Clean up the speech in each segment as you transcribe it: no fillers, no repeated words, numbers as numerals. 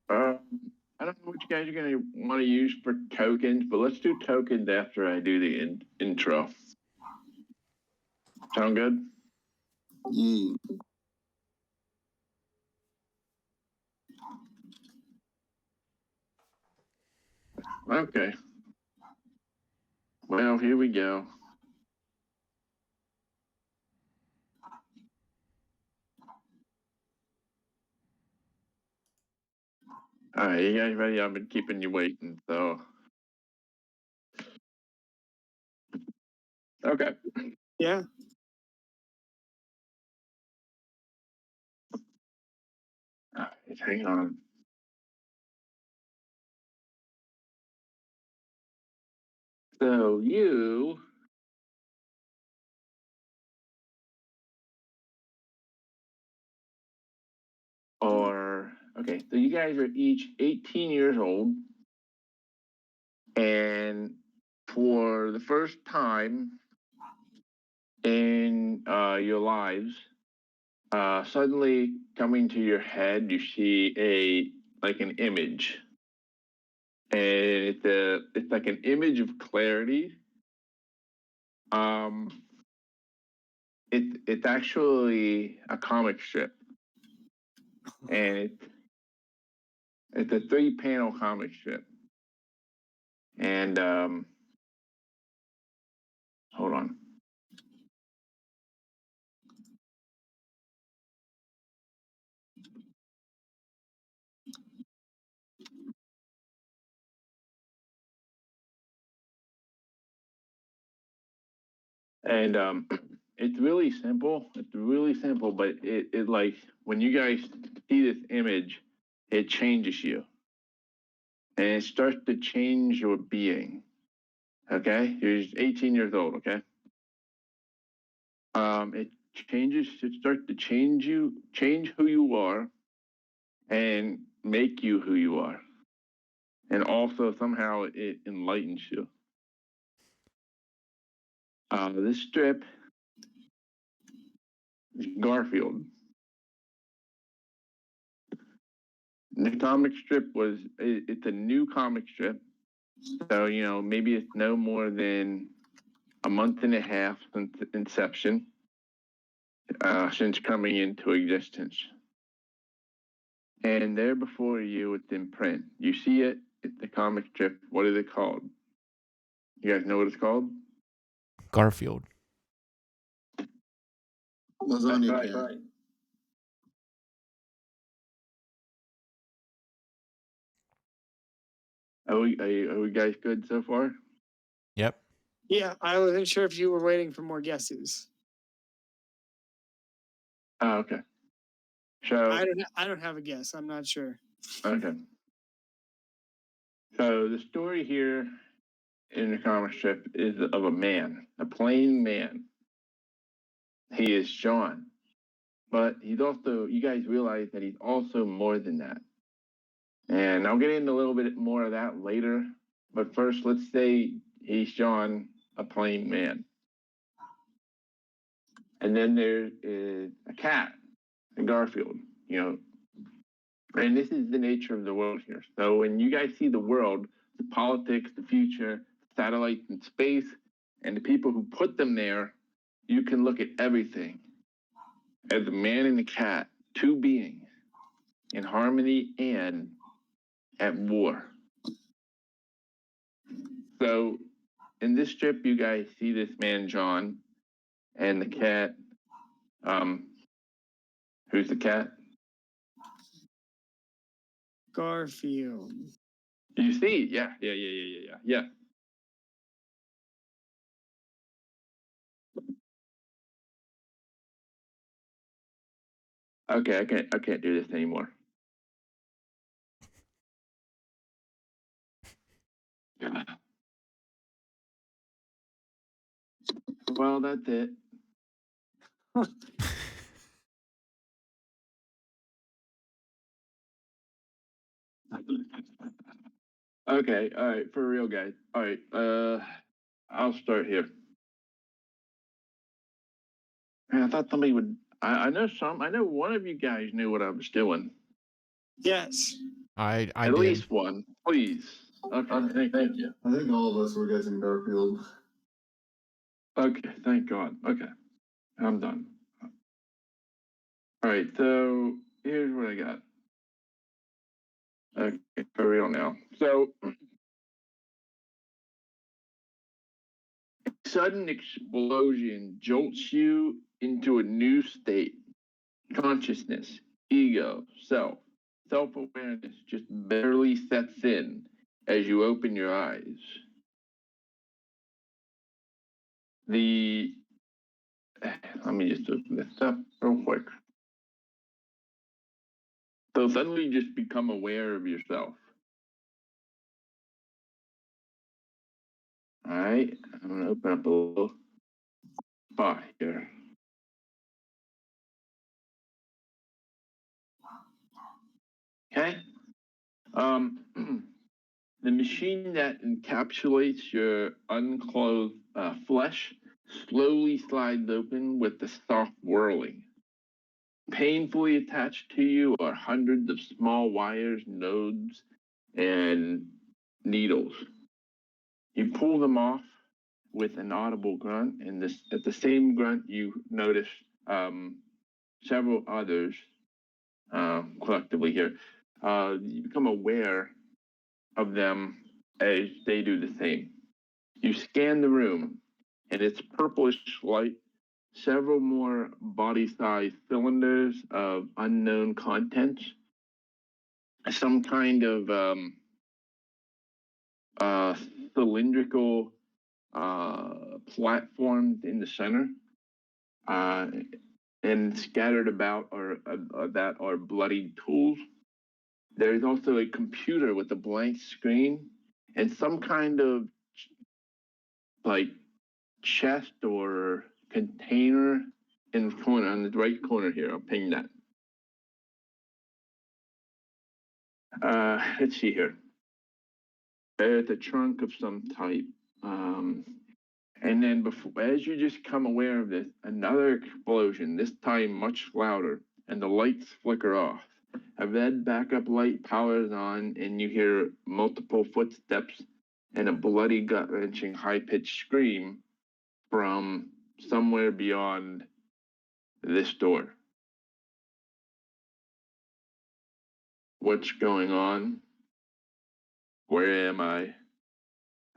Um, I don't know what you guys are going to want to use for tokens, but let's do tokens after I do the intro. Sound good? Yeah. Okay. Well, here we go. All right, you guys ready? I've been keeping you waiting, so. Okay. Yeah. All right, hang on. So you are, okay, so you guys are each 18 years old. And for the first time in your lives, suddenly coming to your head, you see like an image, and it's like an image of clarity. Um, it's actually a comic strip, and it's a 3-panel comic strip, and hold on. And it's really simple. It's really simple, but it like when you guys see this image, it changes you. And it starts to change your being. Okay? You're 18 years old, okay? It starts to change who you are, and make you who you are. And also somehow it enlightens you. This strip is Garfield. The comic strip it's a new comic strip. So, maybe it's no more than a month and a half since inception, since coming into existence. And there before you, it's in print. You see it, it's the comic strip. What is it called? You guys know what it's called? Garfield. Lasagna Right, Cat. right. Are we guys good so far? Yep. Yeah, I wasn't sure if you were waiting for more guesses. Oh, okay. So I don't have a guess. I'm not sure. okay. So the story here in the comic strip is of a man, a plain man. He is John, but he's also. You guys realize that he's also more than that. And I'll get into a little bit more of that later. But first, let's say he's John, a plain man. And then there is a cat, a Garfield, And this is the nature of the world here. So when you guys see the world, the politics, the future, satellites in space, and the people who put them there, you can look at everything as the man and the cat, two beings in harmony and at war. So in this strip, you guys see this man, John, and the cat. Who's the cat? Garfield. You see? Yeah. Okay, I can't do this anymore. Well, that's it. Okay, all right, for real, guys. All right, I'll start here. Man, I thought somebody would. I know one of you guys knew what I was doing. Yes. I At did. least one, please. Okay, thank you. I think all of us were guessing Garfield. Okay, thank God. Okay, I'm done. All right, so here's what I got. Okay, for real now. So, sudden explosion jolts you into a new state. Consciousness, ego, self-awareness just barely sets in as you open your eyes. Let me just open this up real quick. So suddenly you just become aware of yourself. All right, I'm gonna open up a little spot here. Okay. The machine that encapsulates your unclothed flesh slowly slides open with the soft whirling. Painfully attached to you are hundreds of small wires, nodes, and needles. You pull them off with an audible grunt, and at the same grunt, you notice several others collectively here. You become aware of them as they do the same. You scan the room, and it's purplish light. Several more body-sized cylinders of unknown contents. Some kind of cylindrical platforms in the center, and scattered about that are bloodied tools. There's also a computer with a blank screen and some kind of like chest or container in the corner, on the right corner here. I'll ping that. Let's see here. There's a trunk of some type. And then as you just come aware of this, another explosion, this time much louder, and the lights flicker off. A red backup light powers on, and you hear multiple footsteps and a bloody, gut-wrenching, high-pitched scream from somewhere beyond this door. What's going on? Where am I?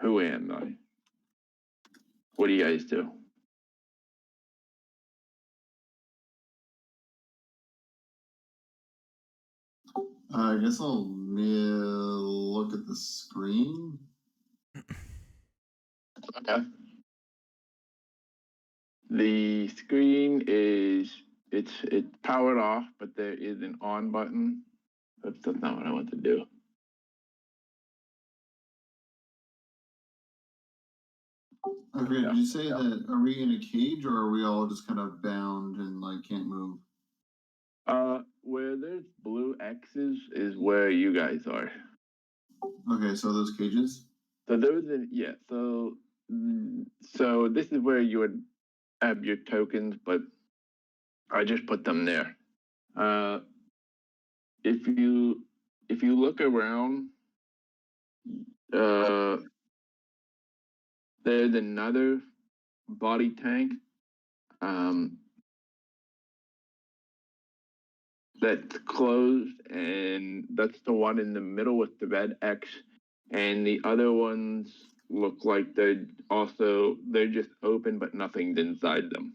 Who am I? What do you guys do? I guess I'll look at the screen. Okay. The screen is it's powered off, but there is an on button. That's not what I want to do. Okay, did you say that, are we in a cage or are we all just kind of bound and like can't move? Where there's blue X's is where you guys are. Okay, so those cages? So those are, yeah, so this is where you would have your tokens, but I just put them there. If you look around, there's another body tank that's closed, and that's the one in the middle with the red X, and the other ones look like they're just open, but nothing's inside them.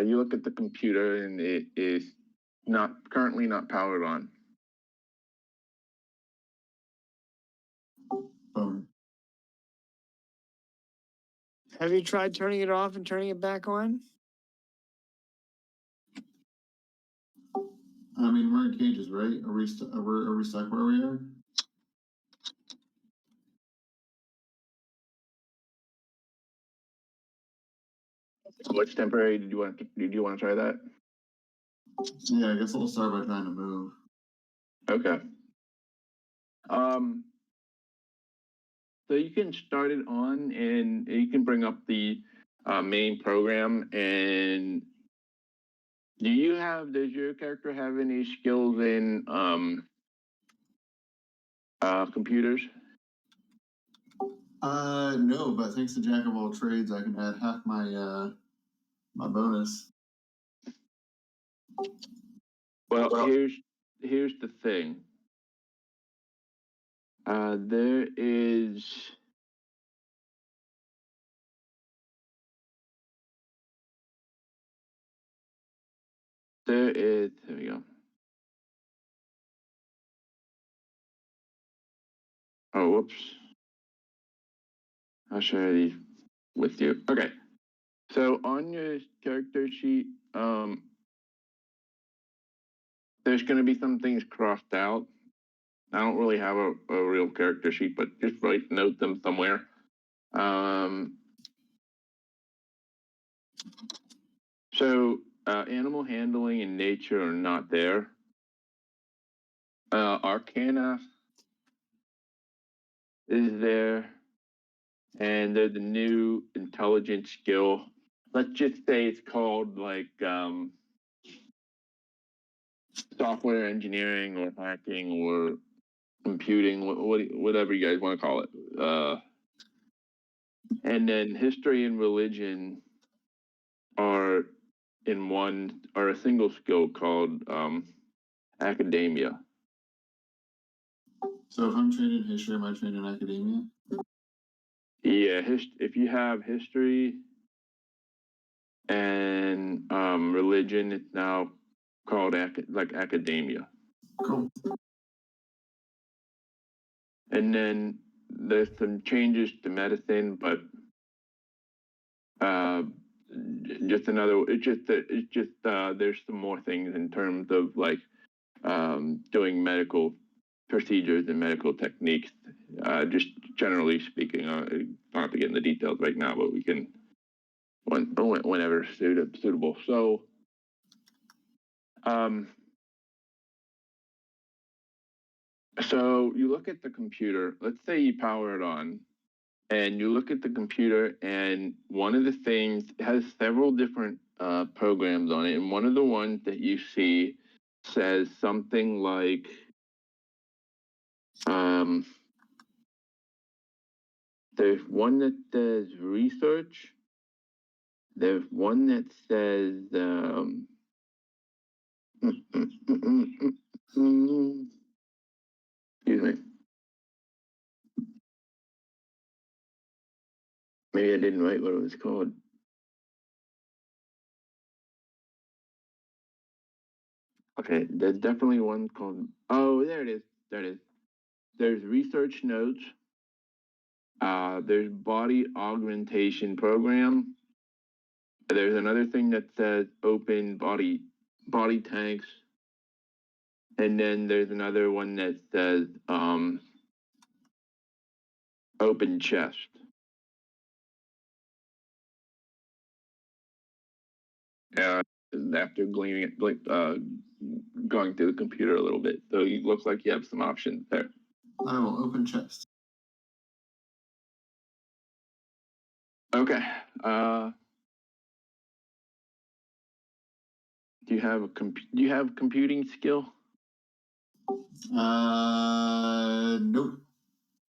You look at the computer, and it is currently not powered on. Have you tried turning it off and turning it back on? I mean, we're in cages, right? Are we stuck where we are? Which temporary did you want to try that? Yeah, I guess I'll start by trying to move. So you can start it on, and you can bring up the main program. And does your character have any skills in computers? No, but thanks to Jack of all trades, I can add half my my bonus. Well, here's the thing. There is there we go. Oh, whoops. I'll share these with you. Okay. So on your character sheet, there's going to be some things crossed out. I don't really have a real character sheet, but just note them somewhere. So animal handling and nature are not there. Arcana is there, and there's a new intelligence skill. Let's just say it's called like software engineering or hacking or computing, whatever you guys want to call it. And then history and religion are a single skill called academia. So if I'm trained in history, am I trained in academia? Yeah, if you have history and religion, it's now called academia. Cool. And then there's some changes to medicine, but there's some more things in terms of like doing medical procedures and medical techniques. Just generally speaking, I don't have to get in the details right now, but we can whenever suitable. So, so you look at the computer. Let's say you power it on, and you look at the computer, and one of the things has several different programs on it, and one of the ones that you see says something like there's one that says research. There's one that says excuse me. Maybe I didn't write what it was called. Okay, there's definitely one called. Oh, there it is. There it is. There's research notes. There's body augmentation program. There's another thing that says open body tanks. And then there's another one that says open chest. After going through the computer a little bit, so it looks like you have some options there. I will open chest. Okay. Do you have computing skill? Nope.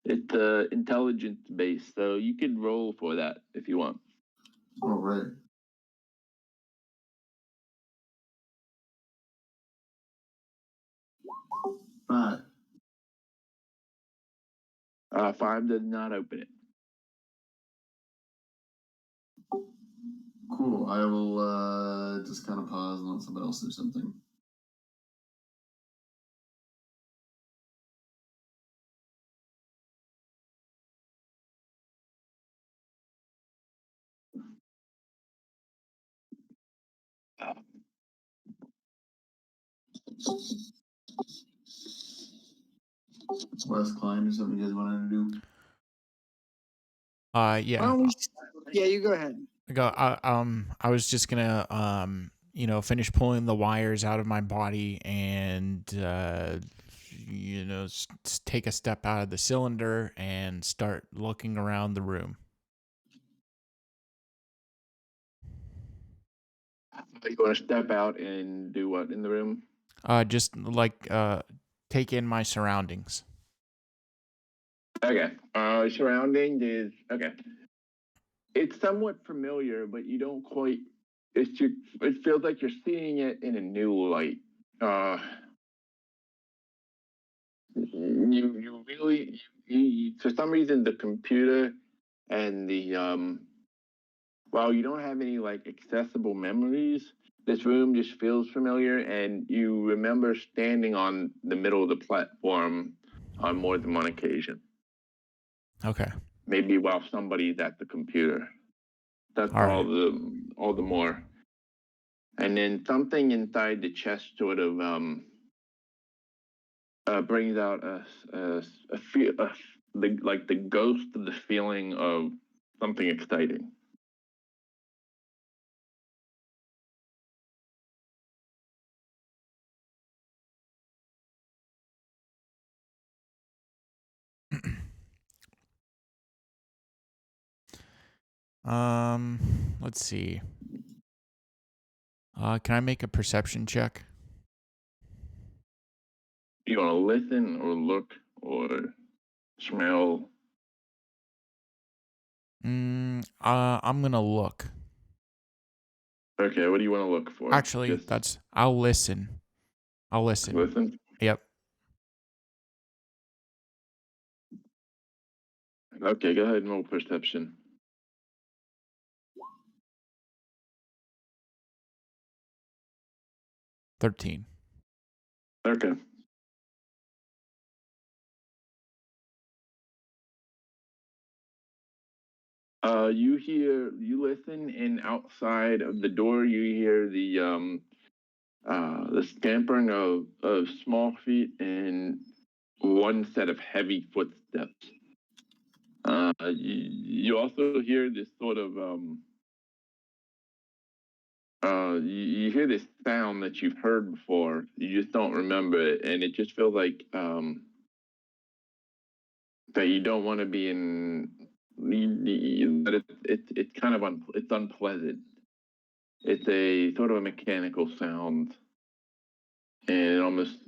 It's intelligence based, so you could roll for that if you want. All right. Five. 5 does not open it. Cool. I will just kind of pause and let somebody else do something. Wes Klein, is something you guys wanted to do? Why Yeah. don't we yeah, you go ahead. I was just gonna finish pulling the wires out of my body and take a step out of the cylinder and start looking around the room. You want to step out and do what in the room? Just like take in my surroundings. Okay. Surrounding is okay. It's somewhat familiar, but you don't quite. It feels like you're seeing it in a new light. You really for some reason the computer and the while you don't have any like accessible memories, this room just feels familiar, and you remember standing on the middle of the platform on more than one occasion. Okay. Maybe while somebody's at the computer. That's All all right. the more. And then something inside the chest sort of brings out a feel, like the ghost of the feeling of something exciting. Let's see. Can I make a perception check? You want to listen or look or smell? I'm gonna look. Okay, what do you want to look for? Actually, I'll listen. I'll listen. Listen. Yep. Okay, go ahead and roll perception. 13. Okay. You listen, and outside of the door, you hear the scampering of small feet and one set of heavy footsteps. You also hear this sort of you hear this sound that you've heard before. You just don't remember it, and it just feels like that you don't want to be in. But it's kind of it's unpleasant. It's a sort of a mechanical sound, and it almost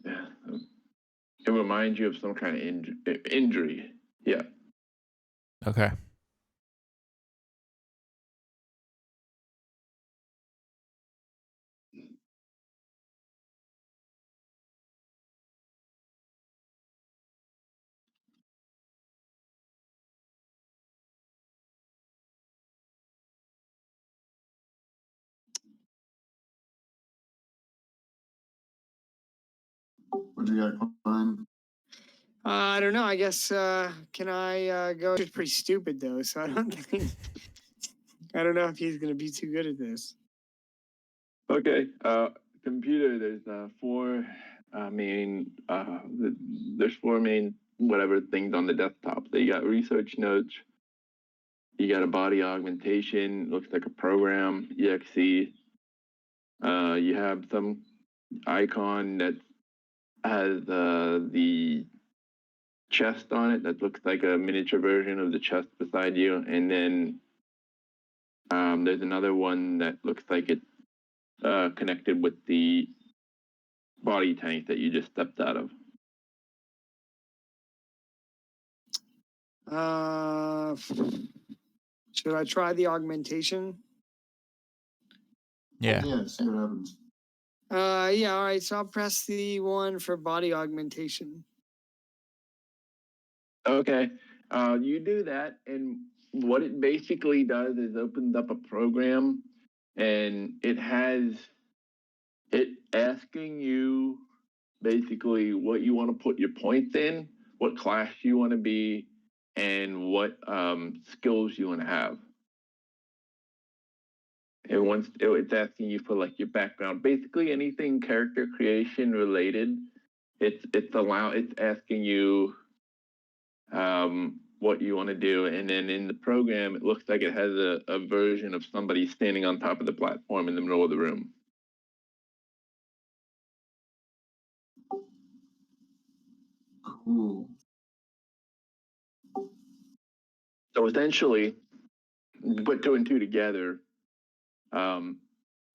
it reminds you of some kind of injury. Yeah. Okay. What you got, Klein? I don't know. I guess can I go? It's pretty stupid though, so I don't think I don't know if he's gonna be too good at this. Okay. Computer. There's four main. There's four main whatever things on the desktop. So you got research notes. You got a body augmentation. Looks like a program. exe. You have some icon that has the chest on it that looks like a miniature version of the chest beside you, and then there's another one that looks like it's connected with the body tank that you just stepped out of. Should I try the augmentation? Yeah. Yeah, see what happens. Yeah, all right. So I'll press the one for body augmentation. Okay, you do that, and what it basically does is opens up a program, and it asking you basically what you want to put your points in, what class you want to be, and what skills you want to have. It's asking you for like your background, basically anything character creation related. It's asking you what you want to do, and then in the program, it looks like it has a version of somebody standing on top of the platform in the middle of the room. So essentially, put two and two together.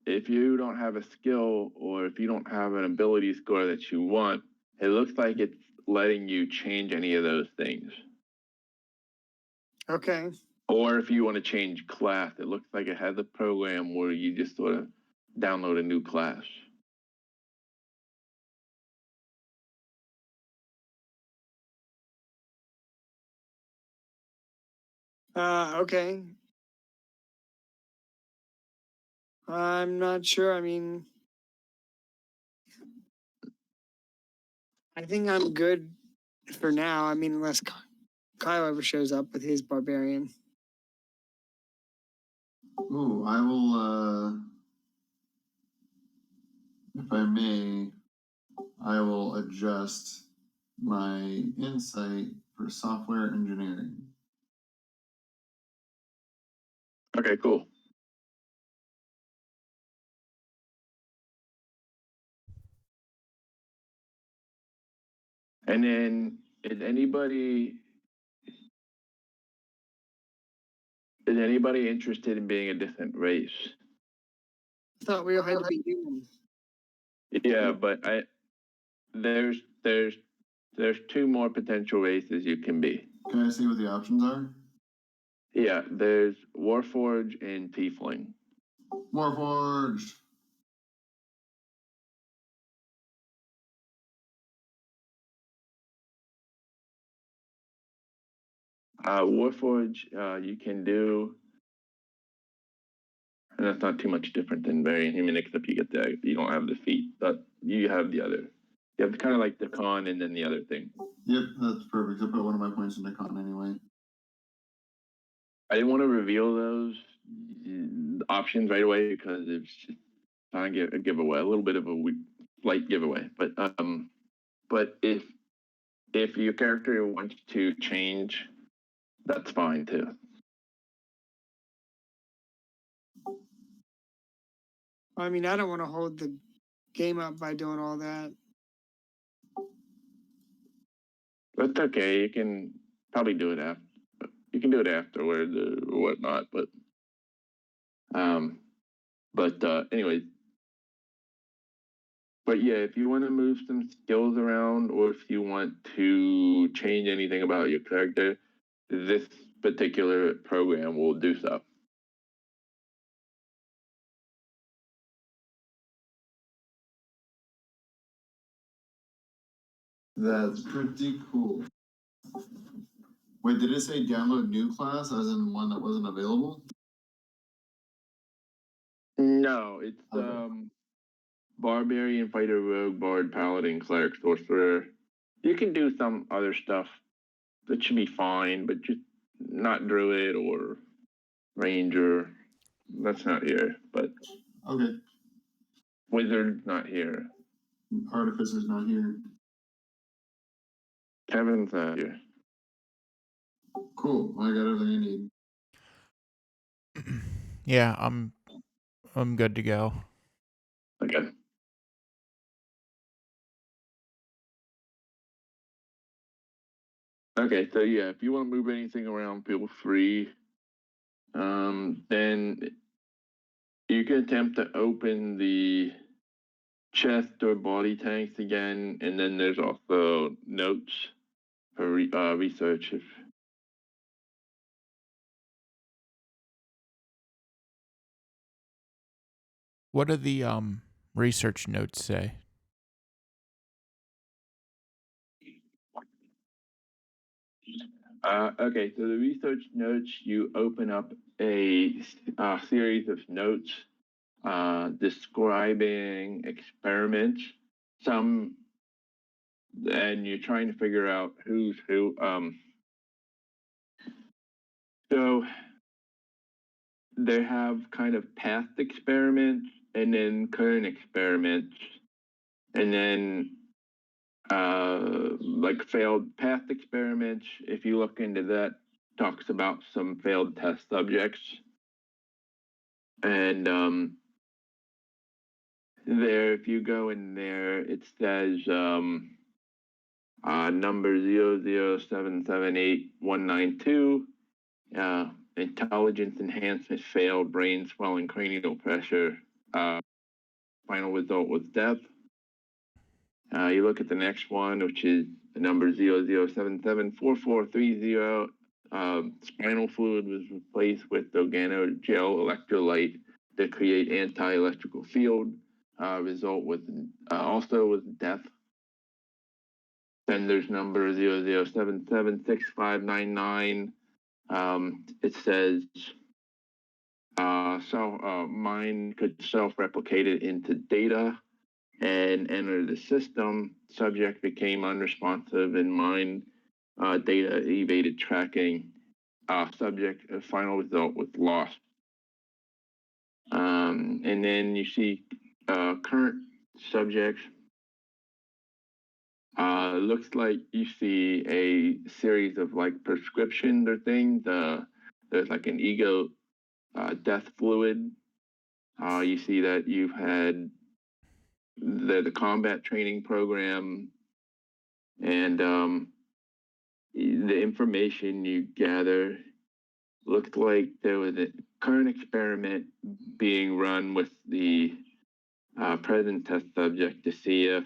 If you don't have a skill or if you don't have an ability score that you want, it looks like it's letting you change any of those things. Okay. Or if you want to change class, it looks like it has a program where you just sort of download a new class. Okay. I'm not sure. I mean, I think I'm good for now. I mean, unless Kyle ever shows up with his barbarian. Ooh, I will, if I may, I will adjust my insight for software engineering. Okay, cool. And then is anybody interested in being a different race? I thought we all had to be human. Yeah, but there's two more potential races you can be. Can I see what the options are? Yeah, there's Warforged and Tiefling. Warforged. Warforged, you can do, and that's not too much different than Variant Human, except you don't have the feet, but you have the other. You have kind of like the con and then the other thing. Yep, that's perfect. I put one of my points into con anyway. I didn't want to reveal those options right away because it's just trying to get a giveaway, a little bit of a slight giveaway. But if your character wants to change, that's fine too. I mean, I don't want to hold the game up by doing all that. That's okay. You can probably do it after. You can do it afterwards or whatnot. Anyways. But yeah, if you want to move some skills around, or if you want to change anything about your character, this particular program will do so. That's pretty cool. Wait, did it say download new class as in one that wasn't available? No, it's Okay. Barbarian, Fighter, Rogue, Bard, Paladin, Cleric, Sorcerer. You can do some other stuff that should be fine, but just not Druid or Ranger. That's not here, but Okay. Wizard's not here. Artificer's not here. Kevin's not here. Cool. I got everything I need. Yeah, I'm good to go. Okay. Okay, so yeah, if you want to move anything around, feel free. Then you can attempt to open the chest or body tanks again, and then there's also notes for research. What do the research notes say? Okay, so the research notes, you open up a series of notes describing experiments, and you're trying to figure out who's who. So they have kind of past experiments and then current experiments, and then like failed past experiments. If you look into that, talks about some failed test subjects, and there, if you go in there, it says number 00778-192 intelligence enhancement failed, brain swelling, cranial pressure. Final result was death. You look at the next one, which is the number 00774430. Spinal fluid was replaced with organogel electrolyte to create anti-electrical field. Result was also was death. Then there's number 00776599. It says mind could self-replicate it into data and enter the system. Subject became unresponsive and mind data evaded tracking. Subject final result was lost. And then you see current subjects. Looks like you see a series of like prescriptions or things. There's like an ego death fluid. You see that you've had the combat training program, and the information you gather looked like there was a current experiment being run with the present test subject to see if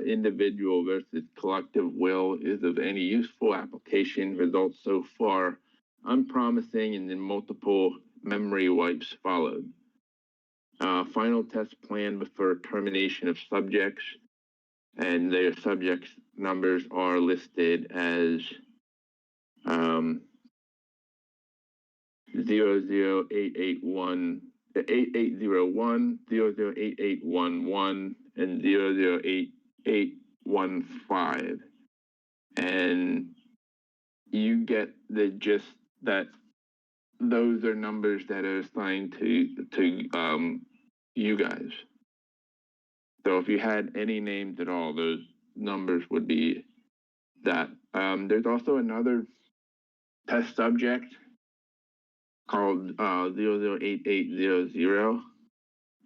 individual versus collective will is of any useful application. Results so far unpromising, and then multiple memory wipes followed. Final test plan before termination of subjects, and their subjects numbers are listed as 00881 8801, 008811, and 008815. And you get the gist that those are numbers that are assigned to you guys. So if you had any names at all, those numbers would be that. There's also another test subject called 008800,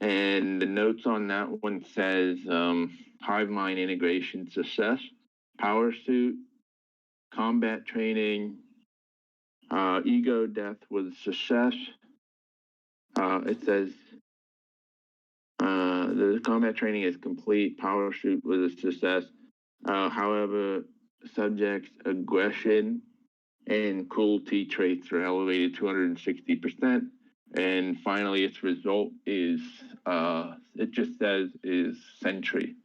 and the notes on that one says hive mind integration success, power suit, combat training, ego death was success. It says the combat training is complete, power suit was a success. However, subject's aggression and cruelty traits are elevated 260%. And finally, its result is, it just says is sentry.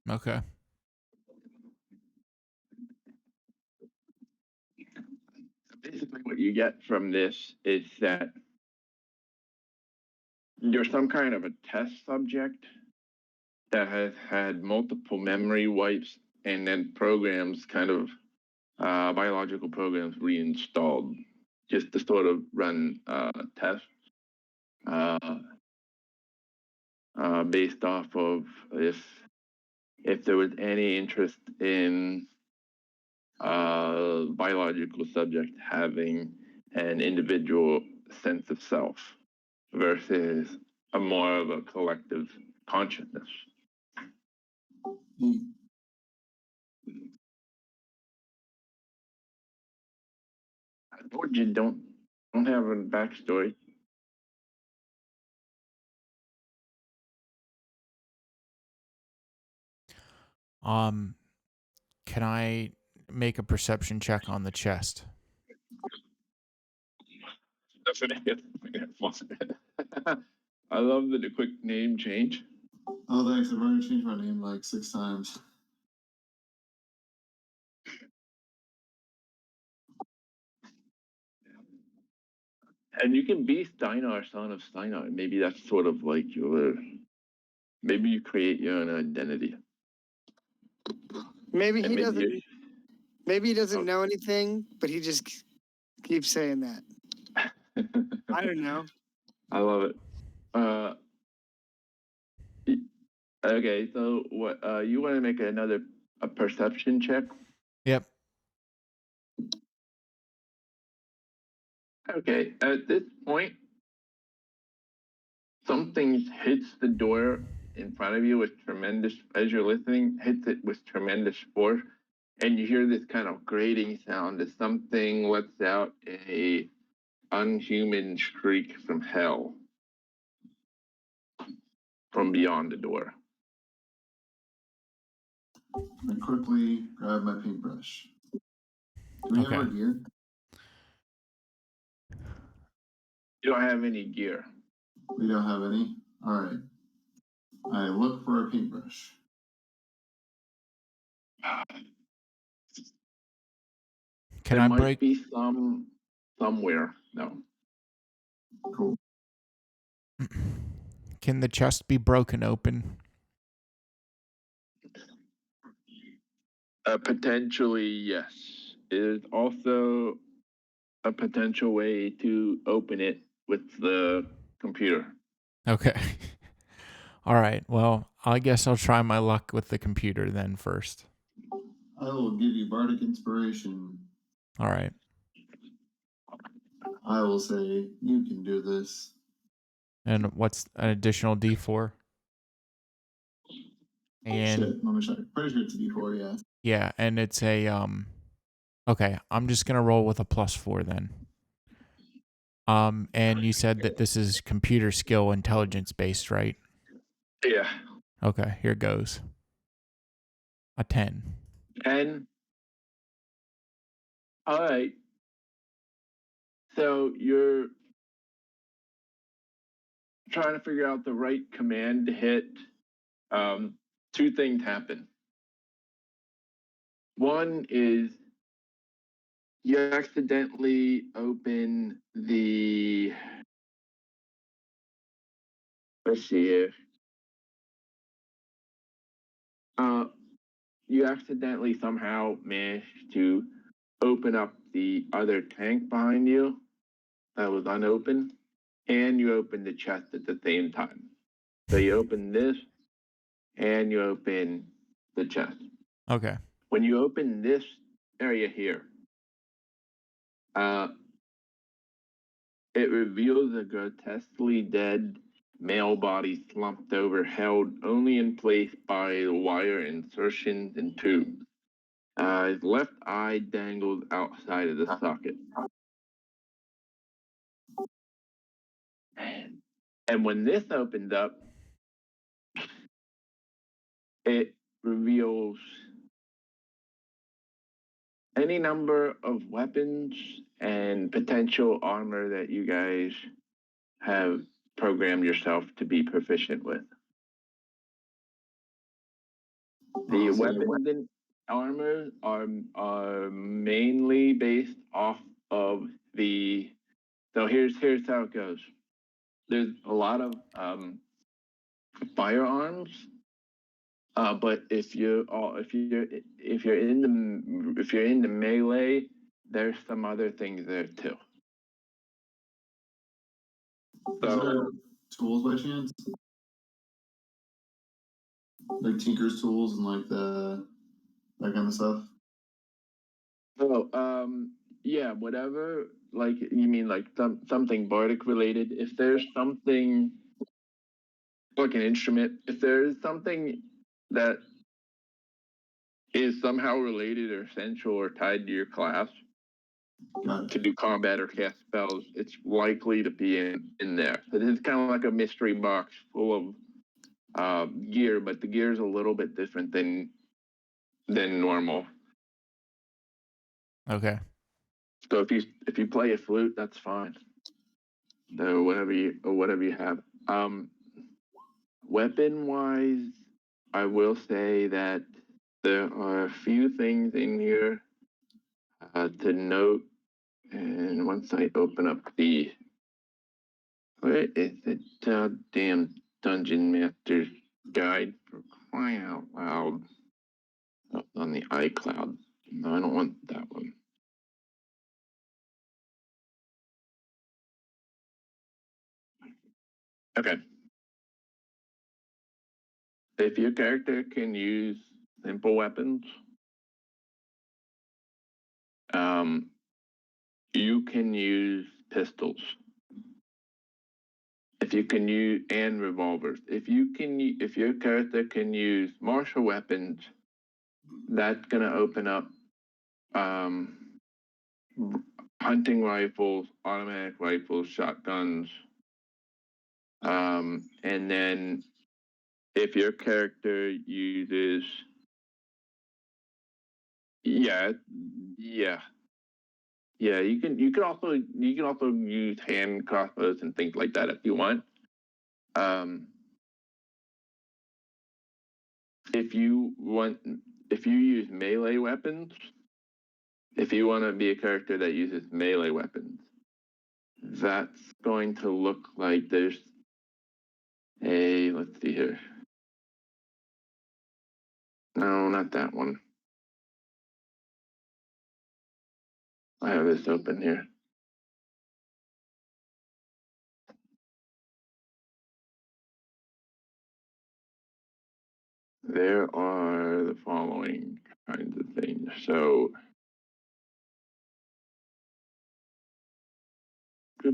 Okay. Basically, what you get from this is that you're some kind of a test subject that has had multiple memory wipes and then programs kind of biological programs reinstalled just to sort of run tests based off of if there was any interest in biological subject having an individual sense of self versus a more of a collective consciousness. I told you don't have a backstory. Can I make a perception check on the chest? I love the quick name change. Oh, thanks. I've already changed my name like 6 times. And you can be Steinar, son of Steinar. Maybe that's sort of like maybe you create your own identity. Maybe And he doesn't. you- Maybe he doesn't know anything, but he just keeps saying that. I don't know. I love it. Okay, so what you want to make a perception check? Yep. Okay, at this point, something hits the door in front of you with tremendous, as you're listening, hits it with tremendous force, and you hear this kind of grating sound as something lets out a unhuman shriek from hell from beyond the door. I quickly grab my paintbrush. Do we have Okay. our gear? You don't have any gear. We don't have any? Alright. I look for a paintbrush. Can There I might break? be some somewhere. No. Cool. Can the chest be broken open? Potentially, yes. It is also a potential way to open it with the computer. Okay. All right. Well, I guess I'll try my luck with the computer then first. I will give you bardic inspiration. All right. I will say, you can do this. And what's an additional D4? And Shit, let me check. Pretty sure it's a D4, yeah. yeah, and it's a okay, I'm just going to roll with a +4 then. And you said that this is computer skill intelligence based, right? Yeah. Okay, here goes. A 10. And all right. So you're trying to figure out the right command to hit. Two things happen. One is you accidentally open the, let's see here. You accidentally somehow manage to open up the other tank behind you that was unopened, and you open the chest at the same time. So you open this and you open the chest. Okay. When you open this area here, it reveals a grotesquely dead male body slumped over, held only in place by wire insertions and tubes. His left eye dangles outside of the socket. And when this opens up, it reveals any number of weapons and potential armor that you guys have programmed yourself to be proficient with. The weapons and armor are mainly based off of the. So here's how it goes. There's a lot of firearms, but if you're in the melee, there's some other things there too. Is there tools by chance? Like Tinker's tools and like that kind of stuff? Oh, yeah, whatever. Like you mean like something bardic related? If there's something like an instrument, if there's something that is somehow related or essential or tied to your class to do combat or cast spells, it's likely to be in there. So this is kind of like a mystery box full of gear, but the gear is a little bit different than normal. Okay. So if you play a flute, that's fine. So whatever you have. Weapon wise, I will say that there are a few things in here to note. And once I open up the, where is it? Damn Dungeon Master's Guide, for crying out loud. Oh, on the iCloud. No, I don't want that one. Okay. If your character can use simple weapons, you can use pistols. if you can use and revolvers. If your character can use martial weapons, that's gonna open up hunting rifles, automatic rifles, shotguns, and then if your character uses, yeah, you can also use hand crossbows and things like that if you want. If you use melee weapons, if you want to be a character that uses melee weapons, that's going to look like there's a, let's see here. No, not that one. I have this open here. There are the following kinds of things. So, I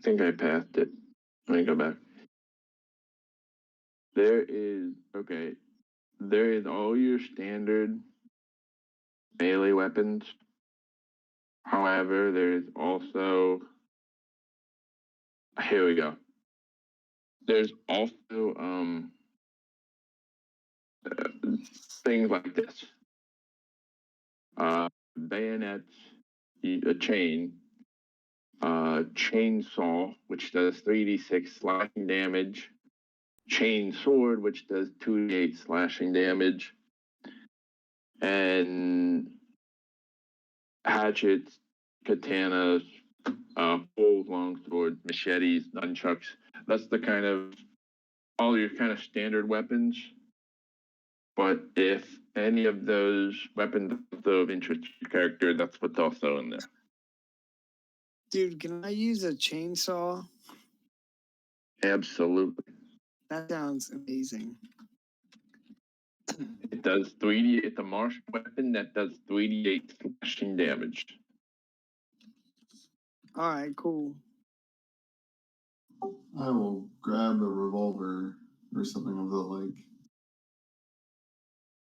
think I passed it. Let me go back. There is all your standard melee weapons. However, there's also, here we go. There's also things like this. Bayonets, a chainsaw, which does 3d6 slashing damage, chain sword, which does 2d8 slashing damage, and hatchets, katanas, poles, long swords, machetes, nunchucks. That's the kind of all your kind of standard weapons. But if any of those weapons of interest to your character, that's what's also in there. Dude, can I use a chainsaw? Absolutely. That sounds amazing. It does 3D. It's a martial weapon that does 3d8 slashing damage. All right, cool. I will grab a revolver or something of the like.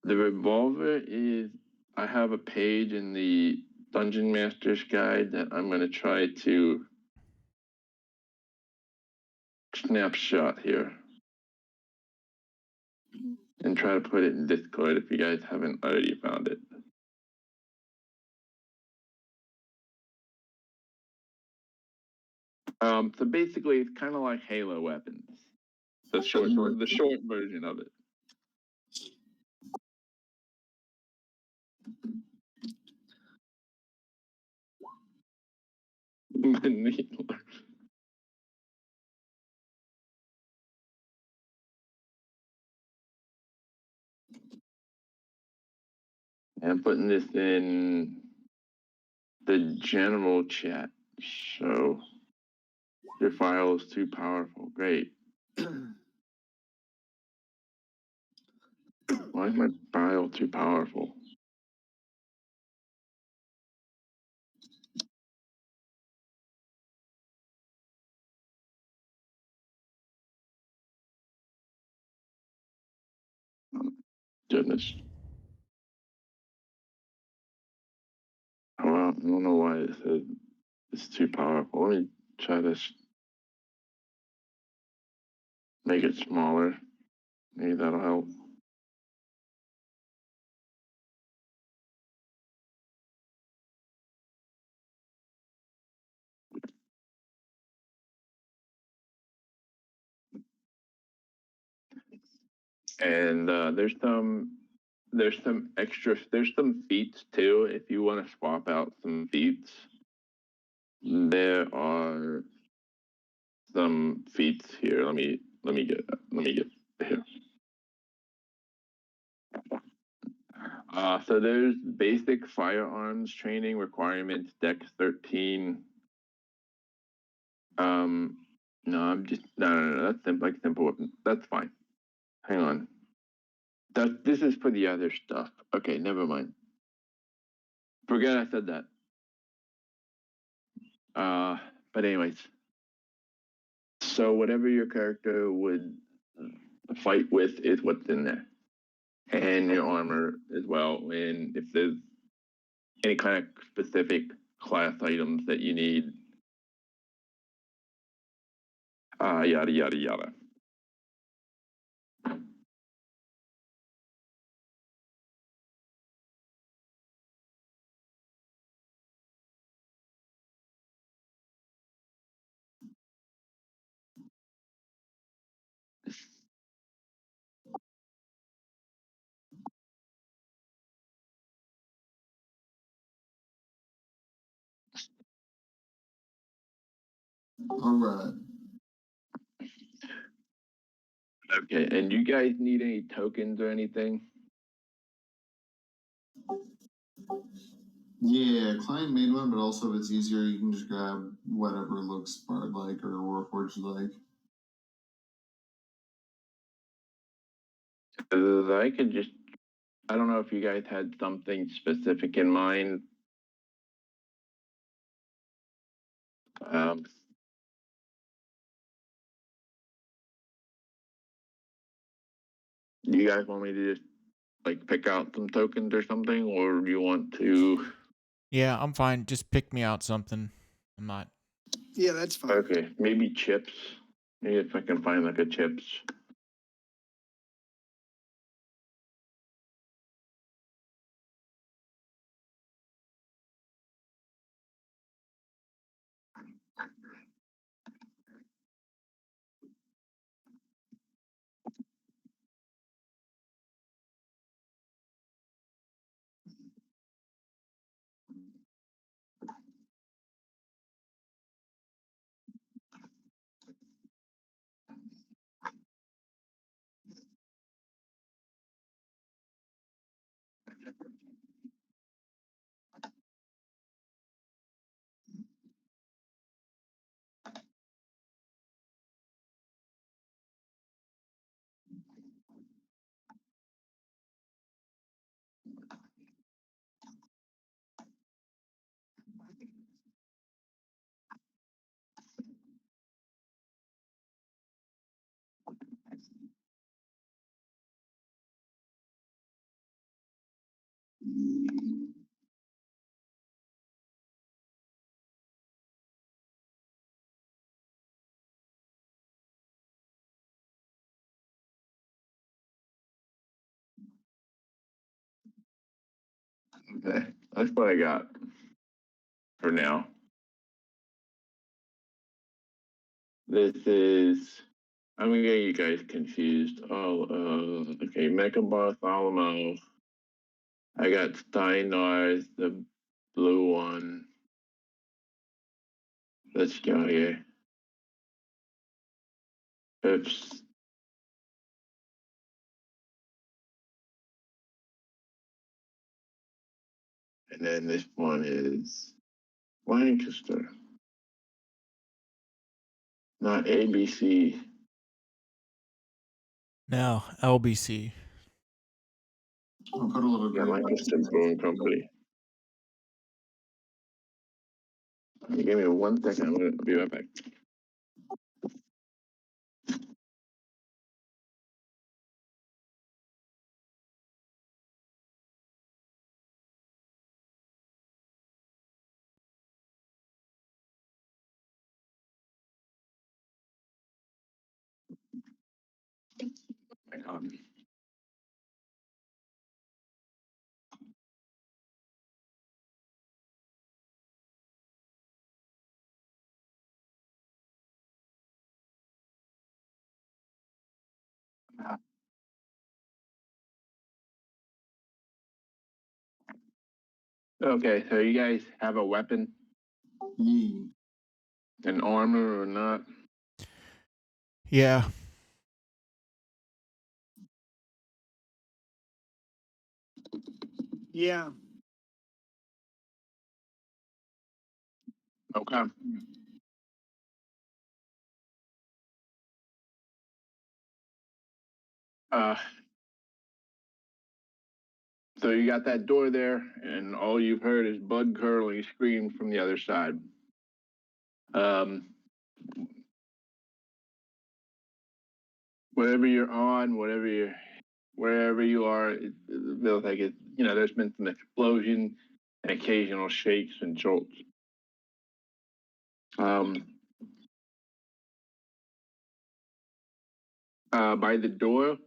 The revolver is. I have a page in the Dungeon Master's Guide that I'm going to try to snapshot here and try to put it in Discord if you guys haven't already found it. So basically, it's kind of like Halo weapons. The short version of it. I'm putting this in the general chat. So your file is too powerful. Great. Why is my file too powerful? Goodness. Well, I don't know why it says it's too powerful. Let me try this. Make it smaller. Maybe that'll help. And there's some feats too. If you want to swap out some feats, there are some feats here. Let me get here. So there's basic firearms training requirements, Dex 13. No, I'm just no. That's simple, like simple weapon. That's fine. Hang on. This is for the other stuff. Okay, never mind. Forget I said that. But anyways, so whatever your character would fight with is what's in there, and your armor as well. And if there's any kind of specific class items that you need, yada yada yada. All right. Okay, and you guys need any tokens or anything? Yeah, client made one, but also if it's easier, you can just grab whatever looks Bard like or Warforged like. I could just. I don't know if you guys had something specific in mind. Um, do you guys want me to just like pick out some tokens or something, or do you want to? Yeah, I'm fine. Just pick me out something. I'm not. Yeah, that's fine. Okay, maybe chips. Maybe if I can find like a chips. Okay, that's what I got for now. This is. I'm gonna get you guys confused. Oh, okay. Mecha Bartholomew. I got Steinars, the blue one. Let's go here. Oops. And then this one is Lancaster. Not ABC. No, LBC. I'll put a little Yeah, gray. Lancaster Brewing Company. Give me 1 second. I'm gonna be right back. Okay, so you guys have a weapon, Yee. an armor or not? Yeah. Yeah. Okay. Uh, so you got that door there, and all you've heard is Bud Curley scream from the other side. Whatever you're on, wherever you are, it feels like it. You know, there's been some explosion and occasional shakes and jolts. By the door,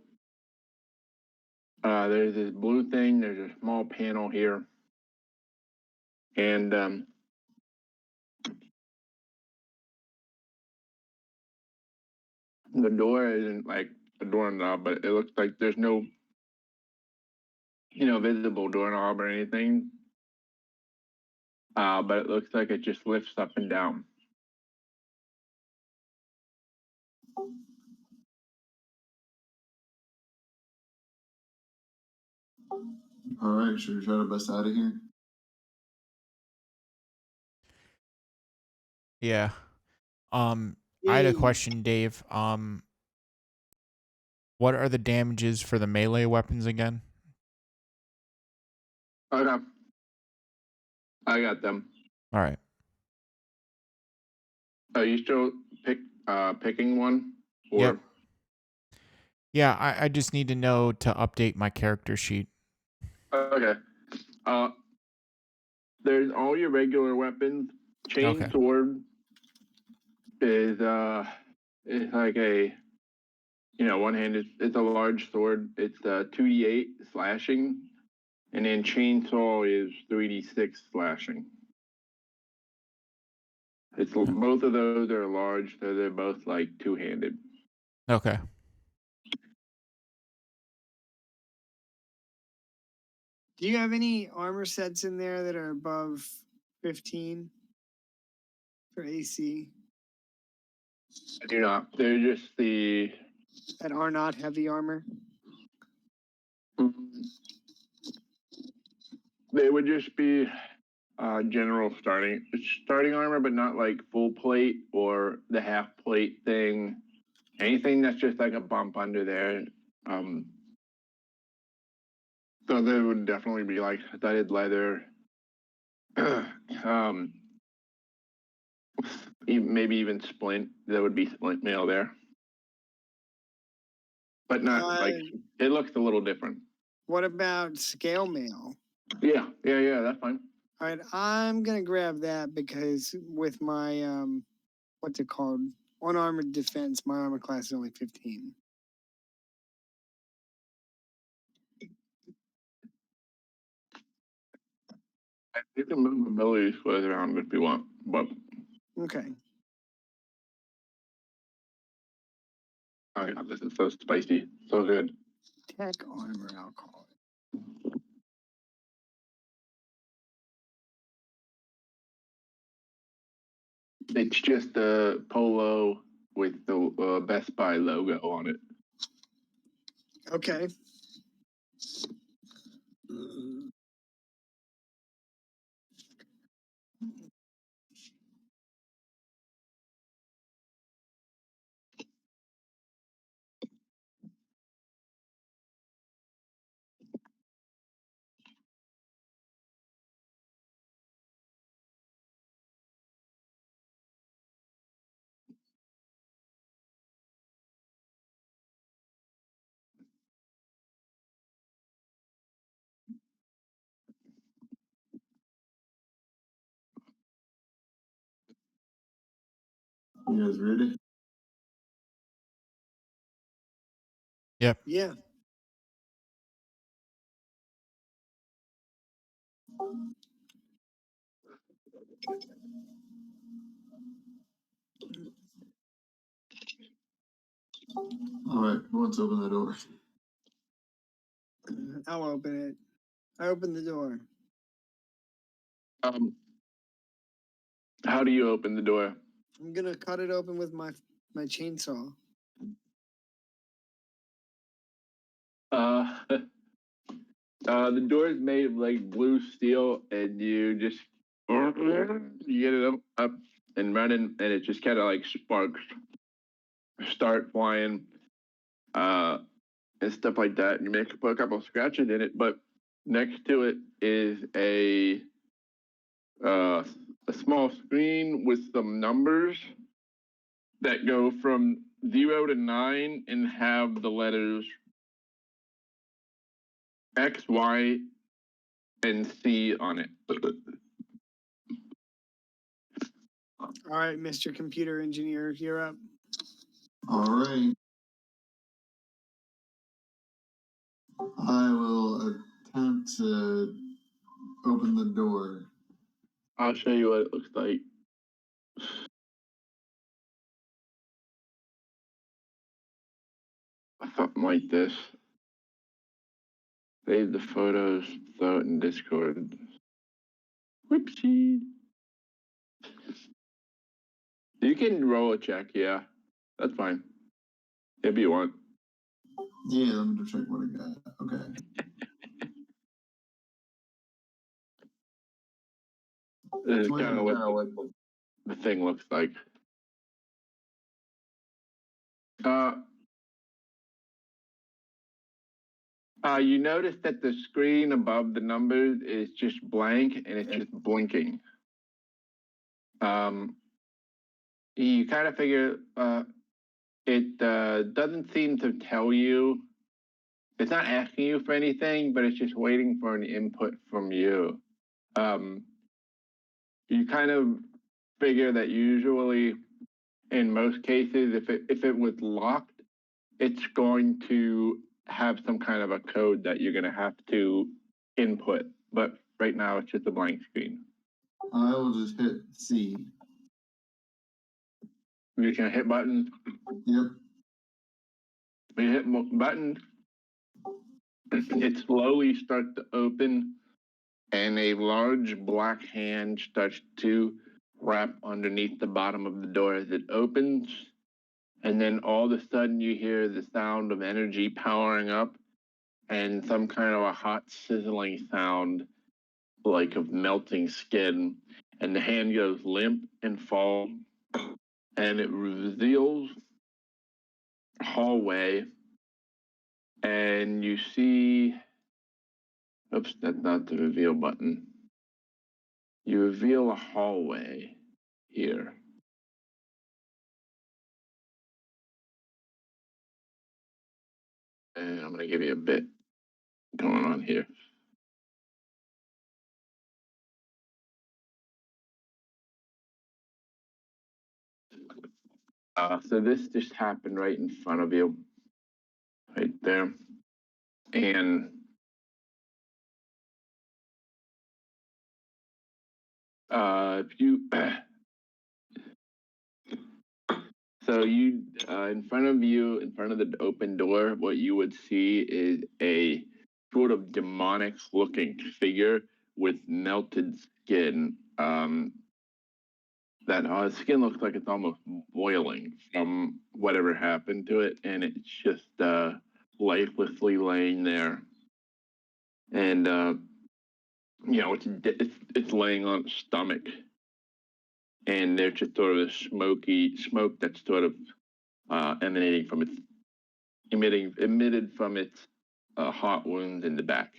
there's this blue thing. There's a small panel here, and the door isn't like a doorknob, but it looks like there's no, visible doorknob or anything. But it looks like it just lifts up and down. All right, should we try to bust out of here? Yeah. I had a question, Dave. What are the damages for the melee weapons again? Okay, I got them. All right. Are you still picking one? Or Yep. Yeah, I just need to know to update my character sheet. okay. There's all your regular weapons. Chain Okay. sword is like a one-handed. It's a large sword. It's 2d8 slashing, and then chainsaw is 3d6 slashing. It's both of those are large, so they're both like two-handed. Okay. Do you have any armor sets in there that are above 15 for AC I do not. They're just the. that are not heavy armor? They would just be general starting armor, but not like full plate or the half plate thing. Anything that's just like a bump under there. So they would definitely be like studded leather. Maybe even splint. There would be splint mail there, but not like it looks a little different. What about scale mail? Yeah, that's fine. All right, I'm gonna grab that because with my what's it called? Unarmored defense, my armor class is only 15. You can move abilities further around if you want, but Okay. oh yeah, this is so spicy, so good. Tech armor, I'll call it. It's just a polo with the Best Buy logo on it. Okay. You guys ready? Yep. Yeah. All right, who wants to open the door? I'll open it. I open the door. How do you open the door? I'm gonna cut it open with my chainsaw. The door is made of like blue steel, and you just you get it up and running, and it just kind of like sparks start flying. and stuff like that. And you may put a couple of scratches in it, but next to it is a small screen with some numbers that go from 0 to 9 and have the letters X, Y, and C on it. All right, Mr. Computer Engineer, you're up. All right. I will attempt to open the door. I'll show you what it looks like. Something like this. Save the photos, throw it in Discord. Whoopsie. You can roll a check, yeah. That's fine. If you want. Yeah, let me check what I got. Okay. This is kind of what the thing looks like. You notice that the screen above the numbers is just blank and it's just blinking. You kind of figure it doesn't seem to tell you. It's not asking you for anything, but it's just waiting for an input from you. You kind of figure that usually, in most cases, if it was locked, it's going to have some kind of a code that you're going to have to input. But right now, it's just a blank screen. I will just hit C. You can hit buttons. Yep. When you hit buttons, it slowly starts to open, and a large black hand starts to wrap underneath the bottom of the door as it opens. And then all of a sudden, you hear the sound of energy powering up and some kind of a hot sizzling sound like of melting skin. And the hand goes limp and falls, and it reveals a hallway. And you see, oops, that's not the reveal button. You reveal a hallway here. And I'm going to give you a bit going on here. So this just happened right in front of you, right there. And if you, so you, in front of you, in front of the open door, what you would see is a sort of demonic looking figure with melted skin. That skin looks like it's almost boiling from whatever happened to it, and it's just lifelessly laying there. And you know, it's laying on its stomach, and there's just sort of a smoke that's sort of emanating from its emitted from its hot wounds in the back.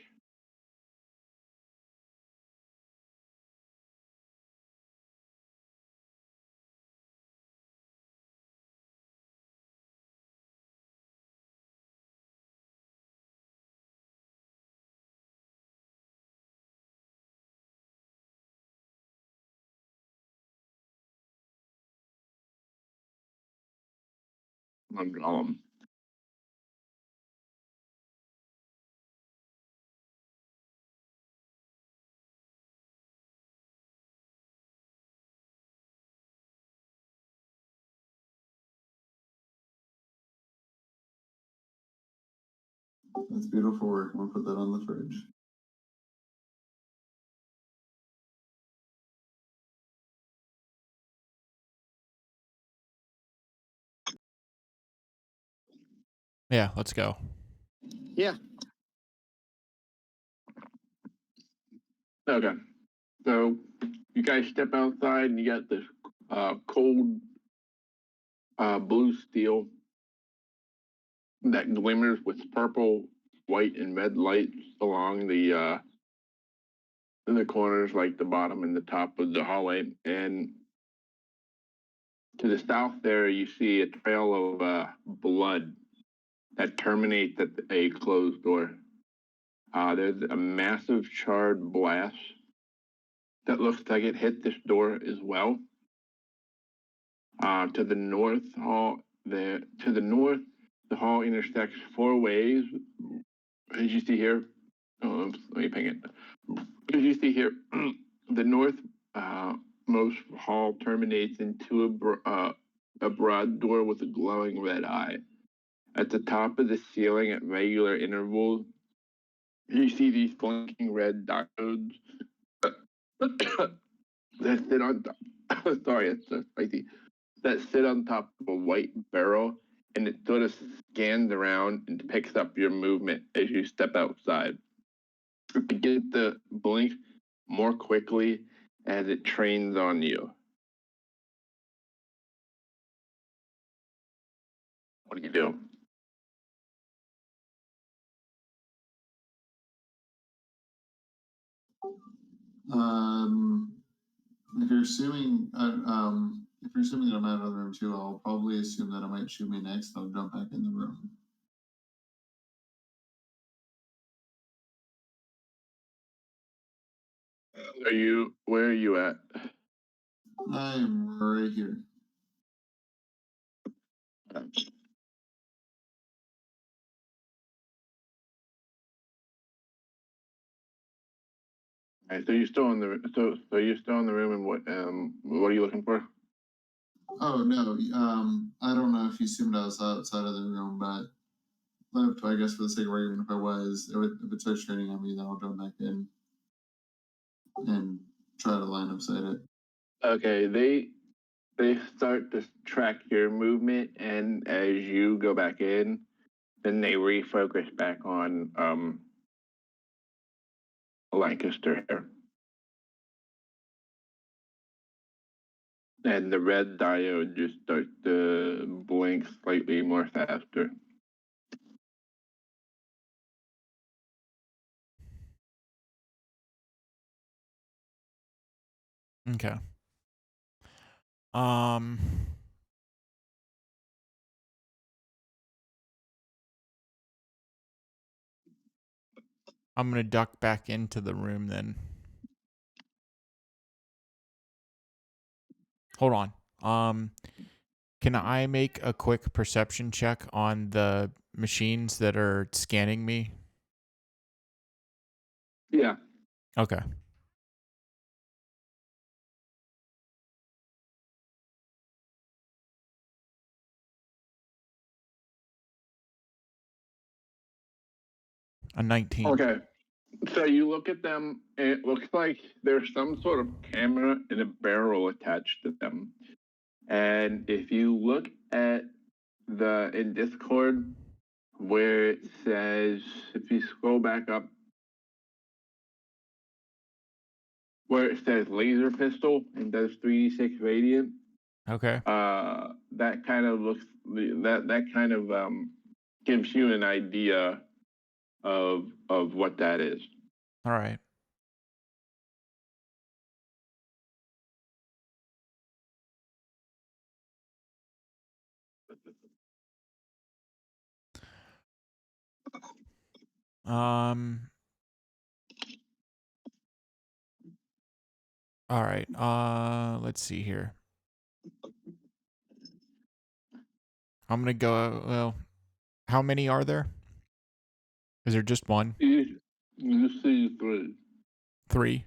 On That's beautiful work. I'm gonna put that on the fridge. Yeah, let's go. Yeah. Okay, so you guys step outside and you got this cold blue steel that glimmers with purple, white, and red lights along the corners, like the bottom and the top of the hallway. And to the south there, you see a trail of blood that terminates at a closed door. There's a massive charred blast that looks like it hit this door as well. To the north the hall intersects four ways. As you see here, let me ping it. As you see here, the north most hall terminates into a broad door with a glowing red eye. At the top of the ceiling, at regular intervals, you see these blinking red diodes that sit on top. Sorry, it's so spicy. That sit on top of a white barrel, and it sort of scans around and picks up your movement as you step outside. It begins to blink more quickly as it trains on you. What do you do? If you're assuming, if you're assuming that I'm out of the room too, I'll probably assume that it might shoot me next. I'll jump back in the room. Where are you at? I'm right here. All right, so you're still in the you're still in the room, and what are you looking for? Oh no, I don't know if you assumed I was outside of the room, but I guess for the sake of argument, if I was, if it starts training on me, then I'll jump back in and try to line up sight it. Okay, they start to track your movement, and as you go back in, then they refocus back on Lancaster here. And the red diode just starts to blink slightly more faster. Okay. I'm gonna duck back into the room then. Hold on. Can I make a quick perception check on the machines that are scanning me? Yeah. Okay. A 19. Okay. So you look at them, and it looks like there's some sort of camera and a barrel attached to them. And if you look at in Discord where it says, if you scroll back up, where it says laser pistol and does 3d6 radiant, Okay. that kind of gives you an idea of what that is. All right. All right. Let's see here. I'm gonna go. Well, how many are there? Is there just one? You see three. 3.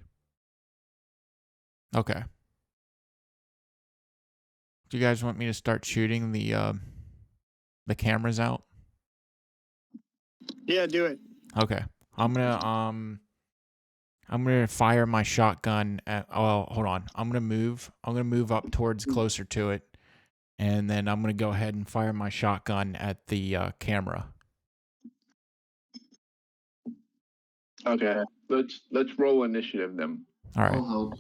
Okay. Do you guys want me to start shooting the cameras out? Yeah, do it. Okay. I'm gonna fire my shotgun at. Oh, hold on. I'm gonna move up towards closer to it, and then I'm gonna go ahead and fire my shotgun at the camera. Okay. Let's roll initiative then. All right. I'll help.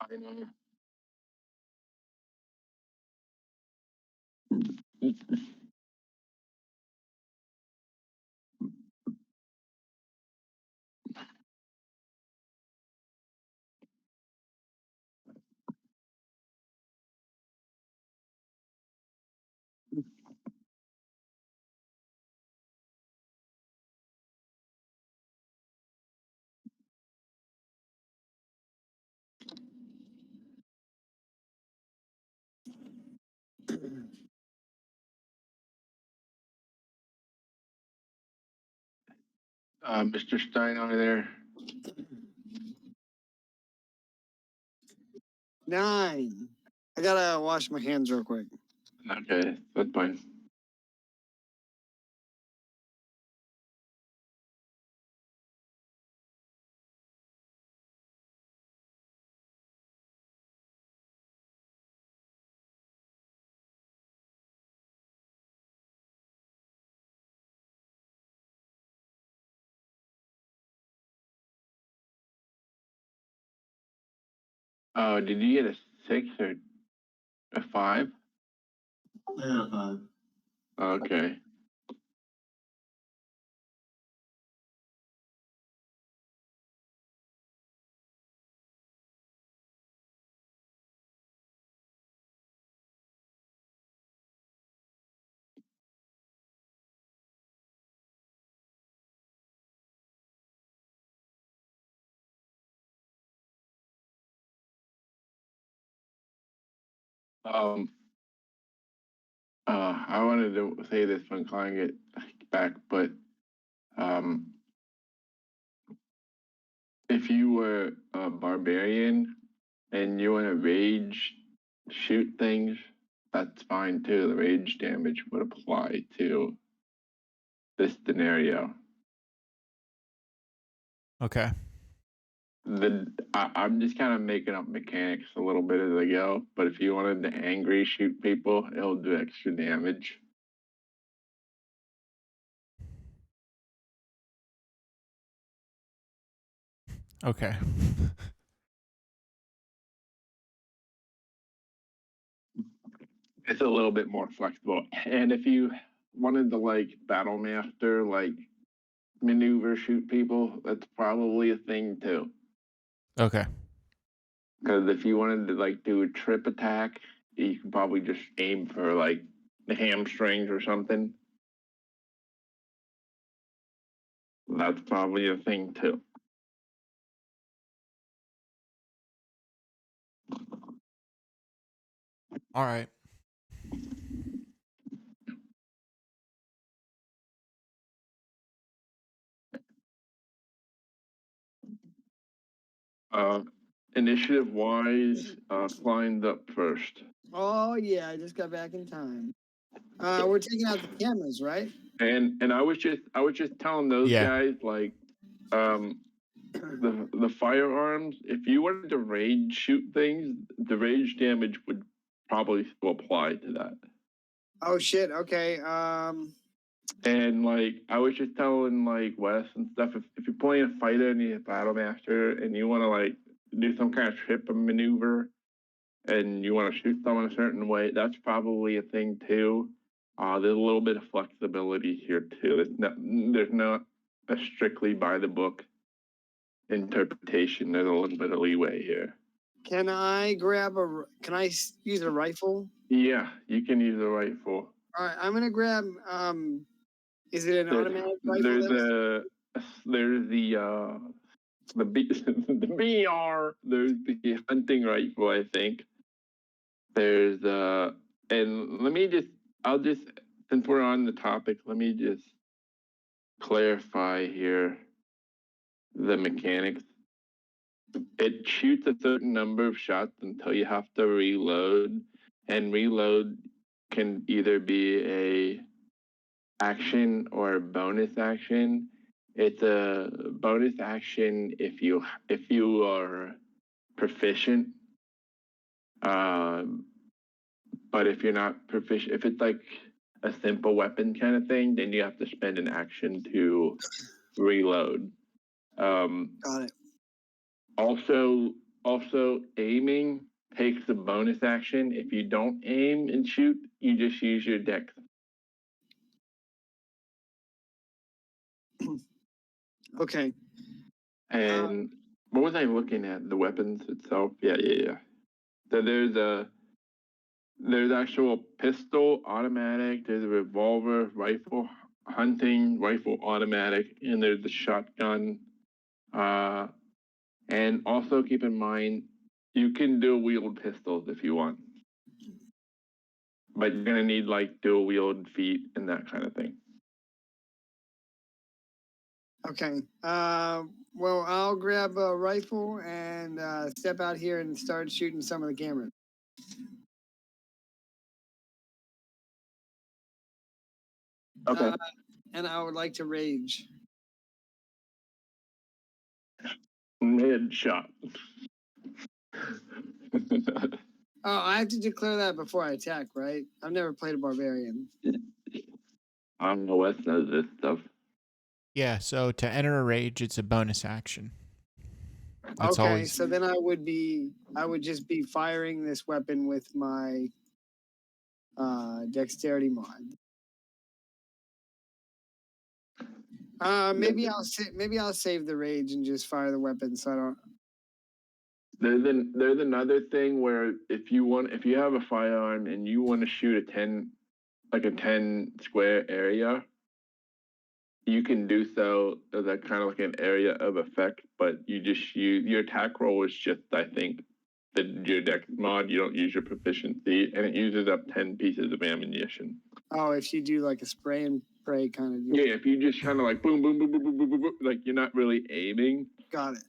Steiner. Mr. Steiner there. 9. I gotta wash my hands real quick. Okay, that's fine. Oh, did you get a 6 or a 5? I got a 5. Okay. Um, I wanted to say this when calling it back, but um, if you were a barbarian and you want to rage shoot things, that's fine too. The rage damage would apply to this scenario. Okay. I'm just kind of making up mechanics a little bit as I go, but if you wanted to angry shoot people, it'll do extra damage. Okay. It's a little bit more flexible. And if you wanted to like battle master, like maneuver shoot people, that's probably a thing too. Okay. Because if you wanted to like do a trip attack, you could probably just aim for like the hamstrings or something. That's probably a thing too. All right. Initiative wise, climbed up first. Oh yeah, I just got back in time. We're taking out the cameras, right? And I was just telling those Yeah. guys like the firearms, if you wanted to rage shoot things, the rage damage would probably still apply to that. Oh shit. Okay. And like I was just telling like Wes and stuff, if you're playing a fighter and you're a battle master and you want to like do some kind of trip maneuver and you want to shoot someone a certain way, that's probably a thing too. There's a little bit of flexibility here too. There's not a strictly by the book interpretation. There's a little bit of leeway here. Can I use a rifle? Yeah, you can use a rifle. All right, I'm gonna grab. Is it an automatic rifle? There's the the BR. There's the hunting rifle, I think. There's and since we're on the topic, let me just clarify here the mechanics. It shoots a certain number of shots until you have to reload, and reload can either be a action or a bonus action. It's a bonus action if you are proficient. But if you're not proficient, if it's like a simple weapon kind of thing, then you have to spend an action to reload. Got it. Also, Also, aiming takes a bonus action. If you don't aim and shoot, you just use your dex. Okay. And what was I looking at? The weapons itself? Yeah. So there's actual pistol, automatic. There's a revolver, rifle, hunting, rifle, automatic, and there's the shotgun. And also keep in mind, you can dual wield pistols if you want, but you're gonna need like dual wield feet and that kind of thing. Okay. Well, I'll grab a rifle and step out here and start shooting some of the cameras. Okay. And I would like to rage. Headshot. Oh, I have to declare that before I attack, right? I've never played a barbarian. I don't know Wes knows this stuff. Yeah, so to enter a rage, it's a bonus action. It's Okay, always so then I would just be firing this weapon with my dexterity mod. Maybe I'll save the rage and just fire the weapon so I don't. There's another thing where if you have a firearm and you want to shoot a 10 square area, you can do so as a kind of like an area of effect, but you just use your attack roll is just, I think, your dex mod. You don't use your proficiency, and it uses up 10 pieces of ammunition. Oh, if you do like a spray and pray kind of deal. Yeah, if you just kind of like boom, boom, boom, boom, boom, boom, boom, boom, like you're not really aiming. Got it.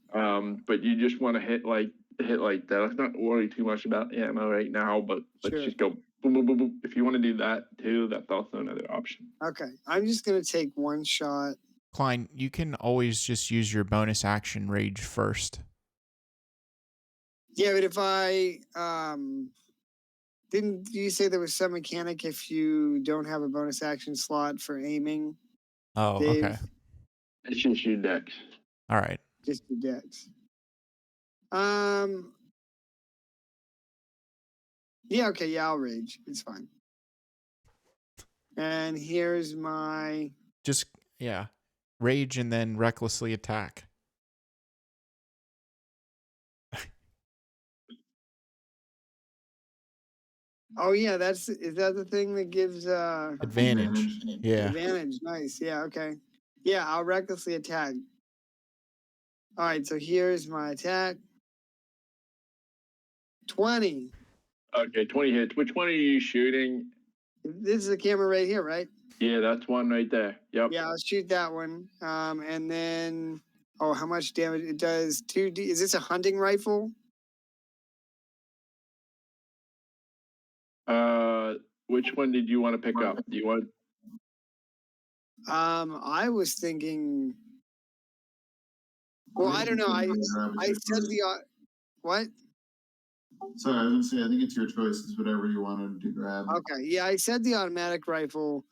But you just want to hit like that. Let's not worry too much about ammo right now, but let's Sure. just go boom, boom, boom, boom. If you want to do that too, that's also another option. Okay, I'm just gonna take one shot. Klein, you can always just use your bonus action rage first. Yeah, but if I didn't you say there was some mechanic if you don't have a bonus action slot for aiming? Oh, Dave? okay. It's just your dex. All right. Just your dex. Yeah, okay, yeah, I'll rage. It's fine. And here's my Just, yeah. Rage and then recklessly attack. oh yeah, is that the thing that gives Advantage. Yeah. advantage? Nice. Yeah, okay. Yeah, I'll recklessly attack. All right, so here's my attack. 20. Okay, 20 hits. Which one are you shooting? This is the camera right here, right? Yeah, that's one right there. Yep. Yeah, I'll shoot that one. And then, oh, how much damage it does? 2D. Is this a hunting rifle? Which one did you want to pick up? Do you want? I was thinking. Well, I don't know. I said the what? Sorry, I was gonna say I think it's your choice. It's whatever you wanted to grab. Okay, yeah, I said the automatic rifle.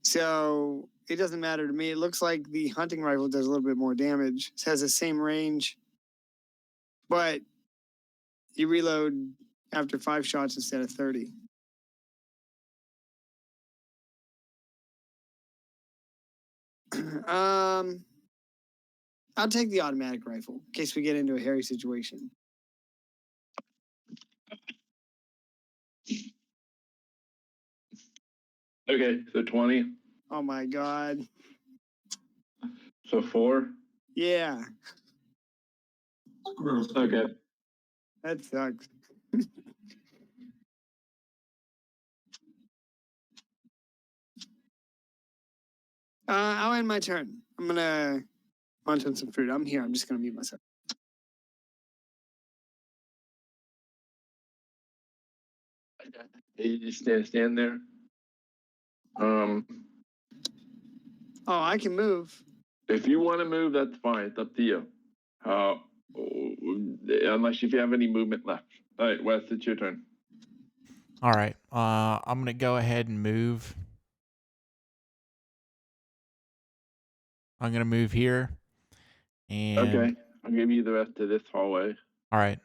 So it doesn't matter to me. It looks like the hunting rifle does a little bit more damage. It has the same range, but you reload after 5 shots instead of 30. I'll take the automatic rifle in case we get into a hairy situation. Okay, so 20. Oh my god. So 4. Yeah, Okay. that sucks. I'll end my turn. I'm gonna munch on some fruit. I'm here. I'm just gonna mute myself. You just stand there. Oh, I can move. If you want to move, that's fine. It's up to you. Unless if you have any movement left. All right, Wes, it's your turn. All right. I'm going to go ahead and move. I'm going to move here. And Okay. I'll give you the rest of this hallway. All right.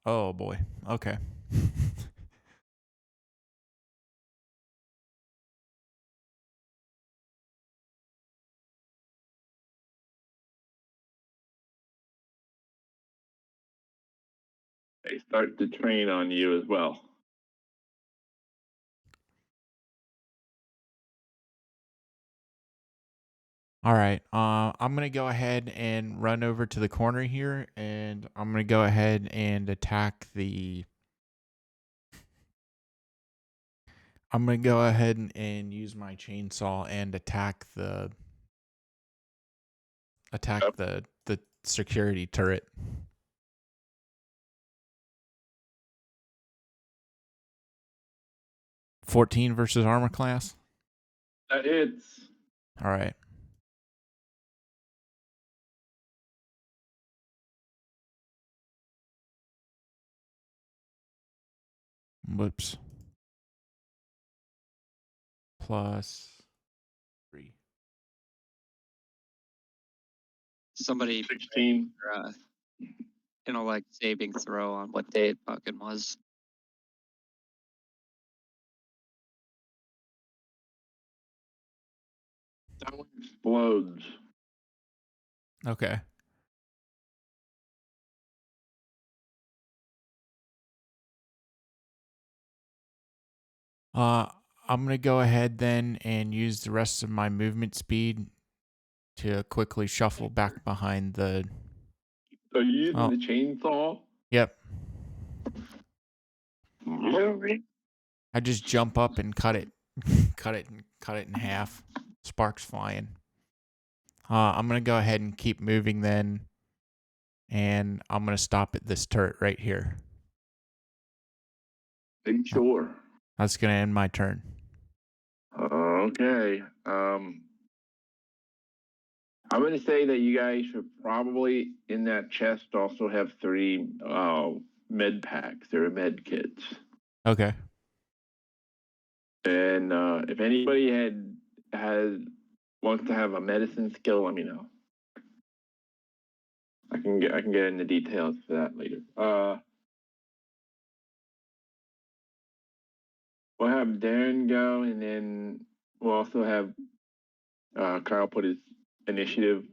Oh boy. Okay. They start to train on you as well. All right. I'm gonna go ahead and run over to the corner here, and I'm gonna go ahead and attack the. I'm gonna go ahead and use my chainsaw and attack the. Yep. The security turret. $14 versus armor class. That hits. All right. Whoops. Plus 3. Somebody 16. like saving throw on what day it fucking was. That one explodes. Okay. I'm gonna go ahead then and use the rest of my movement speed to quickly shuffle back behind the. So you using Oh. the chainsaw? Yep. Moving. I just jump up and cut it, cut it in half. Sparks flying. I'm gonna go ahead and keep moving then, and I'm gonna stop at this turret right here. Are you sure? That's gonna end my turn. Okay. I'm going to say that you guys should probably, in that chest, also have 3 med packs or med kits. Okay. And if anybody wants to have a medicine skill, let me know. I can get into details for that later. We'll have Darren go, and then we'll also have Kyle put his initiative,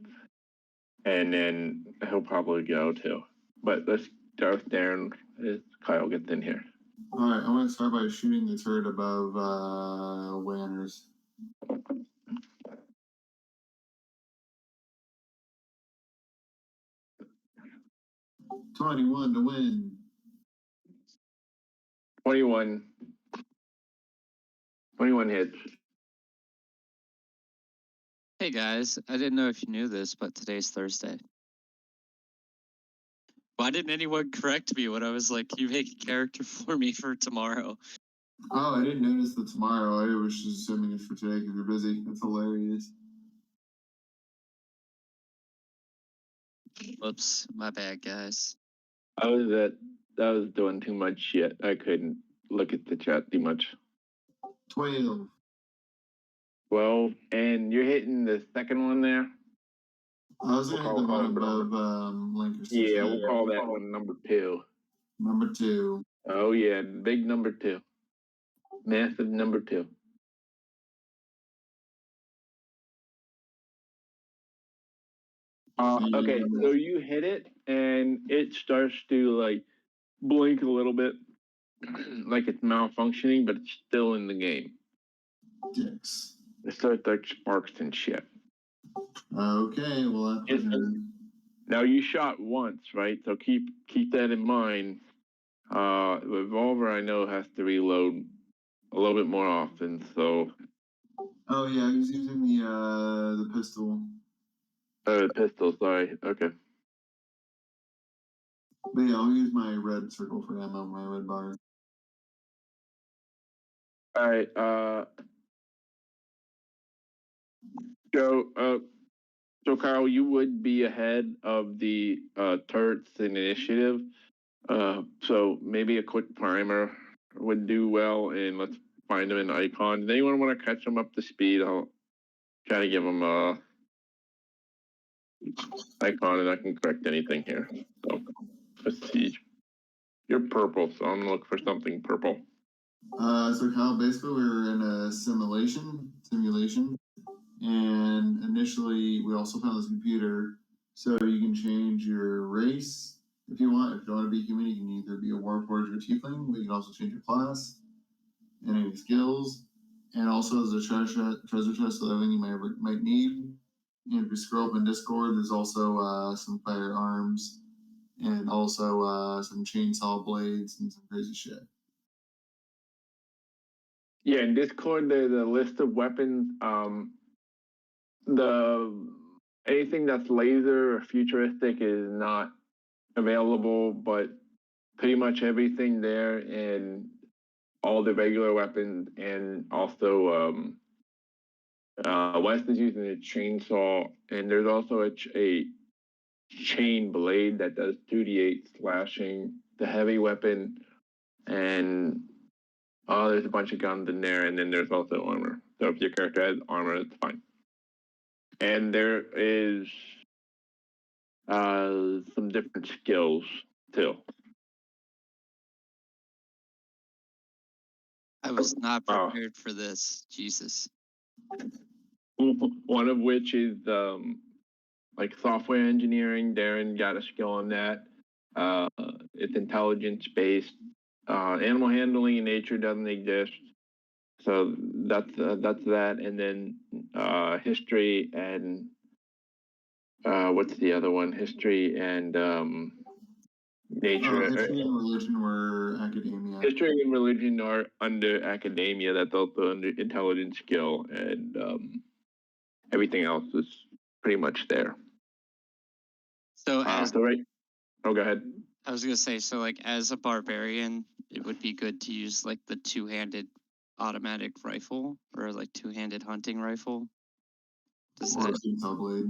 and then he'll probably go too. But let's start with Darren as Kyle gets in here. All right, I'm gonna start by shooting the turret above Wanners. $21 to win. 21 hits. Hey guys, I didn't know if you knew this, but today's Thursday. Why didn't anyone correct me when I was like, you make a character for me for tomorrow? Oh, I didn't notice the tomorrow. I was just assuming it's for today because you're busy. That's hilarious. Whoops, my bad, guys. I was doing too much shit. I couldn't look at the chat too much. 12. 12, and you're hitting the second one there. I was gonna hit the one above Lancaster. Yeah, we'll call that one number 2. Number 2. Oh yeah, big number 2. Massive number 2. Okay, so you hit it, and it starts to like blink a little bit, like it's malfunctioning, but it's still in the game. Dicks. It starts like sparks and shit. Okay, well that's Now you shot once, right? So keep that in mind. Revolver, I know, has to reload a little bit more often. So. Oh yeah, he's using the pistol. Pistol. Sorry. Okay. But yeah, I'll use my red circle for ammo, my red bar. All right. So Kyle, you would be ahead of the turrets in initiative. So maybe a quick primer would do well, and let's find them in icon. Does anyone want to catch them up to speed? I'll try to give them icon and I can correct anything here. So let's see. You're purple, so I'm gonna look for something purple. So Kyle, basically we were in a simulation, and initially we also found this computer, so you can change your race if you want. If you don't want to be human, you can either be a warforged or tiefling, but you can also change your class and any skills, and also as a treasure chest, so everything you might need. And if you scroll up in Discord, there's also some firearms and also some chainsaw blades and some crazy shit. Yeah, in Discord there's a list of weapons. The anything that's laser or futuristic is not available, but pretty much everything there and all the regular weapons and also Wes is using a chainsaw and there's also a chain blade that does 2d8 slashing, the heavy weapon, and there's a bunch of guns in there, and then there's also armor. So if your character has armor, it's fine. And there is some different skills too. I was not Oh. prepared for this. Jesus. One of which is like software engineering. Darren got a skill on that. It's intelligence based. Animal handling in nature doesn't exist, so that's that. And then history and what's the other one? History and nature. History and religion were academia. History and religion are under academia. That's also under intelligence skill, and everything else is pretty much there. So as So right. Oh, go ahead. I was gonna say, so like as a barbarian, it would be good to use like the two-handed automatic rifle or like two-handed hunting rifle. Does Or that? chainsaw blade.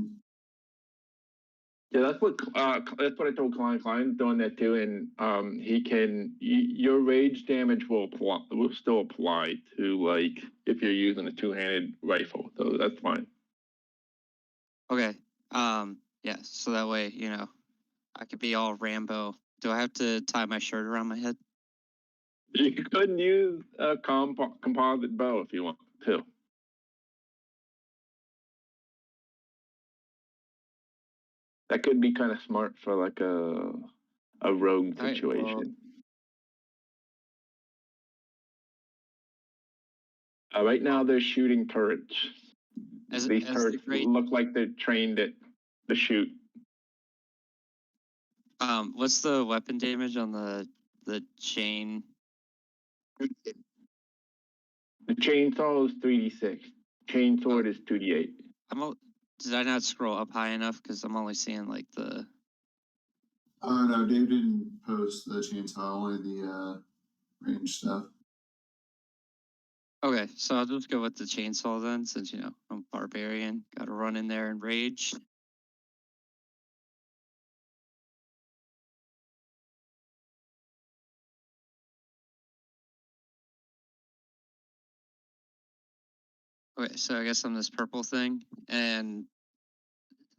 Yeah, that's what I told Klein's doing that too, and he can your rage damage will still apply to like if you're using a two-handed rifle, so that's fine. Okay. Yeah. So that way, I could be all Rambo. Do I have to tie my shirt around my head? You could use a composite bow if you want to. That could be kind of smart for like a rogue All right, situation. well, Right now they're shooting turrets. These turrets look like they're trained to shoot. What's the weapon damage on the chain? The chainsaw is 3d6. Chainsword is 2d8. Did I not scroll up high enough? Because I'm only seeing like the. Oh no, Dave didn't post the chainsaw, only the range stuff. Okay, so I'll just go with the chainsaw then, since I'm a barbarian. Got to run in there and rage. Okay, so I guess I'm this purple thing, and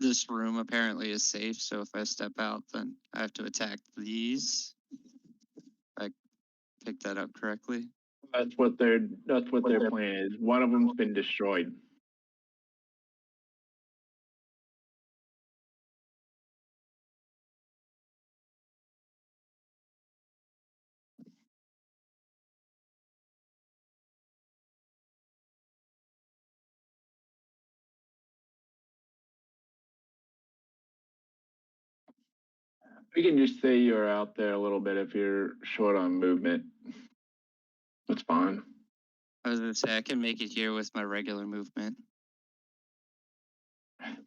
this room apparently is safe. So if I step out, then I have to attack these. I picked that up correctly. That's what their plan is. One of them's been destroyed. We can just say you're out there a little bit if you're short on movement. That's fine. I was gonna say I can make it here with my regular movement.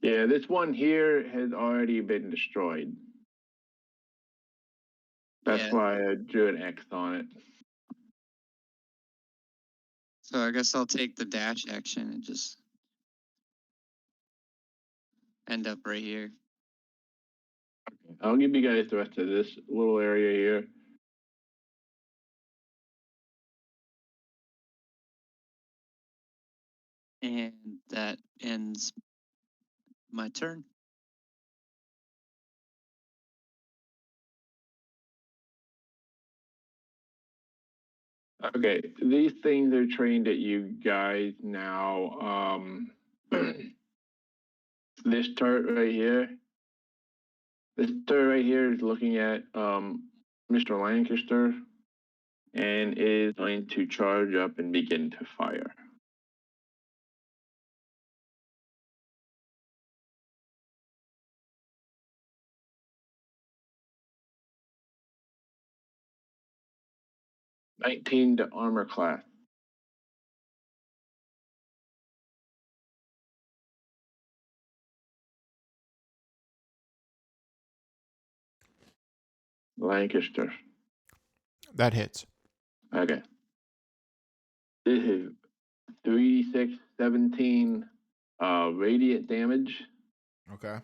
Yeah, this one here has already been destroyed. That's why I drew an X on it. So I guess I'll take the dash action and just end up right here. I'll give you guys the rest of this little area here. And that ends my turn. Okay, these things are trained at you guys now. This turret right here. This turret right here is looking at Mr. Lancaster and is going to charge up and begin to fire. '19 to armor class. Lancaster. That hits. Okay. This is 3, 6, 17 radiant damage. Okay.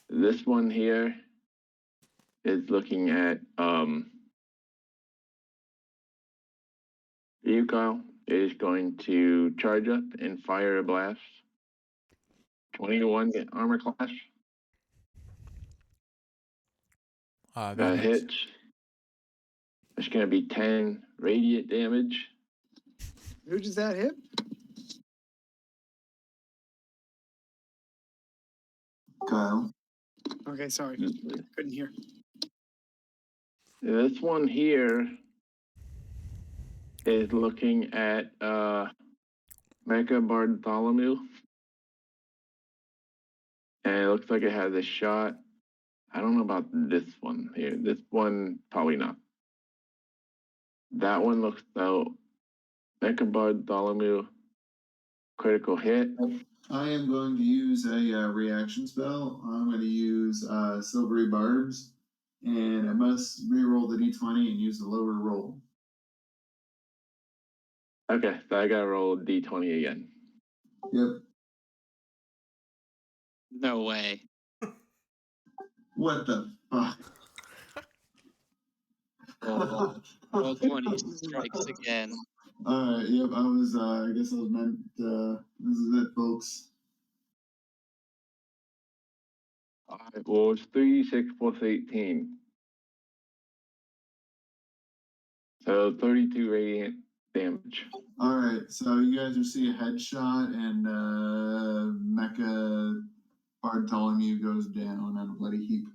This one here is looking at you, Kyle, is going to charge up and fire a blast. 21 armor class. That hits. Hits. It's going to be 10 radiant damage. Who does that hit? Kyle. Okay, sorry. Couldn't hear. This one here is looking at Mecha Bartholomew. And it looks like it has a shot. I don't know about this one here. This one, probably not. That one looks though. Mecha Bartholomew. Critical hit. I am going to use a reaction spell. I'm going to use Silvery Barbs, and I must re-roll the d20 and use the lower roll. Okay, so I gotta roll d20 again. Yep. No way. What the fuck? Roll 20 strikes again. Alright, yep, I was, I guess I was meant, this is it, folks. Alright, well, it's 3, 6 plus 18. So 32 radiant damage. Alright, so you guys will see a headshot, and, Mecha Bartholomew goes down on a bloody heap.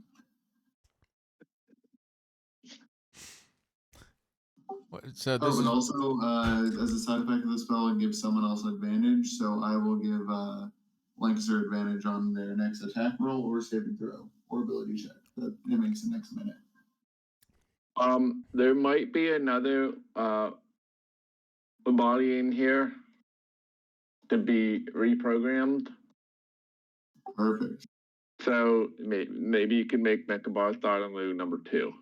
So Oh, this but is also, as a side effect of the spell, it gives someone else an advantage, so I will give, Lancaster advantage on their next attack roll or saving throw or ability check. That makes the next minute. There might be another body in here to be reprogrammed. Perfect. So maybe you can make Mecha Bartholomew number 2.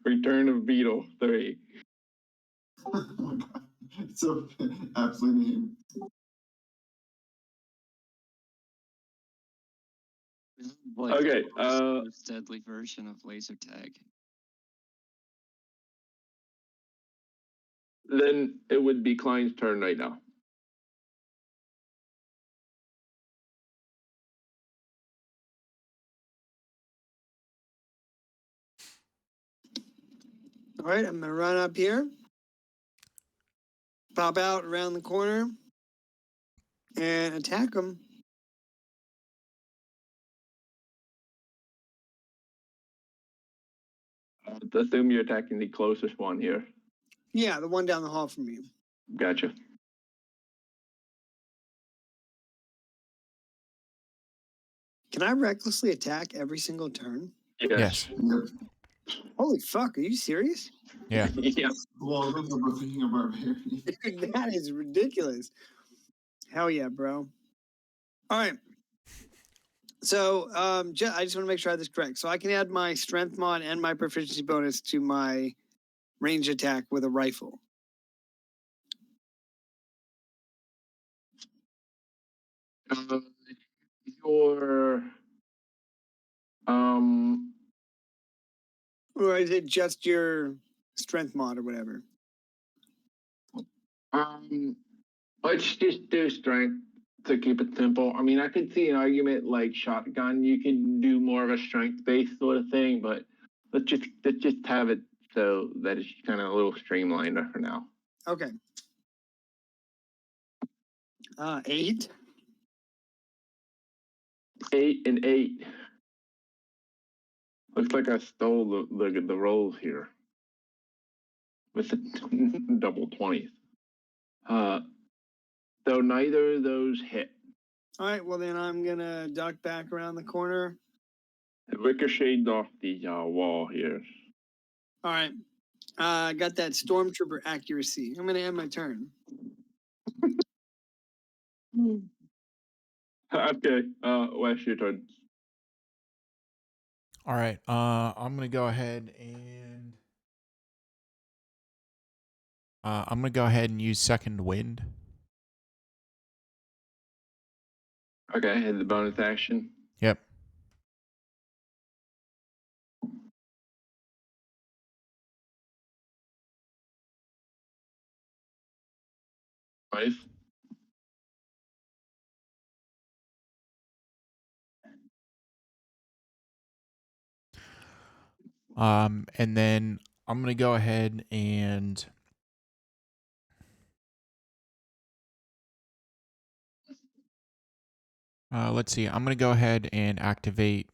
Return of Beetle 3. Oh my god. It's so aptly named. Like Okay, the most deadly version of laser tag. Then it would be Klein's turn right now. All right, I'm gonna run up here, pop out around the corner, and attack him. Assume you're attacking the closest one here. Yeah, the one down the hall from me. Gotcha. Can I recklessly attack every single turn? yes. Yep. Holy fuck, are you serious? Yeah. Yeah. Well, look at being a barbarian. Dude, that is ridiculous. Hell yeah, bro. All right. So I just want to make sure I have this correct. So I can add my strength mod and my proficiency bonus to my range attack with a rifle. Your Or is it just your strength mod or whatever? let's just do strength to keep it simple. I mean, I could see an argument like shotgun. You could do more of a strength based sort of thing, but let's just have it so that it's kind of a little streamlined for now. Okay. 8. 8 and 8. Looks like I stole the rolls here with the double 20s. So neither of those hit. All right. Well, then I'm gonna duck back around the corner. It ricocheted off the wall here. All right. Got that stormtrooper accuracy. I'm gonna end my turn. Okay, Wes, your turn. All right. I'm gonna go ahead and use second wind. Okay, and the bonus action. Yep. Nice. And then I'm gonna go ahead and let's see. I'm gonna go ahead and activate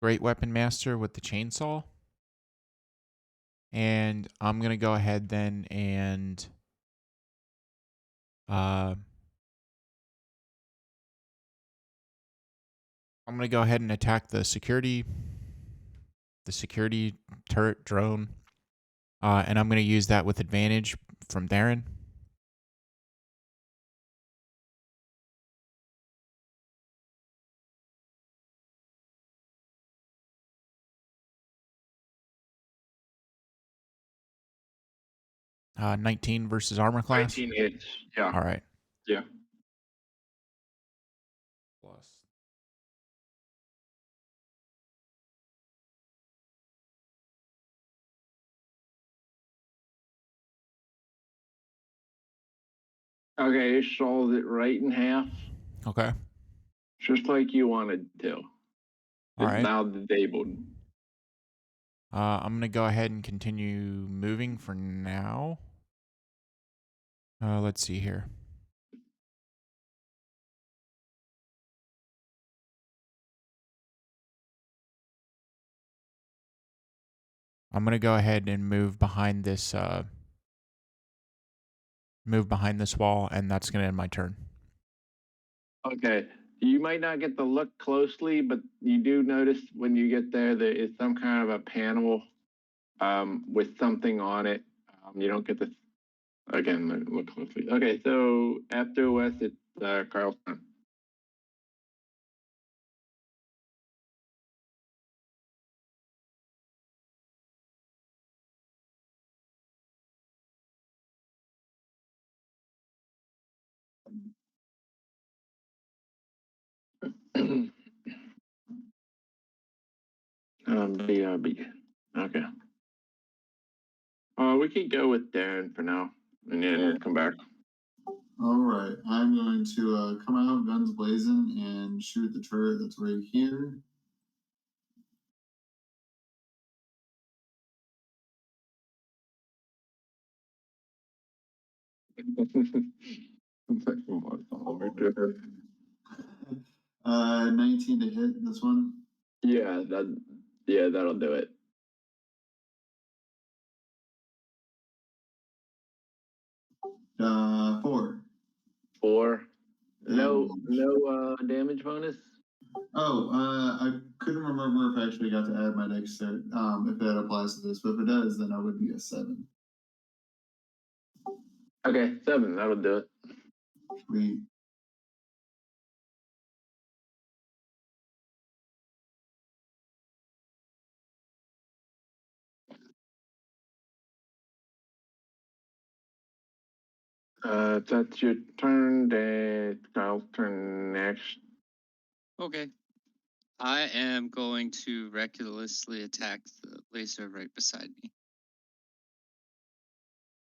Great Weapon Master with the chainsaw. And I'm gonna go ahead then and I'm gonna go ahead and attack the security turret drone. And I'm gonna use that with advantage from Darren. Uh, 19 versus armor class. 19 hits. Yeah. All right. Yeah. Plus. Okay, it saws it right in half, Okay. just like you wanted to. All It's right. now disabled. I'm gonna go ahead and continue moving for now. Let's see here. I'm gonna go ahead and move behind this wall, and that's gonna end my turn. Okay, you might not get to look closely, but you do notice when you get there is some kind of a panel with something on it. You don't get to again look closely. Okay, so after Wes, it's Carl's turn. BRB. Okay. We can go with Darren for now, and then come back. All right, I'm going to come out guns blazing and shoot the turret that's right here. Uh, 19 to hit this one. Yeah, that'll do it. Four. 4. No damage bonus. Oh, I couldn't remember if I actually got to add my next set, if that applies to this, but if it does, then I would be a 7. Okay, 7. That'll do it. Sweet. That's your turn. Then Kyle's turn next. Okay. I am going to recklessly attack the laser right beside me.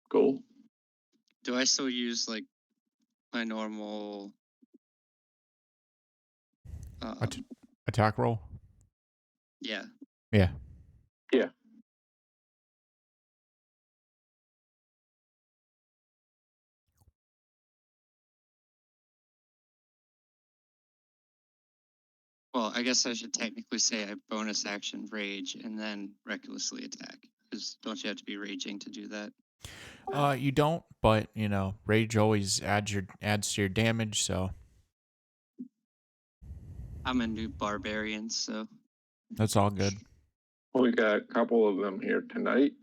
Cool. Do I still use like my normal Attack roll. Yeah. Yeah. Yeah. Well, I guess I should technically say I bonus action rage and then recklessly attack. Because don't you have to be raging to do that? You don't, but rage always adds to your damage, so I'm a new barbarian, so that's all good. We got a couple of them here tonight.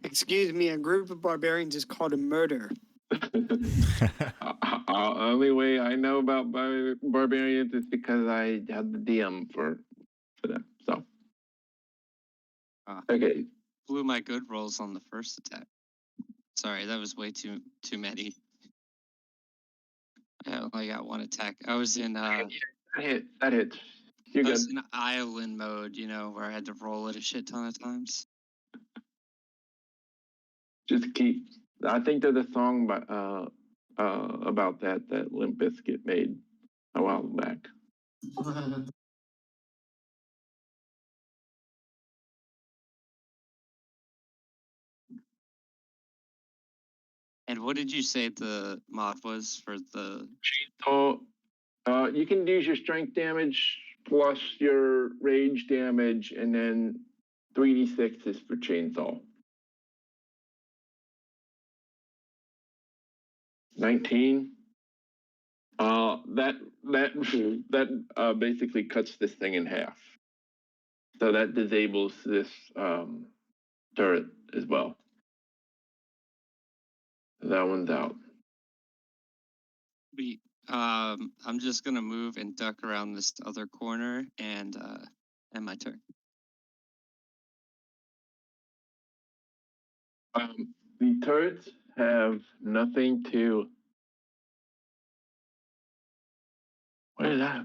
Excuse me, a group of barbarians is called a murder. Only way I know about barbarians is because I had the DM for them. So okay, blew my good rolls on the first attack. Sorry, that was way too many. I only got one attack. I was in that hits. You're I good. was in island mode, where I had to roll it a shit ton of times. Just keep. I think there's a song about that Limp Bizkit made a while back. And what did you say the mod was for the? So you can use your strength damage plus your rage damage, and then 3d6 is for chainsaw. 19. That basically cuts this thing in half. So that disables this turret as well. That one's out. Sweet. I'm just gonna move and duck around this other corner and end my turn. The turrets have nothing to. What is that?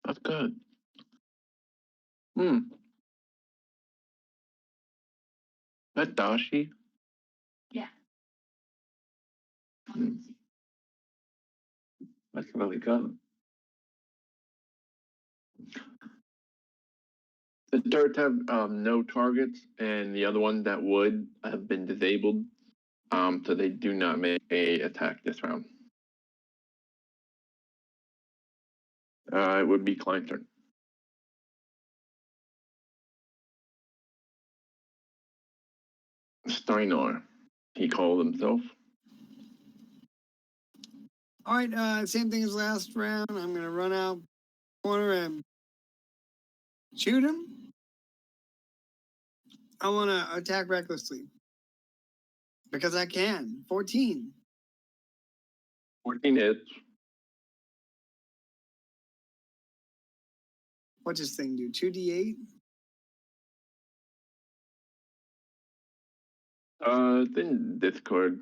That's good. That Dashi? Yeah. That's really good. The turrets have no targets, and the other ones that would have been disabled. So they do not make a attack this round. It would be Klein's turn. Steinar, he called himself. All right, same thing as last round. I'm gonna run out corner and shoot him. I want to attack recklessly because I can. 14. 14 hits. What's this thing do? 2d8? It's in Discord.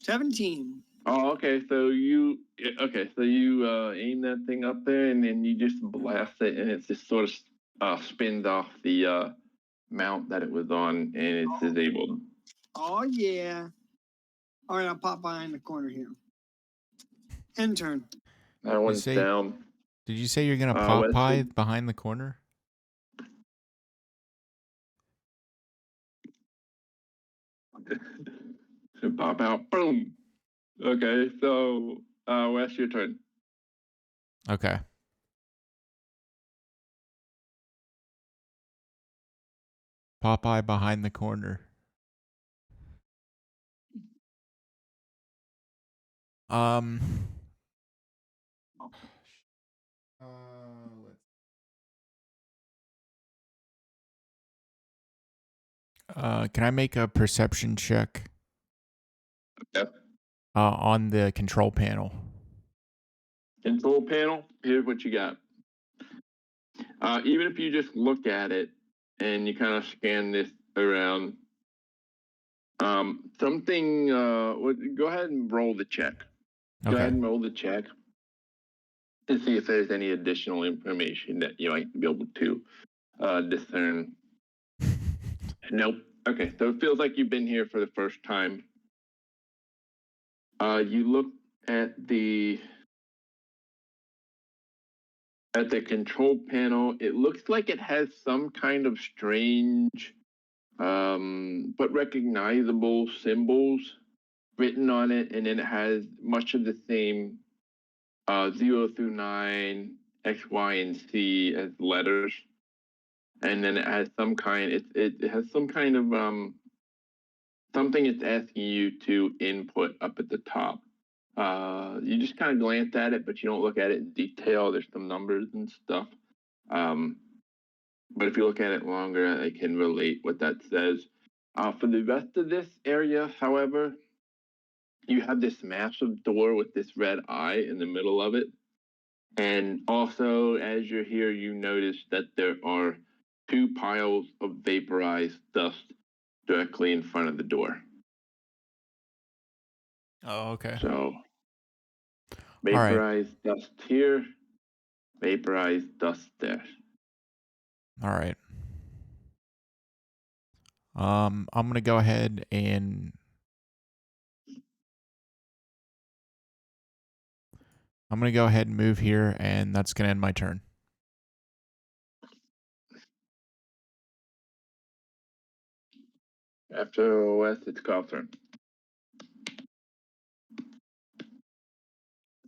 17. Oh, okay. So you aim that thing up there, and then you just blast it, and it just sort of spins off the mount that it was on, and it's disabled. Oh yeah. All right, I'll pop behind the corner here. End turn. That one's down. Did you say you're gonna pop pie behind the corner? Pop out. Boom. Okay, so Wes, your turn. Okay. Popeye behind the corner. Can I make a perception check? Okay. On the control panel. Control panel. Here's what you got. Even if you just look at it and you kind of scan this around, something. Go ahead and roll the check. Okay. Go ahead and roll the check and see if there's any additional information that you might be able to discern. Nope. Okay, so it feels like you've been here for the first time. You look at the control panel, it looks like it has some kind of strange but recognizable symbols written on it, and then it has much of the same 0 through 9, X, Y, and C as letters, and then it has some kind. It has some kind of something it's asking you to input up at the top. You just kind of glance at it, but you don't look at it in detail. There's some numbers and stuff. But if you look at it longer, I can relate what that says. For the rest of this area, however, you have this massive door with this red eye in the middle of it. And also, as you're here, you notice that there are 2 piles of vaporized dust directly in front of the door. Oh, okay. So, right. vaporized dust here, vaporized dust there. All right. I'm gonna go ahead and move here, and that's gonna end my turn. After Wes, it's Carl's turn.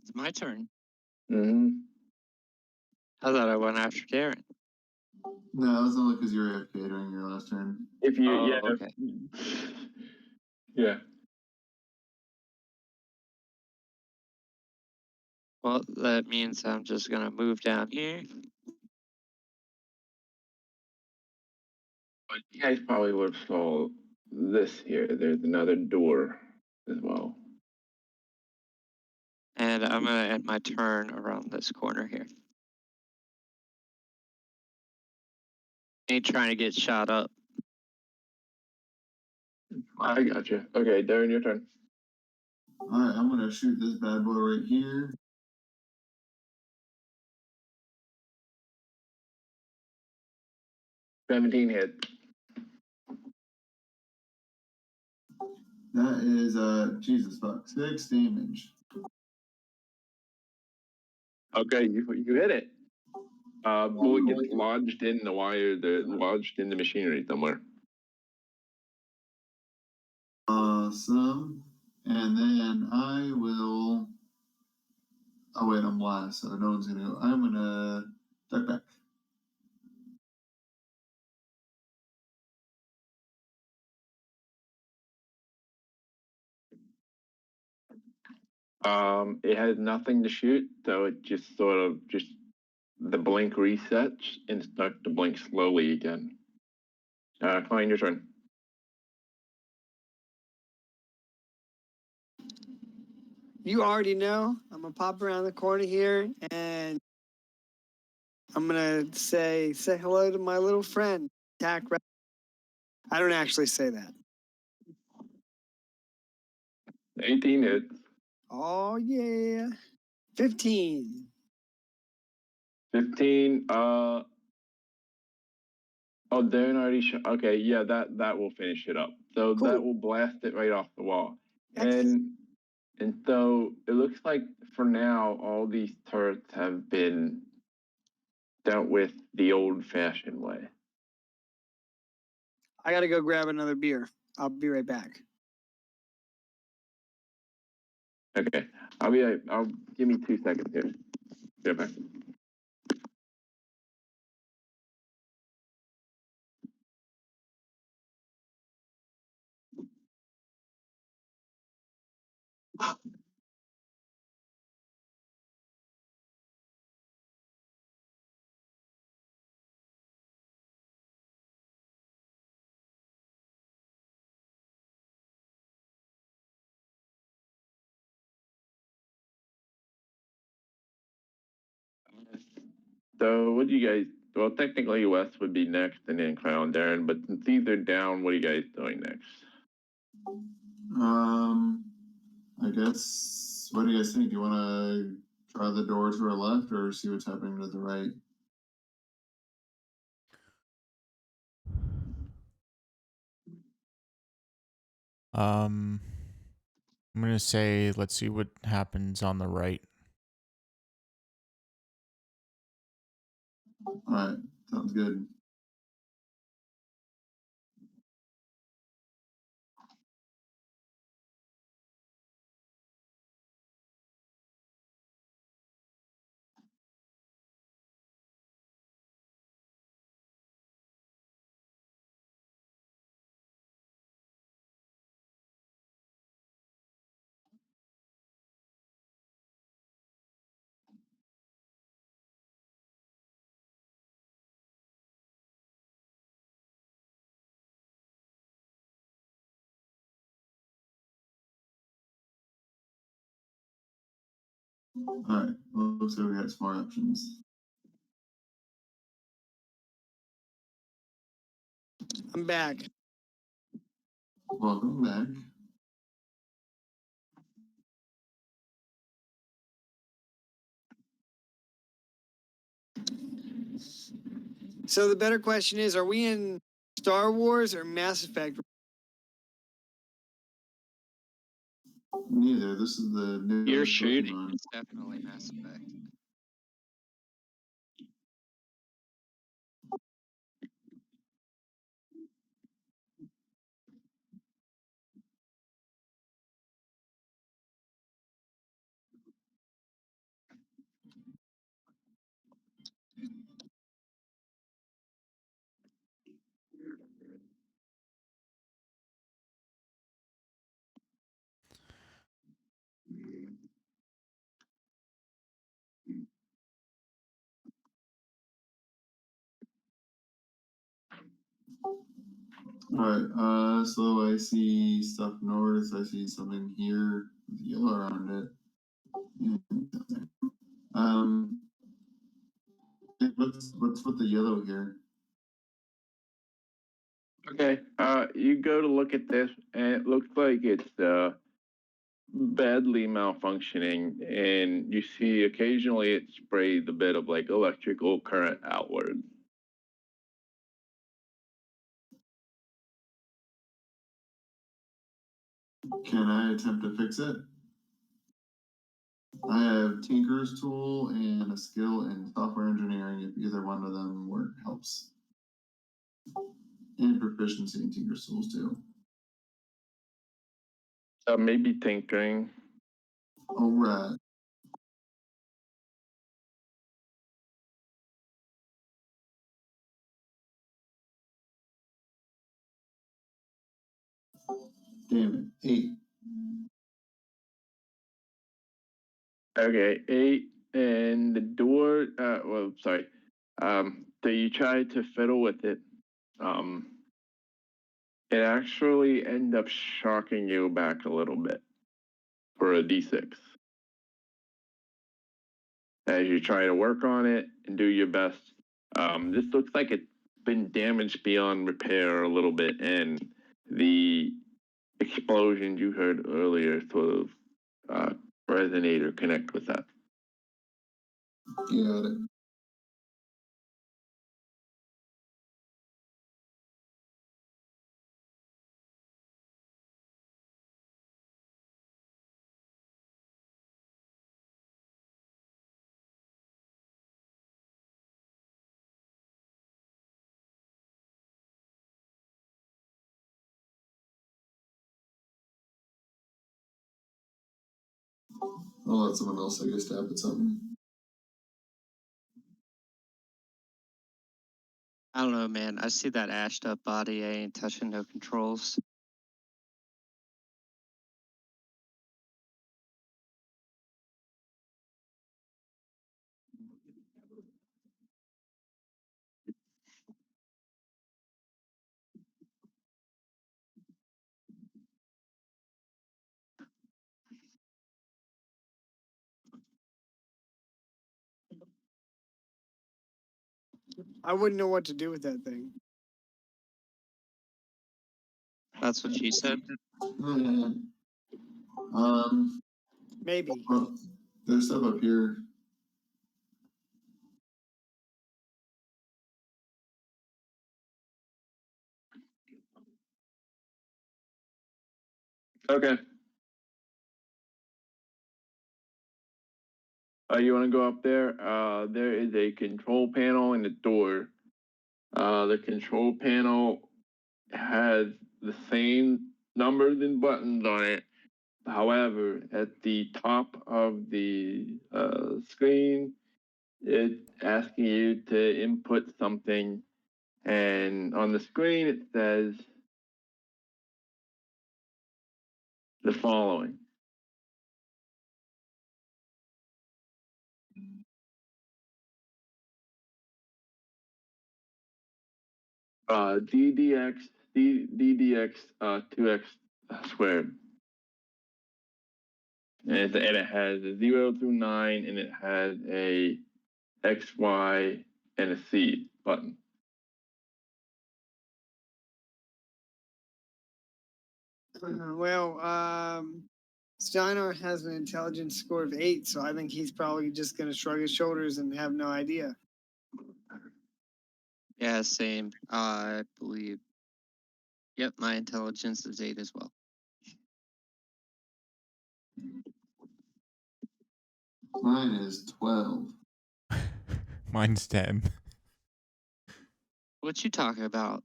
It's my turn. Mm-hmm. I thought I went after Darren. No, it was only because you were AFK during your last turn. If you, Oh, yeah, okay. yeah. Well, that means I'm just gonna move down here. But you guys probably would have saw this here. There's another door as well. And I'm gonna end my turn around this corner here. Ain't trying to get shot up. I got you. Okay, Darren, your turn. All right, I'm gonna shoot this bad boy right here. $17 hits. That is Jesus fuck, 6 damage. Okay, you hit it. Bullet gets lodged in the wire, lodged in the machinery somewhere. Awesome. And then I will. Oh wait, I'm last, so no one's gonna go. I'm gonna duck back. It has nothing to shoot, so it just sort of the blink resets and starts to blink slowly again. Klein, your turn. You already know I'm gonna pop around the corner here and I'm gonna say hello to my little friend. Attack. I don't actually say that. 18 hits. Oh yeah. 15. 15. Oh, Darren already shot. Okay, yeah, that will finish it up. So Cool. that will blast it right off the wall. Excellent. And so it looks like for now all these turrets have been dealt with the old-fashioned way. I gotta go grab another beer. I'll be right back. Okay, I'll give me 2 seconds here. Get back. So what do you guys? Well, technically Wes would be next, and then Clown Darren. But since these are down, what are you guys doing next? I guess. What do you guys think? Do you want to try the door to our left, or see what's happening to the right? I'm I'm gonna say let's see what happens on the right. All right, sounds good. All right, looks like we got some more options. I'm back. Welcome back. So the better question is, are we in Star Wars or Mass Effect? Neither. This is the new. You're shooting. Pokemon. It's definitely Mass Effect. All right. So I see stuff north. I see something here with yellow around it. Um. What's with the yellow here? Okay. You go to look at this, and it looks like it's badly malfunctioning, and you see occasionally it sprays a bit of like electrical current outward. Can I attempt to fix it? I have Tinker's tool and a skill in software engineering. If either one of them work, helps. And proficiency in Tinker's tools too. Maybe tinkering. All right. Damn it. 8. Okay, 8, and the door. Well, sorry. So you try to fiddle with it. It actually end up shocking you back a little bit for a d6 as you try to work on it and do your best. This looks like it's been damaged beyond repair a little bit, and the explosions you heard earlier sort of resonate or connect with that. Got it. I'll let someone else take a stab at something. I don't know, man. I see that ashed up body. I ain't touching no controls. I wouldn't know what to do with that thing. That's what she said. Maybe. Well, there's stuff up here. Okay. You want to go up there? There is a control panel and a door. The control panel has the same numbers and buttons on it. However, at the top of the screen, it's asking you to input something. And on the screen, it says the following. DDX 2x squared. And it has a 0 through 9, and it has a X, Y, and a C button. Well, Steiner has an intelligence score of 8, so I think he's probably just going to shrug his shoulders and have no idea. Yeah, same. I believe. Yep, my intelligence is 8 as well. Mine is 12. Mine's 10. What you talking about?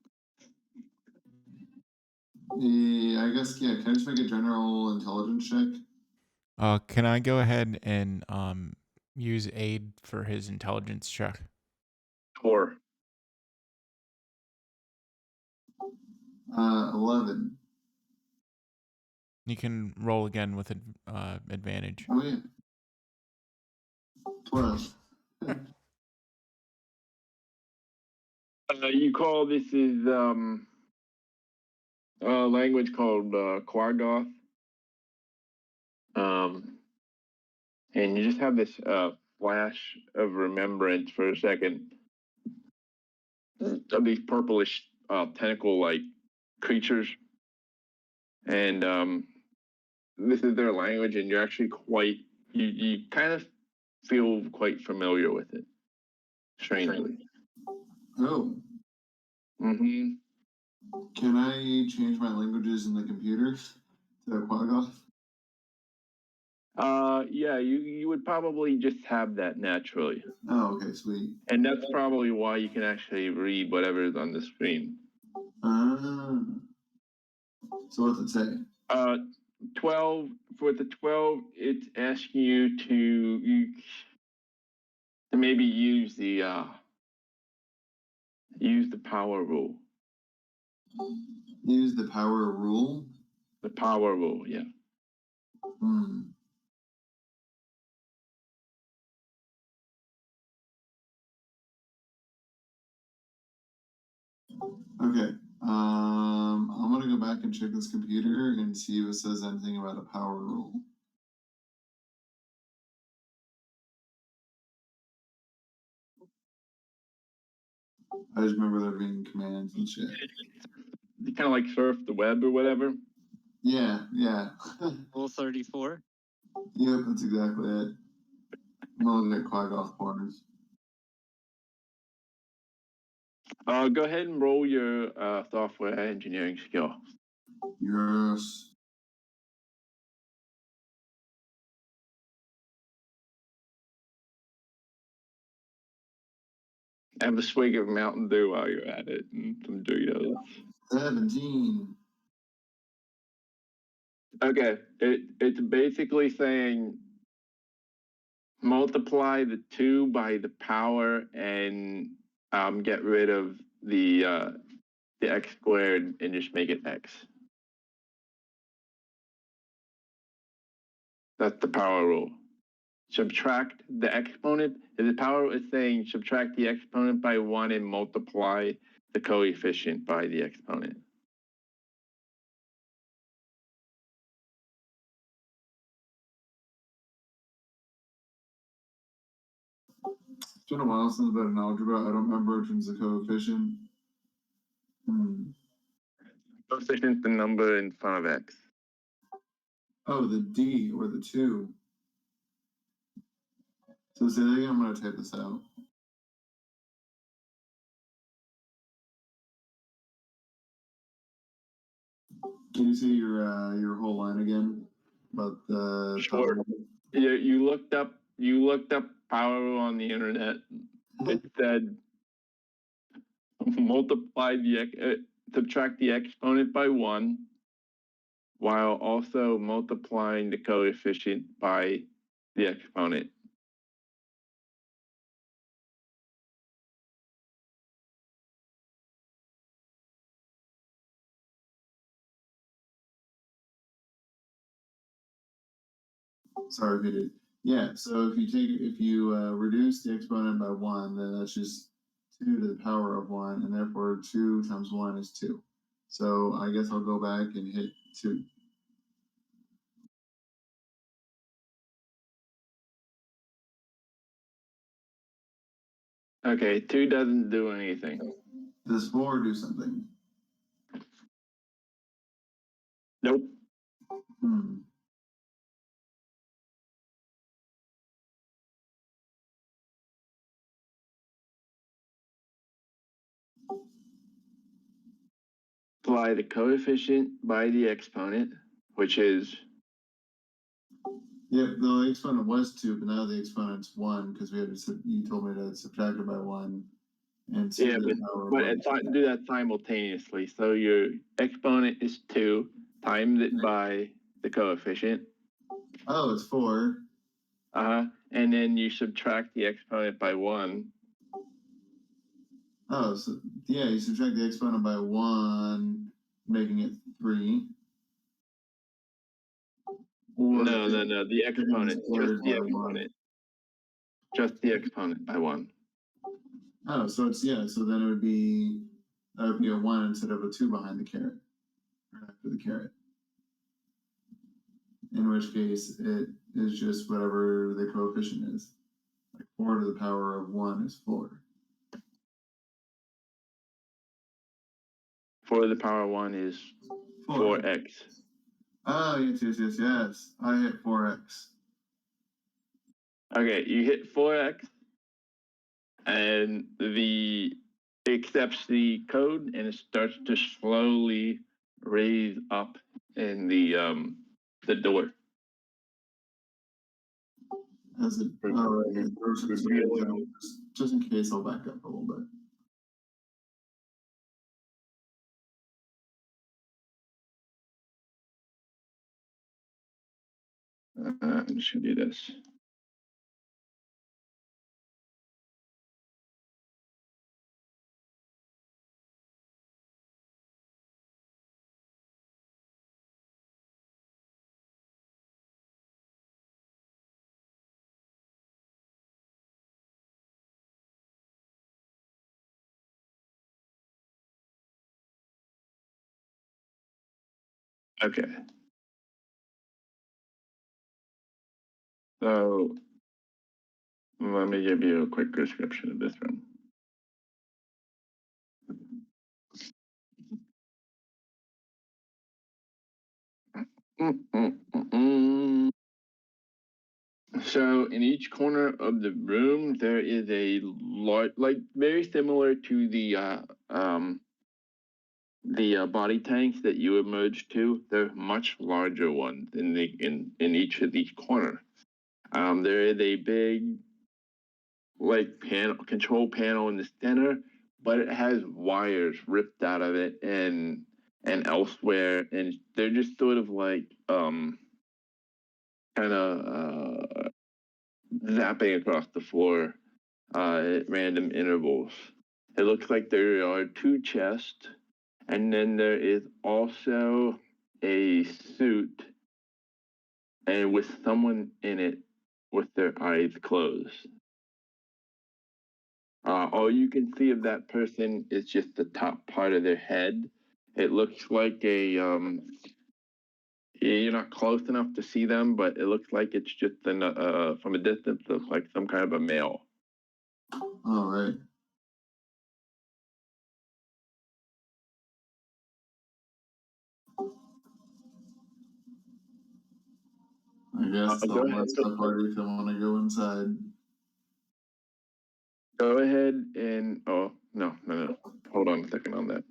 Yeah, I guess, yeah, can I just make a general intelligence check? Can I go ahead and use aid for his intelligence check? 4. 11. You can roll again with advantage. Oh, yeah. 12. You call this is a language called Quargoth. And you just have this flash of remembrance for a second of these purplish tentacle-like creatures. And this is their language, and you're actually you kind of feel quite familiar with it, strangely. Oh, Mm-hmm. can I change my languages in the computer to Quaggoth? Yeah, you would probably just have that naturally. Oh, okay, sweet. And that's probably why you can actually read whatever is on the screen. So what's it say? 12, for the 12, it's asking you to maybe use the power rule. Use the power rule? The power rule, yeah. Okay. I'm gonna go back and check this computer and see if it says anything about a power rule. I just remember there being commands and shit. You kind of like surf the web or whatever. Yeah. Rule 34. Yep, that's exactly it. I'm looking at Quaggoth corners. Go ahead and roll your software engineering skill. Yes. Have a swig of Mountain Dew while you're at it, and some Doritos. 17. Okay, it's basically saying multiply the 2 by the power and get rid of the x squared and just make it x. That's the power rule. Subtract the exponent. The power is saying subtract the exponent by 1 and multiply the coefficient by the exponent. It's been a while since I've been in algebra. I don't remember in terms of coefficient. Coefficient is the number in front of x. Oh, the D or the 2. So say that again, I'm gonna type this out. Can you see your whole line again? About the Sure. You looked up you looked up power on the internet. It said subtract the exponent by 1 while also multiplying the coefficient by the exponent. Sorry, repeat it. Yeah, so if you reduce the exponent by 1, then that's just 2 to the power of 1, and therefore 2 times 1 is 2. So I guess I'll go back and hit 2. Okay, 2 doesn't do anything. Does 4 do something? Nope. Hmm. Apply the coefficient by the exponent, which is Yep, the exponent was 2, but now the exponent's 1 because you told me to subtract it by 1 and see yeah, the power of but 1. do that simultaneously. So your exponent is 2 times it by the coefficient. Oh, it's 4. And then you subtract the exponent by 1. Oh, so yeah, you subtract the exponent by 1, making it 3. Or No, the exponent, just the by 1. exponent. Just the exponent by 1. Oh, so so then it would be a 1 instead of a 2 behind the caret, or after the caret. In which case it is just whatever the coefficient is. Like 4 to the power of 1 is 4. 4 to the power of 1 is 4x. Oh, yes. I hit 4x. Okay, you hit 4x, and it accepts the code, and it starts to slowly raise up in the door. As it, Revealing- just in case, I'll back up a little bit. I'm just gonna do this. Okay. So let me give you a quick description of this room. So in each corner of the room, there is a large, like very similar to the body tanks that you emerged to. They're much larger ones in each of these corners. There is a big control panel in the center, but it has wires ripped out of it and elsewhere, and they're just sort of like kind of zapping across the floor at random intervals. It looks like there are 2 chests, and then there is also a suit, and with someone in it with their eyes closed. All you can see of that person is just the top part of their head. It looks like you're not close enough to see them, but it looks like it's just from a distance, it looks like some kind of a male. All right. I guess go I'll ahead. let the party if I want to go inside. Go ahead and no. Hold on a second on that.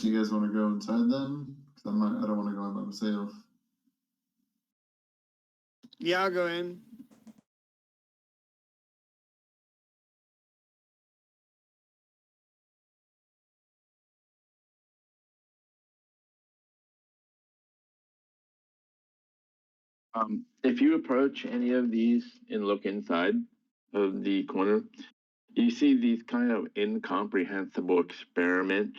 Do you guys want to go inside then? 'Cause I don't want to go in by myself. Yeah, I'll go in. If you approach any of these and look inside of the corner, you see these kind of incomprehensible experiments.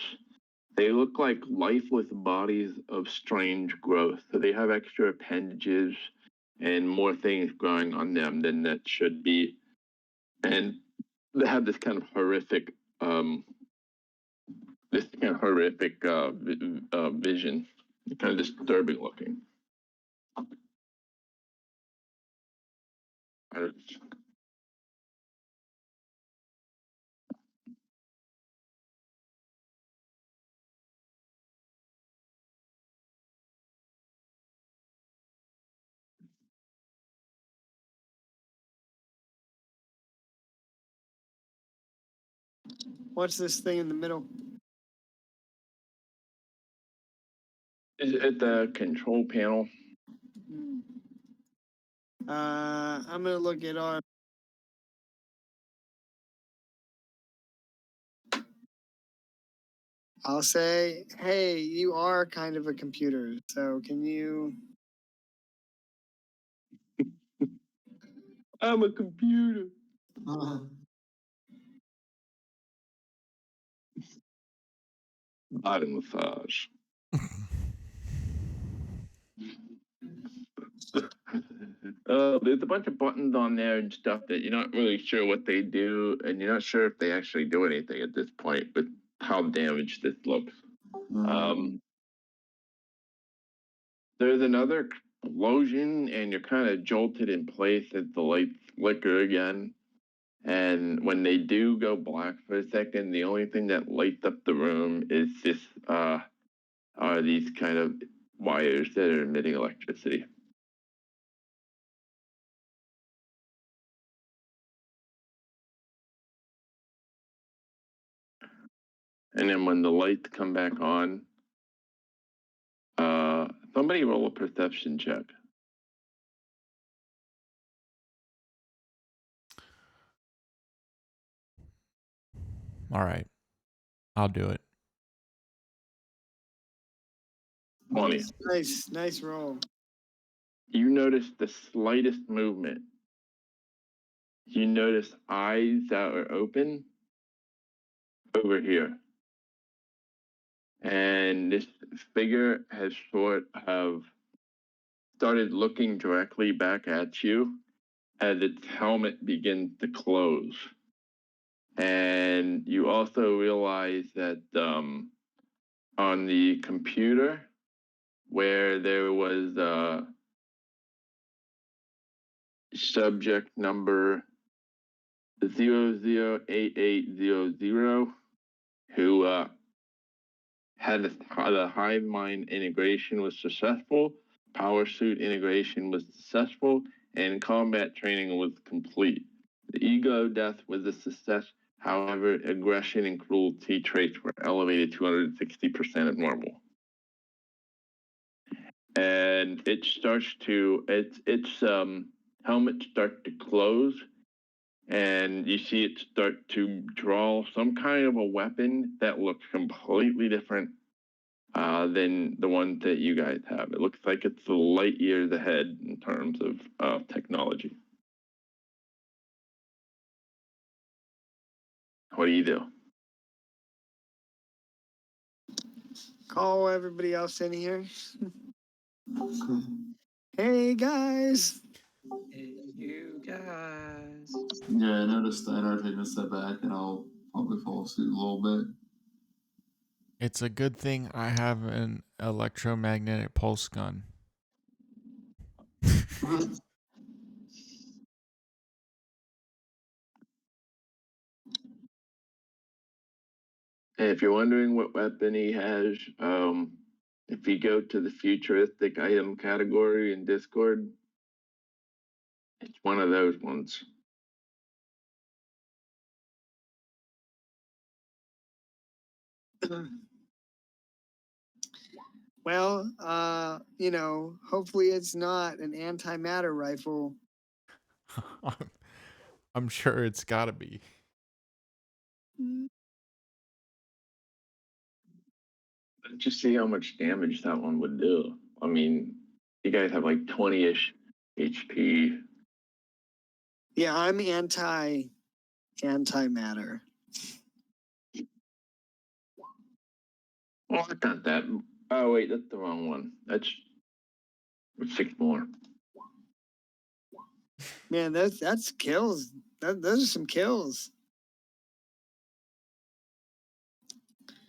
They look like lifeless bodies of strange growth. So they have extra appendages and more things growing on them than that should be. And they have this kind of horrific, vision, kind of disturbing looking. What's this thing in the middle? Is it the control panel? I'm gonna look it up. I'll say, hey, you are kind of a computer, so can you? I'm a computer. Body massage. There's a bunch of buttons on there and stuff that you're not really sure what they do, and you're not sure if they actually do anything at this point, but how damaged this looks. There's another explosion, and you're kind of jolted in place as the lights flicker again. And when they do go black for a second, the only thing that lights up the room is are these kind of wires that are emitting electricity. And then when the lights come back on, somebody roll a perception check. All right. I'll do it. 20. Nice roll. You notice the slightest movement. You notice eyes that are open over here. And this figure has sort of started looking directly back at you as its helmet begins to close. And you also realize that on the computer, where there was subject number 008800, who had the hive mind integration was successful, power suit integration was successful, and combat training was complete. The ego death was a success. However, aggression and cruelty traits were elevated 260% of normal. And it starts to its helmet start to close, and you see it start to draw some kind of a weapon that looks completely different than the one that you guys have. It looks like it's light years ahead in terms of technology. What do you do? Call everybody else in here. Hey guys. Hey, you guys. Yeah, I noticed Steinar taking a step back, and I'll probably follow suit a little bit. It's a good thing I have an electromagnetic pulse gun. And if you're wondering what weapon he has, if you go to the futuristic item category in Discord, it's one of those ones. Well, hopefully it's not an antimatter rifle. I'm sure it's got to be. Just see how much damage that one would do. I mean, you guys have like 20-ish HP. Yeah, I'm antimatter. Well, it's not that. Oh wait, that's the wrong one. That's 6 more. Man, that's kills. Those are some kills.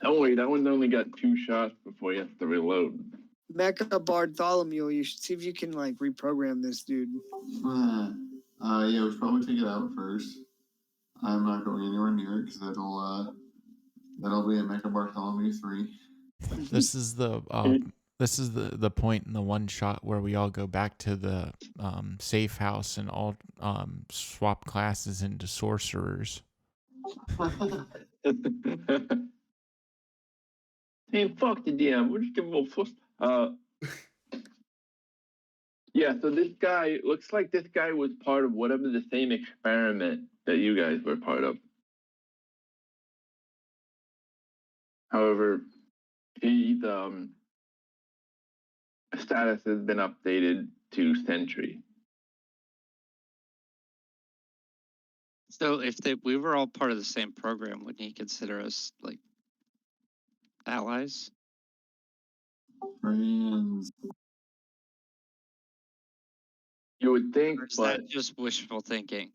Oh wait, that one only got 2 shots before you have to reload. Mecha Bartholomew, you should see if you can like reprogram this dude. Yeah, we should probably take it out first. I'm not going anywhere near it because that'll be a Mecha Bartholomew 3. This is the point in the one shot where we all go back to the safe house and all swap classes into sorcerers. Hey, fuck the DM. We're just giving a first. Yeah, so this guy looks like this guy was part of whatever the same experiment that you guys were part of. However, his status has been updated to Sentry. So if we were all part of the same program, wouldn't he consider us like allies? Friends. You would think, Or is but that just wishful thinking?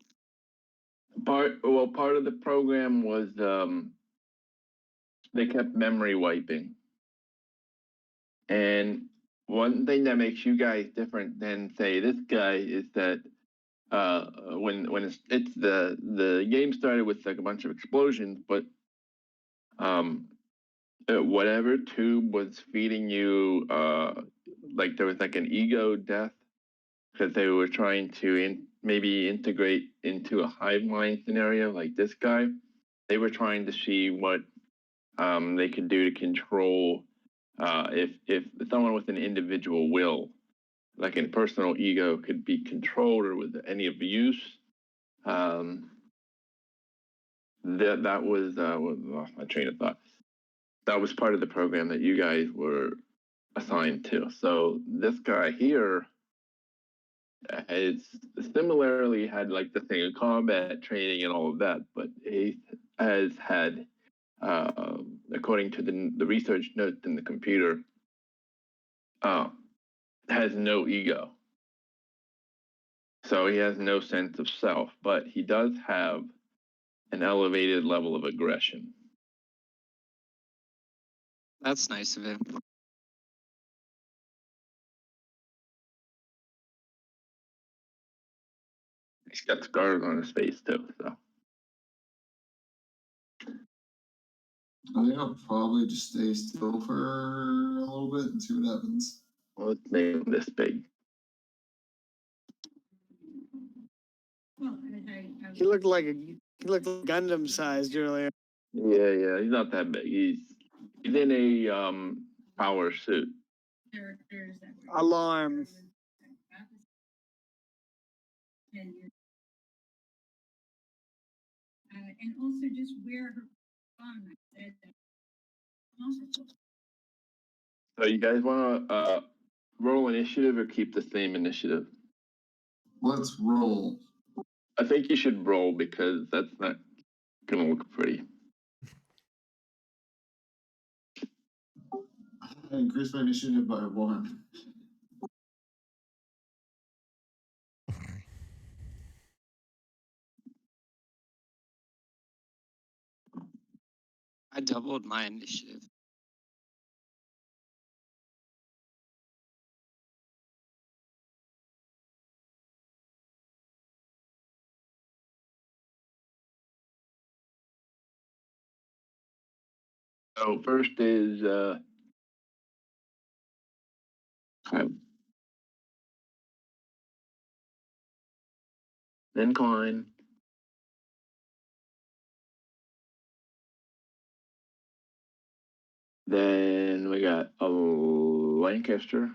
part of the program was they kept memory wiping. And one thing that makes you guys different than say this guy is that when it's the game started with like a bunch of explosions, but whatever tube was feeding you like there was like an ego death because they were trying to maybe integrate into a hive mind scenario like this guy. They were trying to see what they could do to control if someone with an individual will, like a personal ego, could be controlled or with any abuse. That was lost my train of thought. That was part of the program that you guys were assigned to. So this guy here has similarly had like the thing of combat training and all of that, but he has had, according to the research notes in the computer, has no ego. So he has no sense of self, but he does have an elevated level of aggression. That's nice of him. He's got scars on his face too. So I think I'll probably just stay still for a little bit and see what happens. well, let's make him this big. He looked like Gundam sized earlier. Yeah, he's not that big. He's in a power suit. Alarm. And also just wear her phone. So you guys want to roll initiative or keep the same initiative? Let's roll. I think you should roll because that's not gonna look pretty. I increased my initiative by 1. I doubled my initiative. So first is then Klein. Then we got Lancaster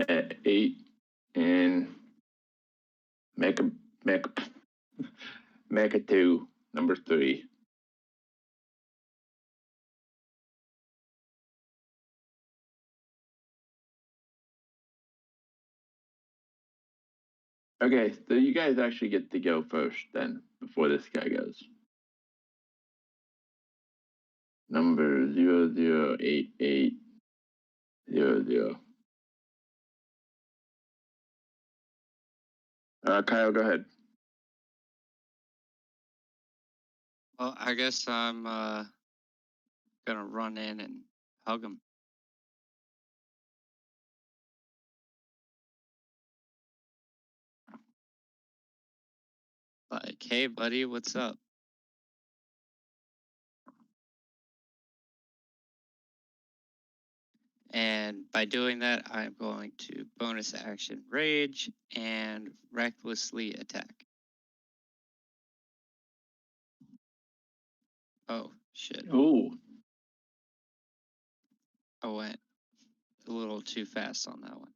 at 8, and Mecha 2, number 3. Okay, so you guys actually get to go first then, before this guy goes. Number 008800. Kyle, go ahead. Well, I guess I'm gonna run in and hug him. Like, hey, buddy, what's up? And by doing that, I'm going to bonus action rage and recklessly attack. Oh, shit. Ooh, I went a little too fast on that one.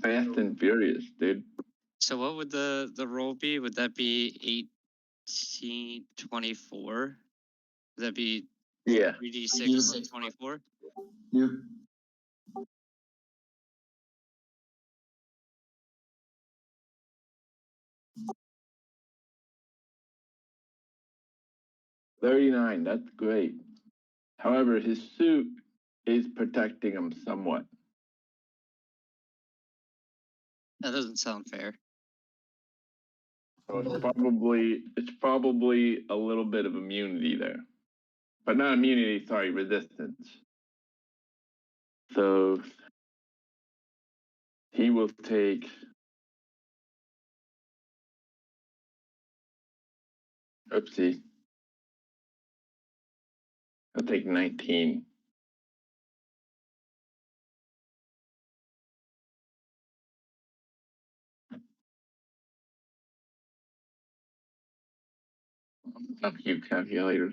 Fast and Furious, dude. So what would the roll be? Would that be 1824? Would that be Yeah. 3d6 24? Yep. $39, that's great. However, his suit is protecting him somewhat. That doesn't sound fair. So it's probably a little bit of immunity there. But not immunity, sorry, resistance. So he will take oopsie. I'll take 19. Fuck you, calculator.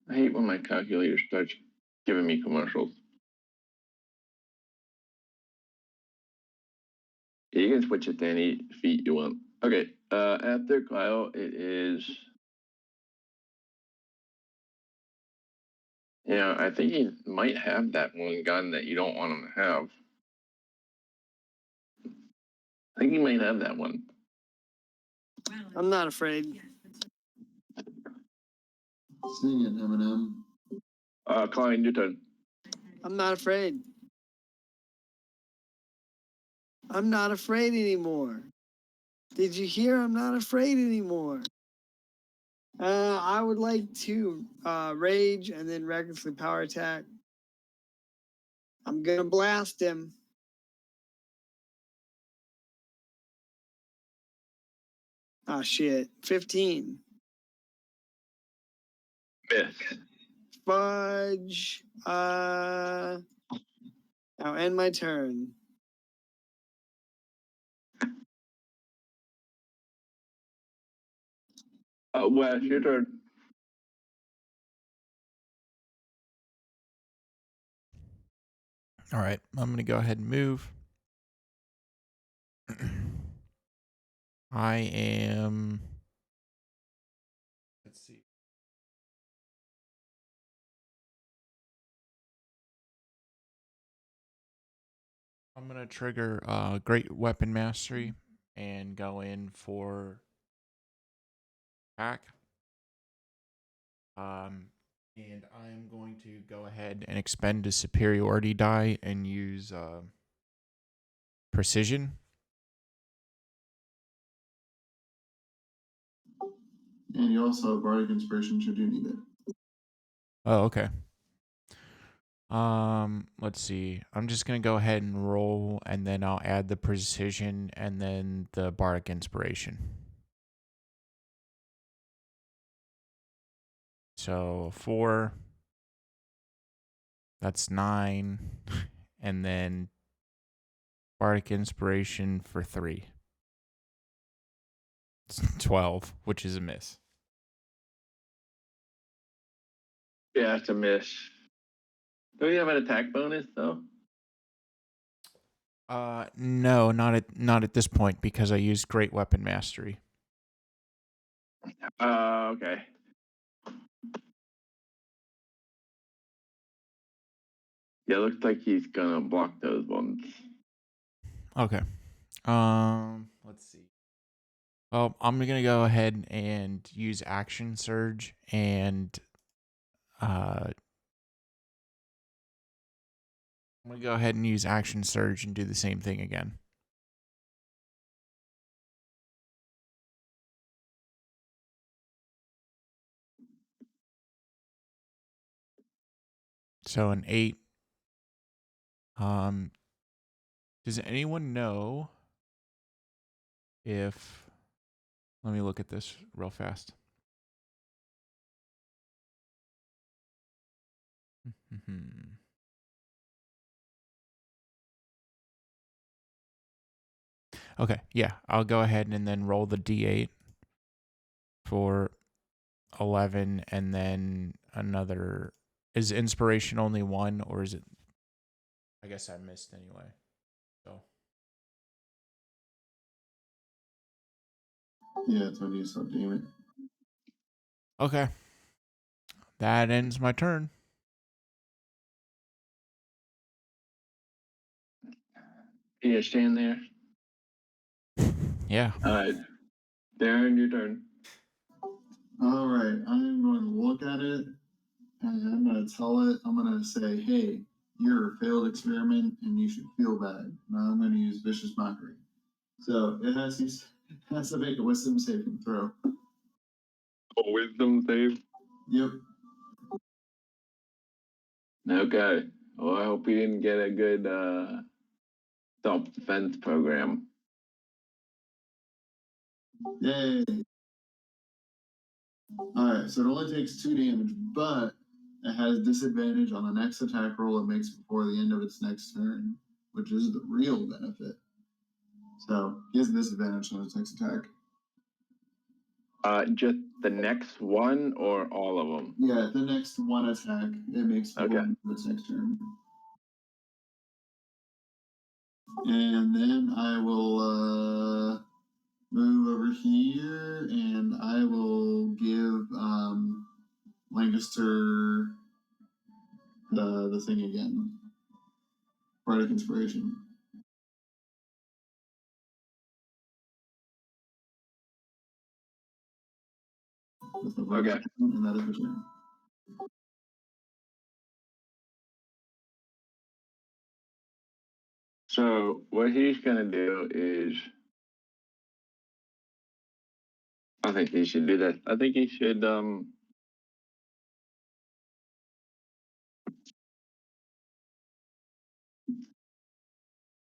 I hate when my calculator starts giving me commercials. Yeah, you can switch it to any feet you want. Okay, after Kyle, it is. Yeah, I think he might have that one gun that you don't want him to have. I think he might have that one. I'm not afraid. Sing it, Eminem. Klein, your turn. I'm not afraid. I'm not afraid anymore. Did you hear? I'm not afraid anymore. I would like to rage and then recklessly power attack. I'm gonna blast him. Ah, shit. 15. Miss. Fudge. I'll end my turn. Wes, your turn. All right, I'm going to go ahead and move. I am. Let's see. I'm going to trigger Great Weapon Mastery and go in for attack. And I'm going to go ahead and expend a superiority die and use precision. And you also have Bardic Inspiration should you need it. Oh, okay. Let's see. I'm just gonna go ahead and roll, and then I'll add the precision and then the Bardic Inspiration. So 4. That's 9, and then Bardic Inspiration for 3. It's 12, which is a miss. Yeah, it's a miss. Do we have an attack bonus though? No, not at this point because I used Great Weapon Mastery. Okay. Yeah, looks like he's gonna block those ones. Okay. Let's see. Well, I'm gonna go ahead and use Action Surge and I'm gonna go ahead and use Action Surge and do the same thing again. So an 8. Does anyone know if? Let me look at this real fast. Okay, yeah, I'll go ahead and then roll the d8 for 11, and then another. Is inspiration only 1, or is it? I guess I missed anyway. So Yeah, it's when you stop doing it. okay, that ends my turn. You just stand there. Yeah. Alright. Darren, your turn. All right, I'm going to look at it and I'm going to tell it, I'm going to say, hey, you're a failed experiment and you should feel bad. Now I'm going to use vicious mockery. So it has to make a wisdom saving throw. A wisdom save. Yep. Okay. Well, I hope you didn't get a good self-defense program. Yay. Alright, so it only takes 2 damage, but it has disadvantage on the next attack roll it makes before the end of its next turn, which is the real benefit. So he has disadvantage on his next attack. Just the next one or all of them? Yeah, the next one attack it makes before Okay. the end of its next turn. And then I will move over here and I will give Lancaster the thing again. Bardic Inspiration. With the Okay. and that is the turn. So what he's gonna do is, I think he should do this. I think he should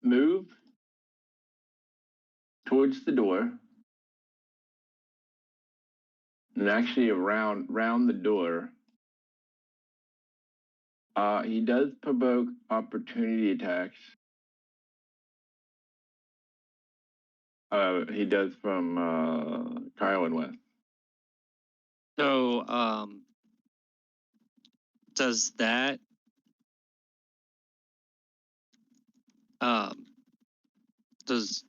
move towards the door and actually around the door. He does provoke opportunity attacks. He does from Kyle and West. So, does that does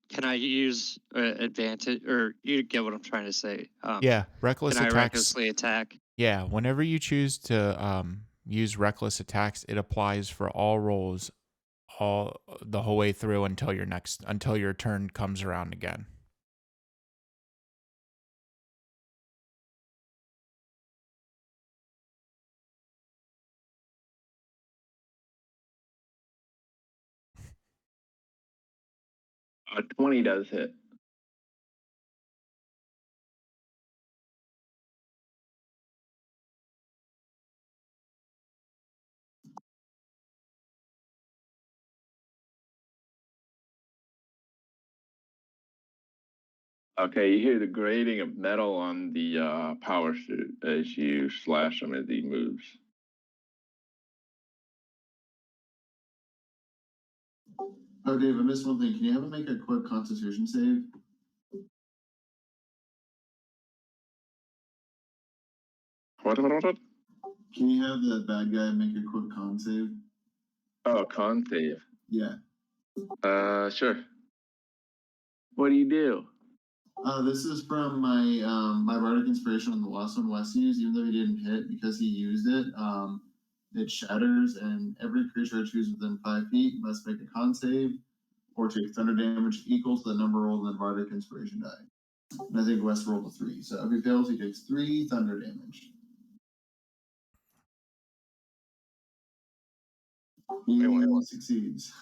can I use advantage, or you get what I'm trying to say? Yeah, reckless Can I attacks. recklessly attack? Yeah, whenever you choose to use reckless attacks, it applies for all rolls, all the whole way through until your turn comes around again. A 20 does hit. Okay, you hear the grating of metal on the power suit as you slash him as he moves. Oh, Dave, I missed one thing. Can you have him make a quick Constitution save? What? Can you have the bad guy make a quick con save? Oh, con save. Yeah. Sure. What do you do? This is from my bardic inspiration on the last one Wes used. Even though he didn't hit, because he used it, it shatters, and every creature I choose within 5 feet must make a con save or take thunder damage equal to the number rolled in the bardic inspiration die. And I think Wes rolled a 3, so if he fails, he takes 3 thunder damage. He succeeds.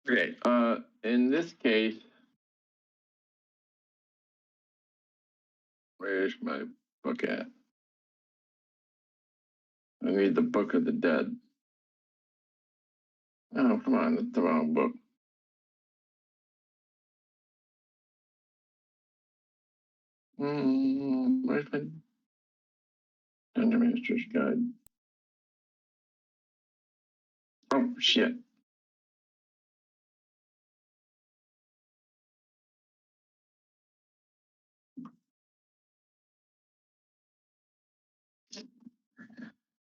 Okay. In this case, where's my book at? I need the Book of the Dead. Oh, come on, that's the wrong book. Where's my Dungeon Master's Guide? Oh, shit.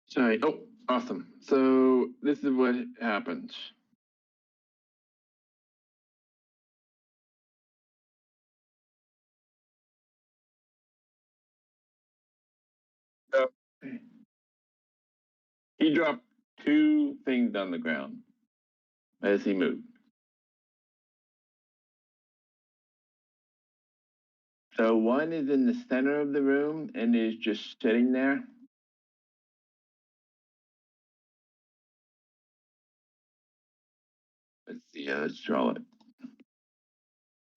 Sorry. Oh, awesome. So this is what happens. So he dropped 2 things on the ground as he moved. So one is in the center of the room and is just sitting there. Let's see, let's draw it.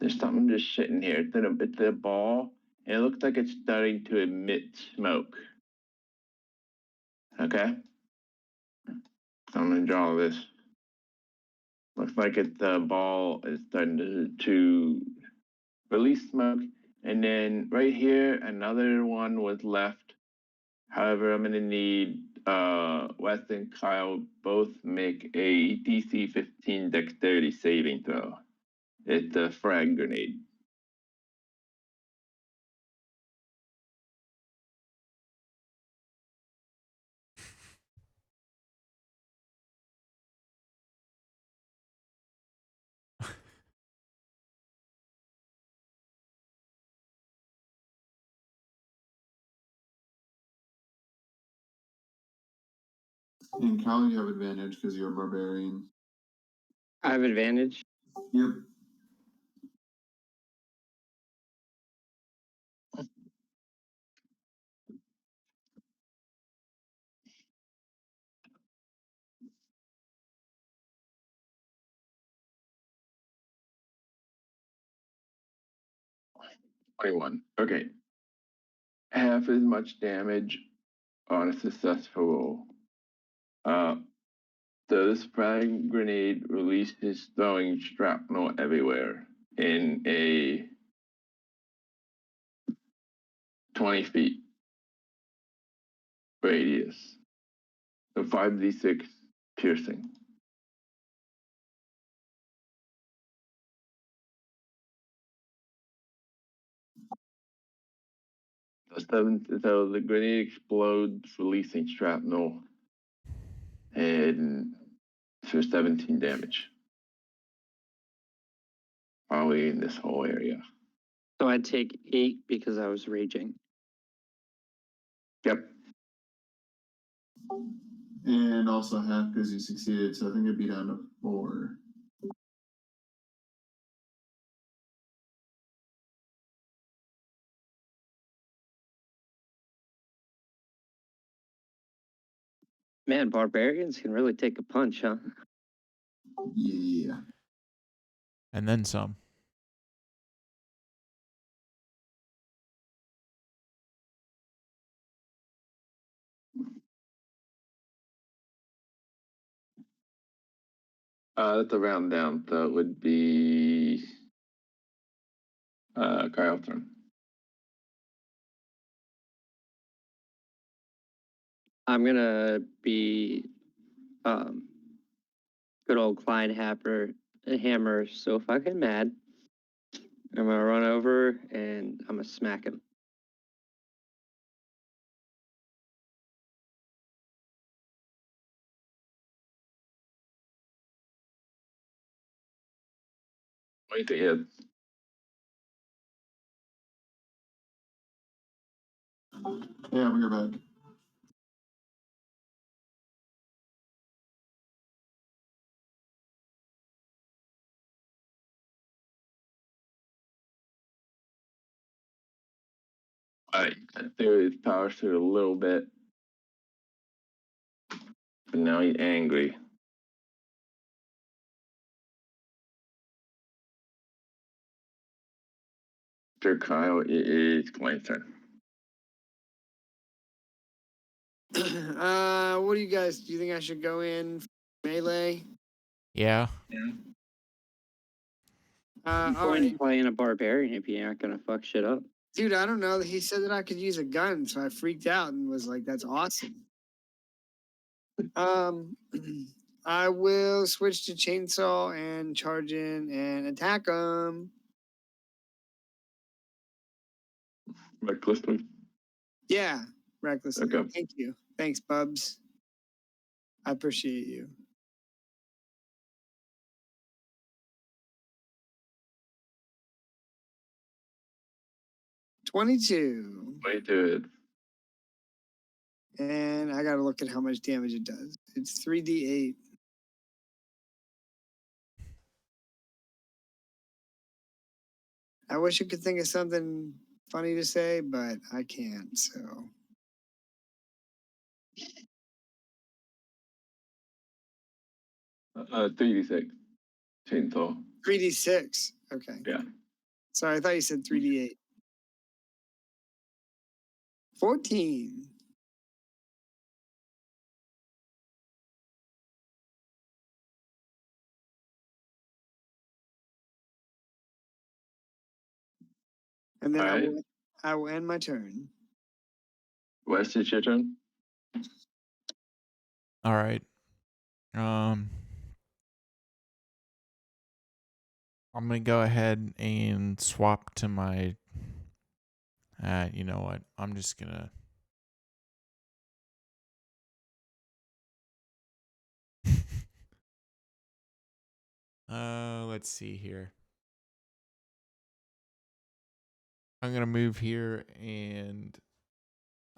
There's something just sitting here. It's a ball, and it looks like it's starting to emit smoke. Okay? So I'm gonna draw this. Looks like it's a ball is starting to release smoke. And then right here, another one was left. However, I'm gonna need Wes and Kyle both make a DC 15 dexterity saving throw. It's a frag grenade. And Kyle, you have advantage because you're a barbarian. I have advantage. Yep. '21. Okay. Half as much damage on a successful roll. So this frag grenade releases throwing shrapnel everywhere in a 20 feet radius. So 5d6 piercing. So the grenade explodes, releasing shrapnel, and for 17 damage. Probably in this whole area. So I'd take 8 because I was raging. Yep. And also half because you succeeded, so I think it'd be down to 4. Man, barbarians can really take a punch, huh? Yeah. And then some. That's a round down, so it would be Kyle's turn. I'm gonna be good old Klein Hammer so fucking mad. I'm gonna run over and I'm gonna smack him. Wait to hit. Yeah, we're back. I threw his power suit a little bit, but now he's angry. After Kyle, it is Glenn's turn. What do you guys? Do you think I should go in melee? Yeah. All Going right, playing a barbarian if you aren't gonna fuck shit up. dude. I don't know. He said that I could use a gun, so I freaked out and was like, "That's awesome." I will switch to chainsaw and charge in and attack him. Recklessly. Yeah, recklessly. Okay. Thank you. Thanks, Bubs. I appreciate you. $22. Wait to it. And I gotta look at how much damage it does. It's 3d8. I wish I could think of something funny to say, but I can't. So 3d6. Chainsaw. 3d6. Okay. Yeah. Sorry, I thought you said 3d8. 14. And then All right. I will end my turn. Wes, it's your turn. All right. I'm gonna go ahead and swap to my. You know what? I'm just gonna. Let's see here. I'm gonna move here and.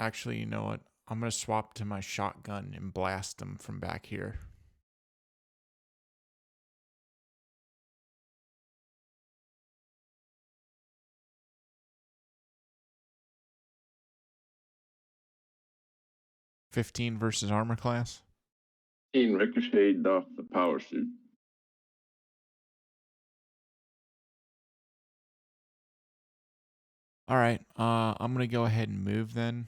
Actually, you know what? I'm gonna swap to my shotgun and blast them from back here. $15 versus armor class. He ricocheted off the power suit. All right. I'm gonna go ahead and move then.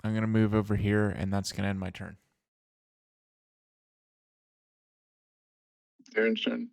I'm gonna move over here, and that's gonna end my turn. Aaron's turn.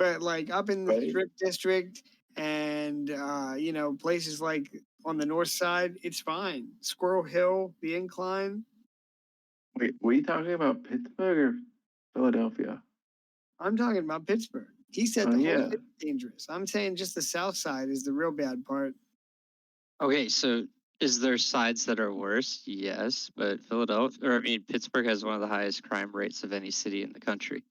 But like up in the Right. Strip District and places like on the north side, it's fine. Squirrel Hill, the incline. Wait, were you talking about Pittsburgh or Philadelphia? I'm talking about Pittsburgh. He said Oh, the whole yeah. city's dangerous. I'm saying just the south side is the real bad part. Okay, so is there sides that are worse? Yes, but Pittsburgh has one of the highest crime rates of any city in the country.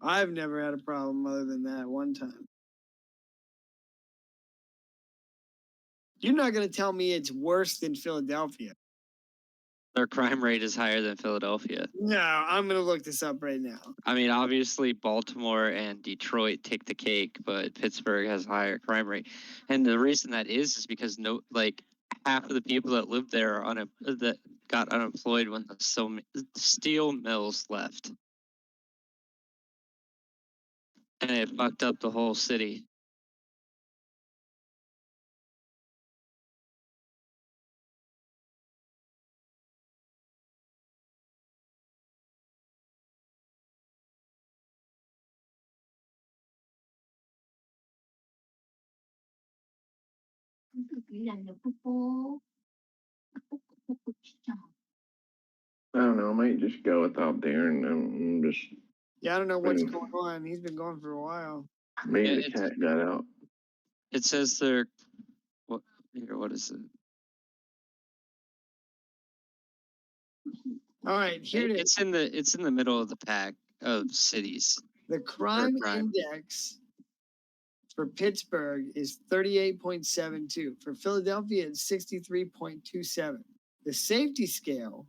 I've never had a problem other than that one time. You're not going to tell me it's worse than Philadelphia. Their crime rate is higher than Philadelphia. No, I'm going to look this up right now. I mean, obviously Baltimore and Detroit take the cake, but Pittsburgh has a higher crime rate. And the reason that is because half of the people that lived there are that got unemployed when the steel mills left. And it fucked up the whole city. I don't know. I might just go without Darren. I'm just Yeah, I don't know what's Mm. going on. He's been gone for a while. maybe Yeah, the cat got out. It says they're what is it? All right, here it is. It's in the middle of the pack of cities. The crime crime. index for Pittsburgh is 38.72. For Philadelphia, it's 63.27. The safety scale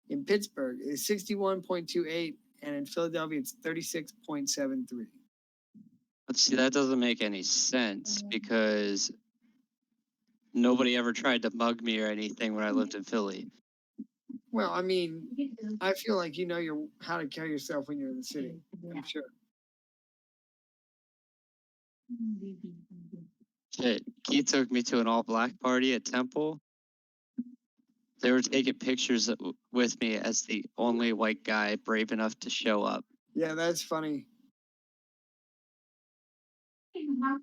in Pittsburgh is 61.28, and in Philadelphia, it's 36.73. But see, that doesn't make any sense because nobody ever tried to mug me or anything when I lived in Philly. Well, I mean, I feel like you know how to carry yourself when you're in the city. I'm sure. Shit, he took me to an all-black party at Temple. They were taking pictures with me as the only white guy brave enough to show up. Yeah, that's funny.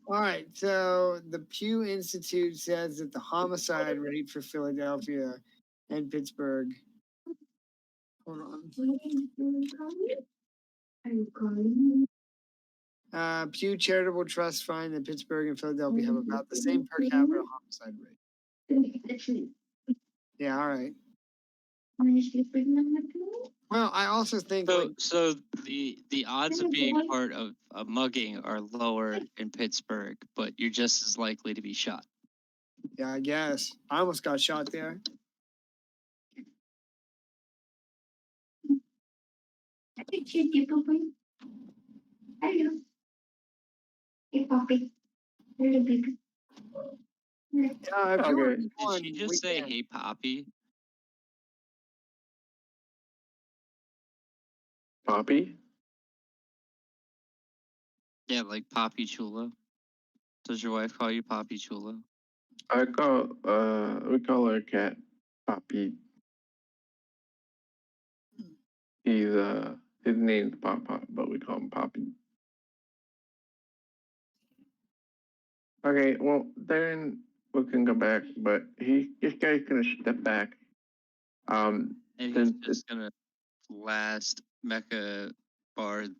All right, so the Pew Institute says that the homicide rate for Philadelphia and Pittsburgh. Hold on. Pew Charitable Trust find that Pittsburgh and Philadelphia have about the same per capita homicide rate. Yeah, all right. Well, I also think So the odds of being part of a mugging are lower in Pittsburgh, but you're just as likely to be shot. Yeah, I guess. I almost got shot there. If you Okay. Did she just say, "Hey, Poppy"? Poppy? Yeah, like Poppy Chulo. Does your wife call you Poppy Chulo? we call our cat Poppy. He's his name's Pop Pop, but we call him Poppy. Okay, well then we can go back, but this guy's gonna step back. And he's Since just gonna blast Mecha Bard.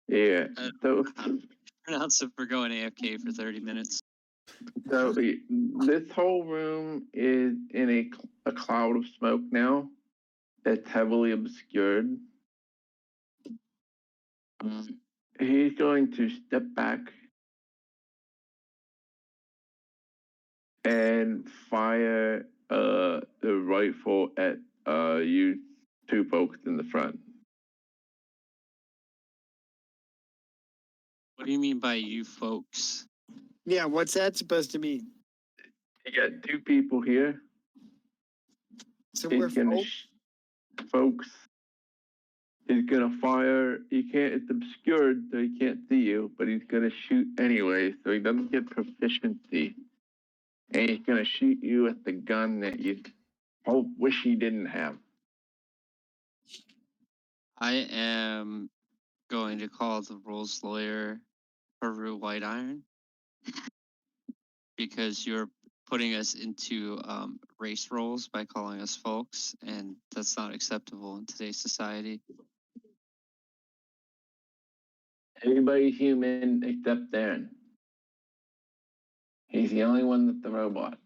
yeah. So Pronounce it for going AFK for 30 minutes. So this whole room is in a cloud of smoke now. That's heavily obscured. He's going to step back and fire the rifle at you two folks in the front. What do you mean by you folks? Yeah, what's that supposed to mean? You got two people here. So we're Folks. He's gonna fire. It's obscured, so he can't see you, but he's gonna shoot anyway, so he doesn't get proficiency. And he's gonna shoot you with the gun that you wish he didn't have. I am going to call the rules lawyer Haru White Iron because you're putting us into race roles by calling us folks, and that's not acceptable in today's society. Everybody's human except Darren. He's the only one that's the robot.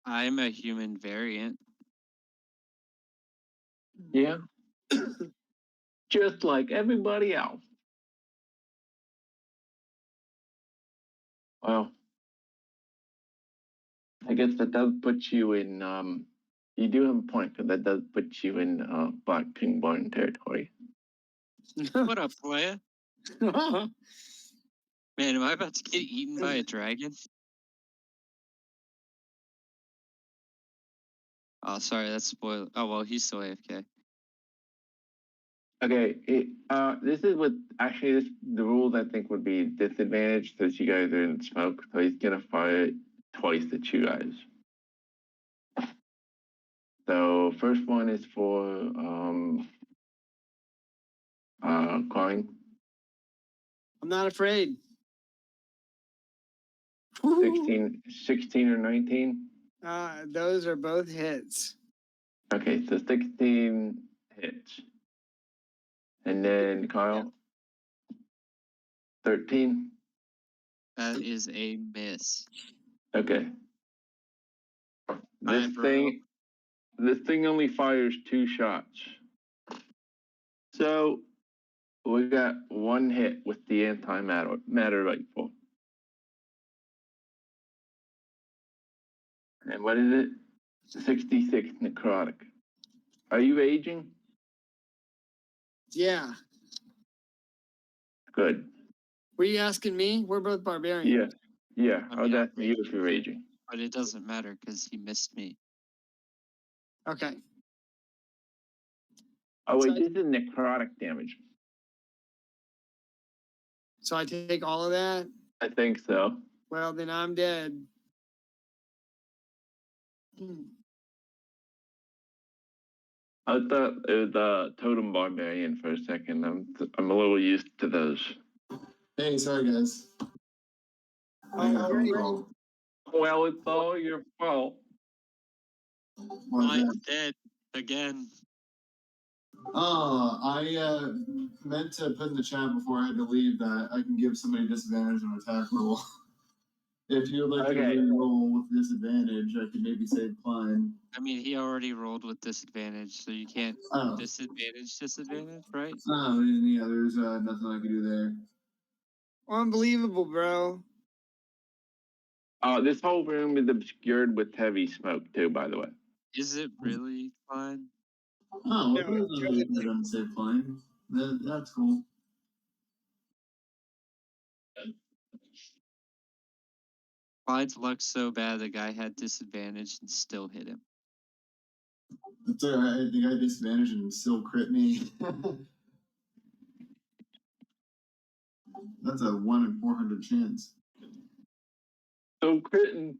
I'm a human variant. Yeah. Just like everybody else. Well, I guess that does put you in, you do have a point, because that does put you in Black King Barn territory. What up, player? Man, am I about to get eaten by a dragon? Oh, sorry, that's spoiler. Oh, well, he's still AFK. Okay, this is what actually the rules I think would be disadvantaged since you guys are in smoke. So he's gonna fire twice at you guys. So first one is for Klein. I'm not afraid. 16 or 19. Those are both hits. Okay, so 16 hits. And then Kyle, 13. That is a miss. Okay. This Alright, bro. thing only fires 2 shots. So we got 1 hit with the antimatter rifle. And what is it? 66 necrotic. Are you aging? Yeah. Good. Were you asking me? We're both barbarians. Yeah. I I was mean, asking you if you're aging. But it doesn't matter because he missed me. Okay. Oh wait, So- this is necrotic damage. So I take all of that? I think so. Well, then I'm dead. I thought it was totem barbarian for a second. I'm a little used to those. Hey, sorry guys. I got a phone call. Well, it's all your fault. What was I'm that? dead again. Oh, I meant to put in the chat before I had to leave that I can give somebody disadvantage on attack roll. If you would like Okay. to roll with disadvantage, I could maybe save Klein. I mean, he already rolled with disadvantage, so you can't Oh, disadvantage, right? oh, yeah, there's nothing I can do there. Unbelievable, bro. This whole room is obscured with heavy smoke too, by the way. Is it really fine? Oh, well, Yeah, there's nothing I can do to save Klein. That's cool. Clyde's luck's so bad the guy had disadvantage and still hit him. It's alright, the guy disadvantage and still crit me. That's a 1 in 400 chance. So critting.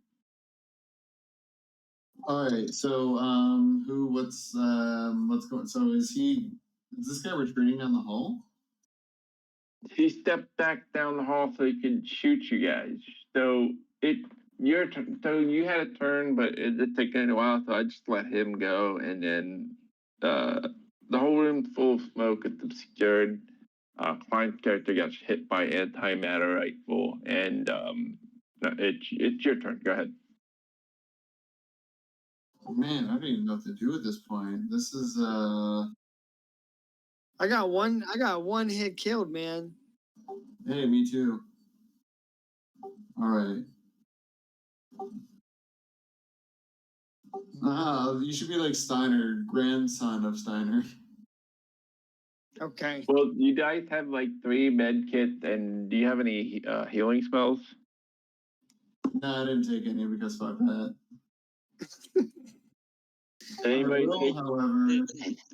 Alright, so what's going, so is this guy retreating down the hall? He stepped back down the hall so he could shoot you guys. So so you had a turn, but it's taken a while, so I just let him go, and then the whole room's full of smoke. It's obscured. Klein's character got hit by antimatter rifle, and it's your turn. Go ahead. Man, I don't even know what to do at this point. This is I got one hit killed, man. hey, me too. Alright. You should be like Steiner, grandson of Steiner. Okay. Well, you guys have like 3 med kits, and do you have any healing spells? No, I didn't take any because fuck that. Anybody I will, take? however,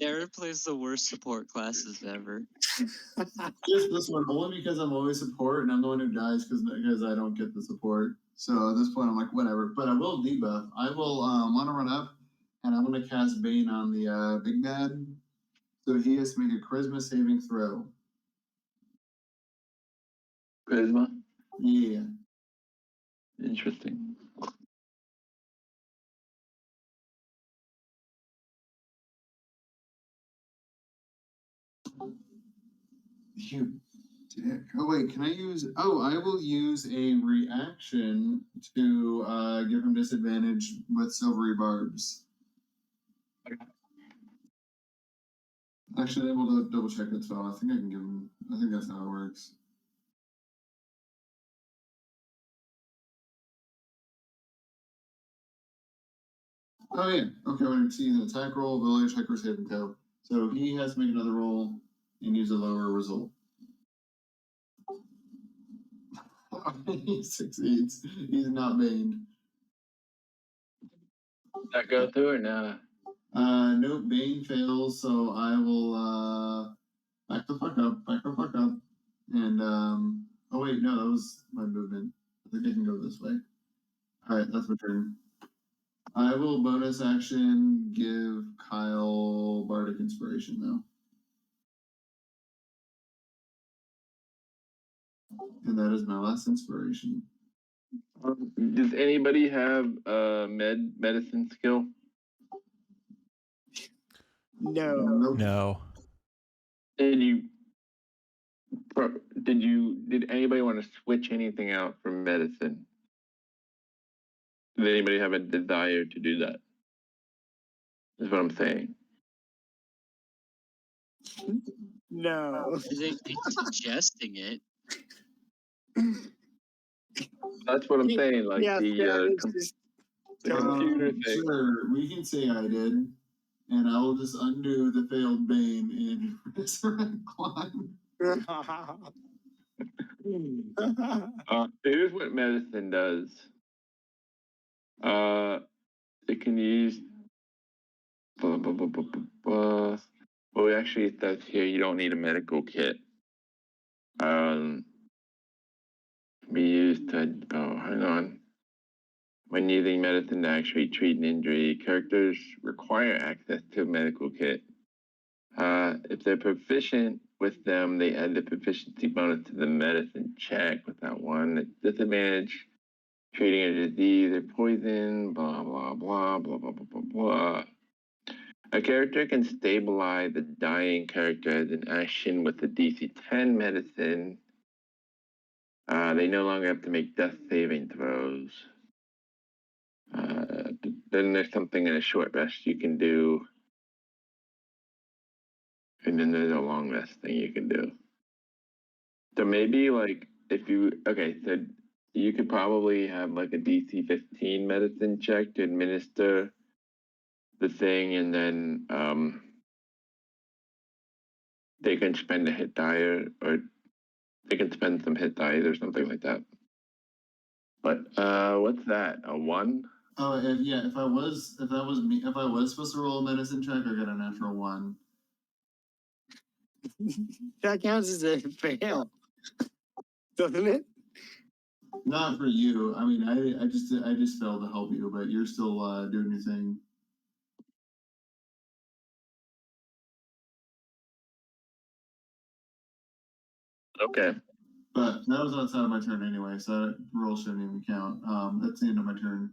Darren plays the worst support classes ever. just this one only because I'm always support and I'm the one who dies because I don't get the support. So at this point, I'm like whatever. But I will debuff. I will want to run up and I'm gonna cast Bane on the big bad. So he has to make a charisma saving throw. Charisma. Yeah. Interesting. You dick. Oh wait, can I use? Oh, I will use a reaction to give him disadvantage with silvery barbs. Actually, able to double check that spell. I think I can give him. I think that's how it works. Oh yeah. Okay, when you see an attack roll, ability check, or save and go. So he has to make another roll and use a lower result. He succeeds. He's not baned. Does that go through or not? Nope, Bane fails, so I will back the fuck up, and oh wait, no, that was my movement. I think I can go this way. All right, that's my turn. I will bonus action give Kyle Bardic Inspiration though, and that is my last inspiration. Does anybody have a medicine skill? No. Nope. No. Did anybody want to switch anything out from medicine? Did anybody have a desire to do that? Is what I'm saying. No. They suggesting it. That's what I'm saying. Like yeah, the it's just the computer thing. Sure, we can say I did, and I will just undo the failed Bane and resurrect Climb. Here's what medicine does. It can use. Well, actually, it says here you don't need a medical kit. Be used to. Oh, hang on. When using medicine to actually treat an injury, characters require access to a medical kit. If they're proficient with them, they add the proficiency bonus to the medicine check without one. At disadvantage, treating a disease or poison, blah, blah, blah, blah, blah, blah, blah, blah. A character can stabilize a dying character as an action with a DC 10 medicine. They no longer have to make death saving throws. Then there's something in a short rest you can do. And then there's a long rest thing you can do. So maybe like if you so you could probably have like a DC 15 medicine check to administer the thing, and then they can spend a hit die or they can spend some hit dice or something like that. But what's that? A 1? Oh, if that was me, if I was supposed to roll a medicine check, I got a natural 1. That counts as a fail, doesn't it? Not for you. I mean, I just failed to help you, but you're still doing your thing. Okay. But that was outside of my turn anyway, so that roll shouldn't even count. That's the end of my turn.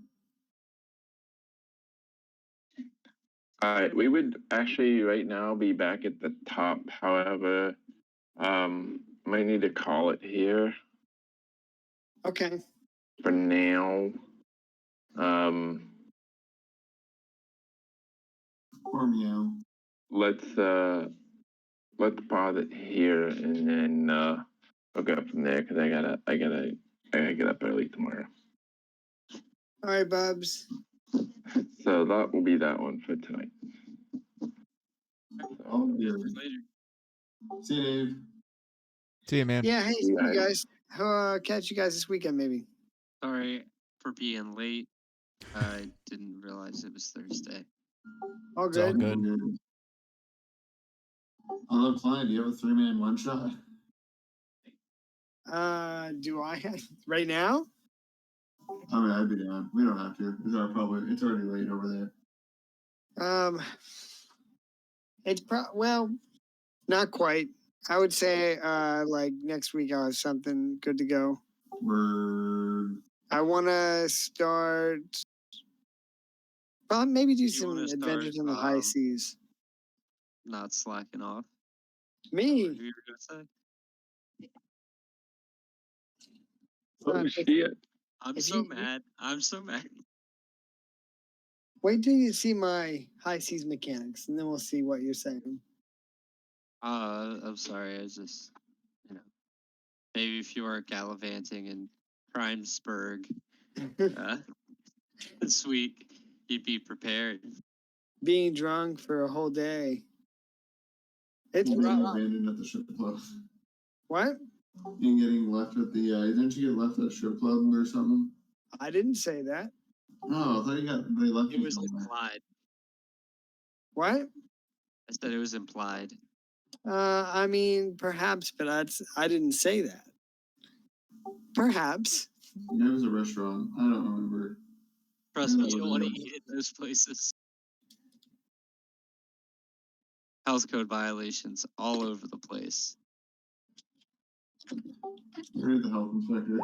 All right, we would actually right now be back at the top. However, might need to call it here Okay. for now. Or meow. Let's pause it here and then we'll go from there because I gotta get up early tomorrow. All right, Bubs. So that will be that one for tonight. Oh, Yeah, good. later. See you, Dave. See you, man. Yeah, hey, see you Right. guys. Catch you guys this weekend, maybe. Sorry for being late. I didn't realize it was Thursday. All It's all good. good. Although, Klein, do you have a 3-man one shot? Do I have right now? I mean, I'd be down. We don't have to. It's already late over there. Well, not quite. I would say like next week I'll have something good to go. Word. I want to start. Maybe do You some wanna adventures start, in the high seas. not slacking off. What Me? were you gonna say? Oh if- shit! I'm If so you- mad. I'm so mad. Wait till you see my high seas mechanics, and then we'll see what you're saying. I'm sorry. I just, you know, maybe if you were gallivanting in Crimesburg this week, you'd be prepared. Being drunk for a whole day. It's Getting rough. abandoned at the strip club. What? And getting left at the didn't you get left at a strip club or something? I didn't say that. Oh, I thought they left It you was somewhere. implied. What? I said it was implied. I mean, perhaps, but I didn't say that. Perhaps. Maybe it was a restaurant. I don't remember. Trust me, Maybe you it don't was want to eat at those places. Health code violations all over the place. Maybe the health inspector.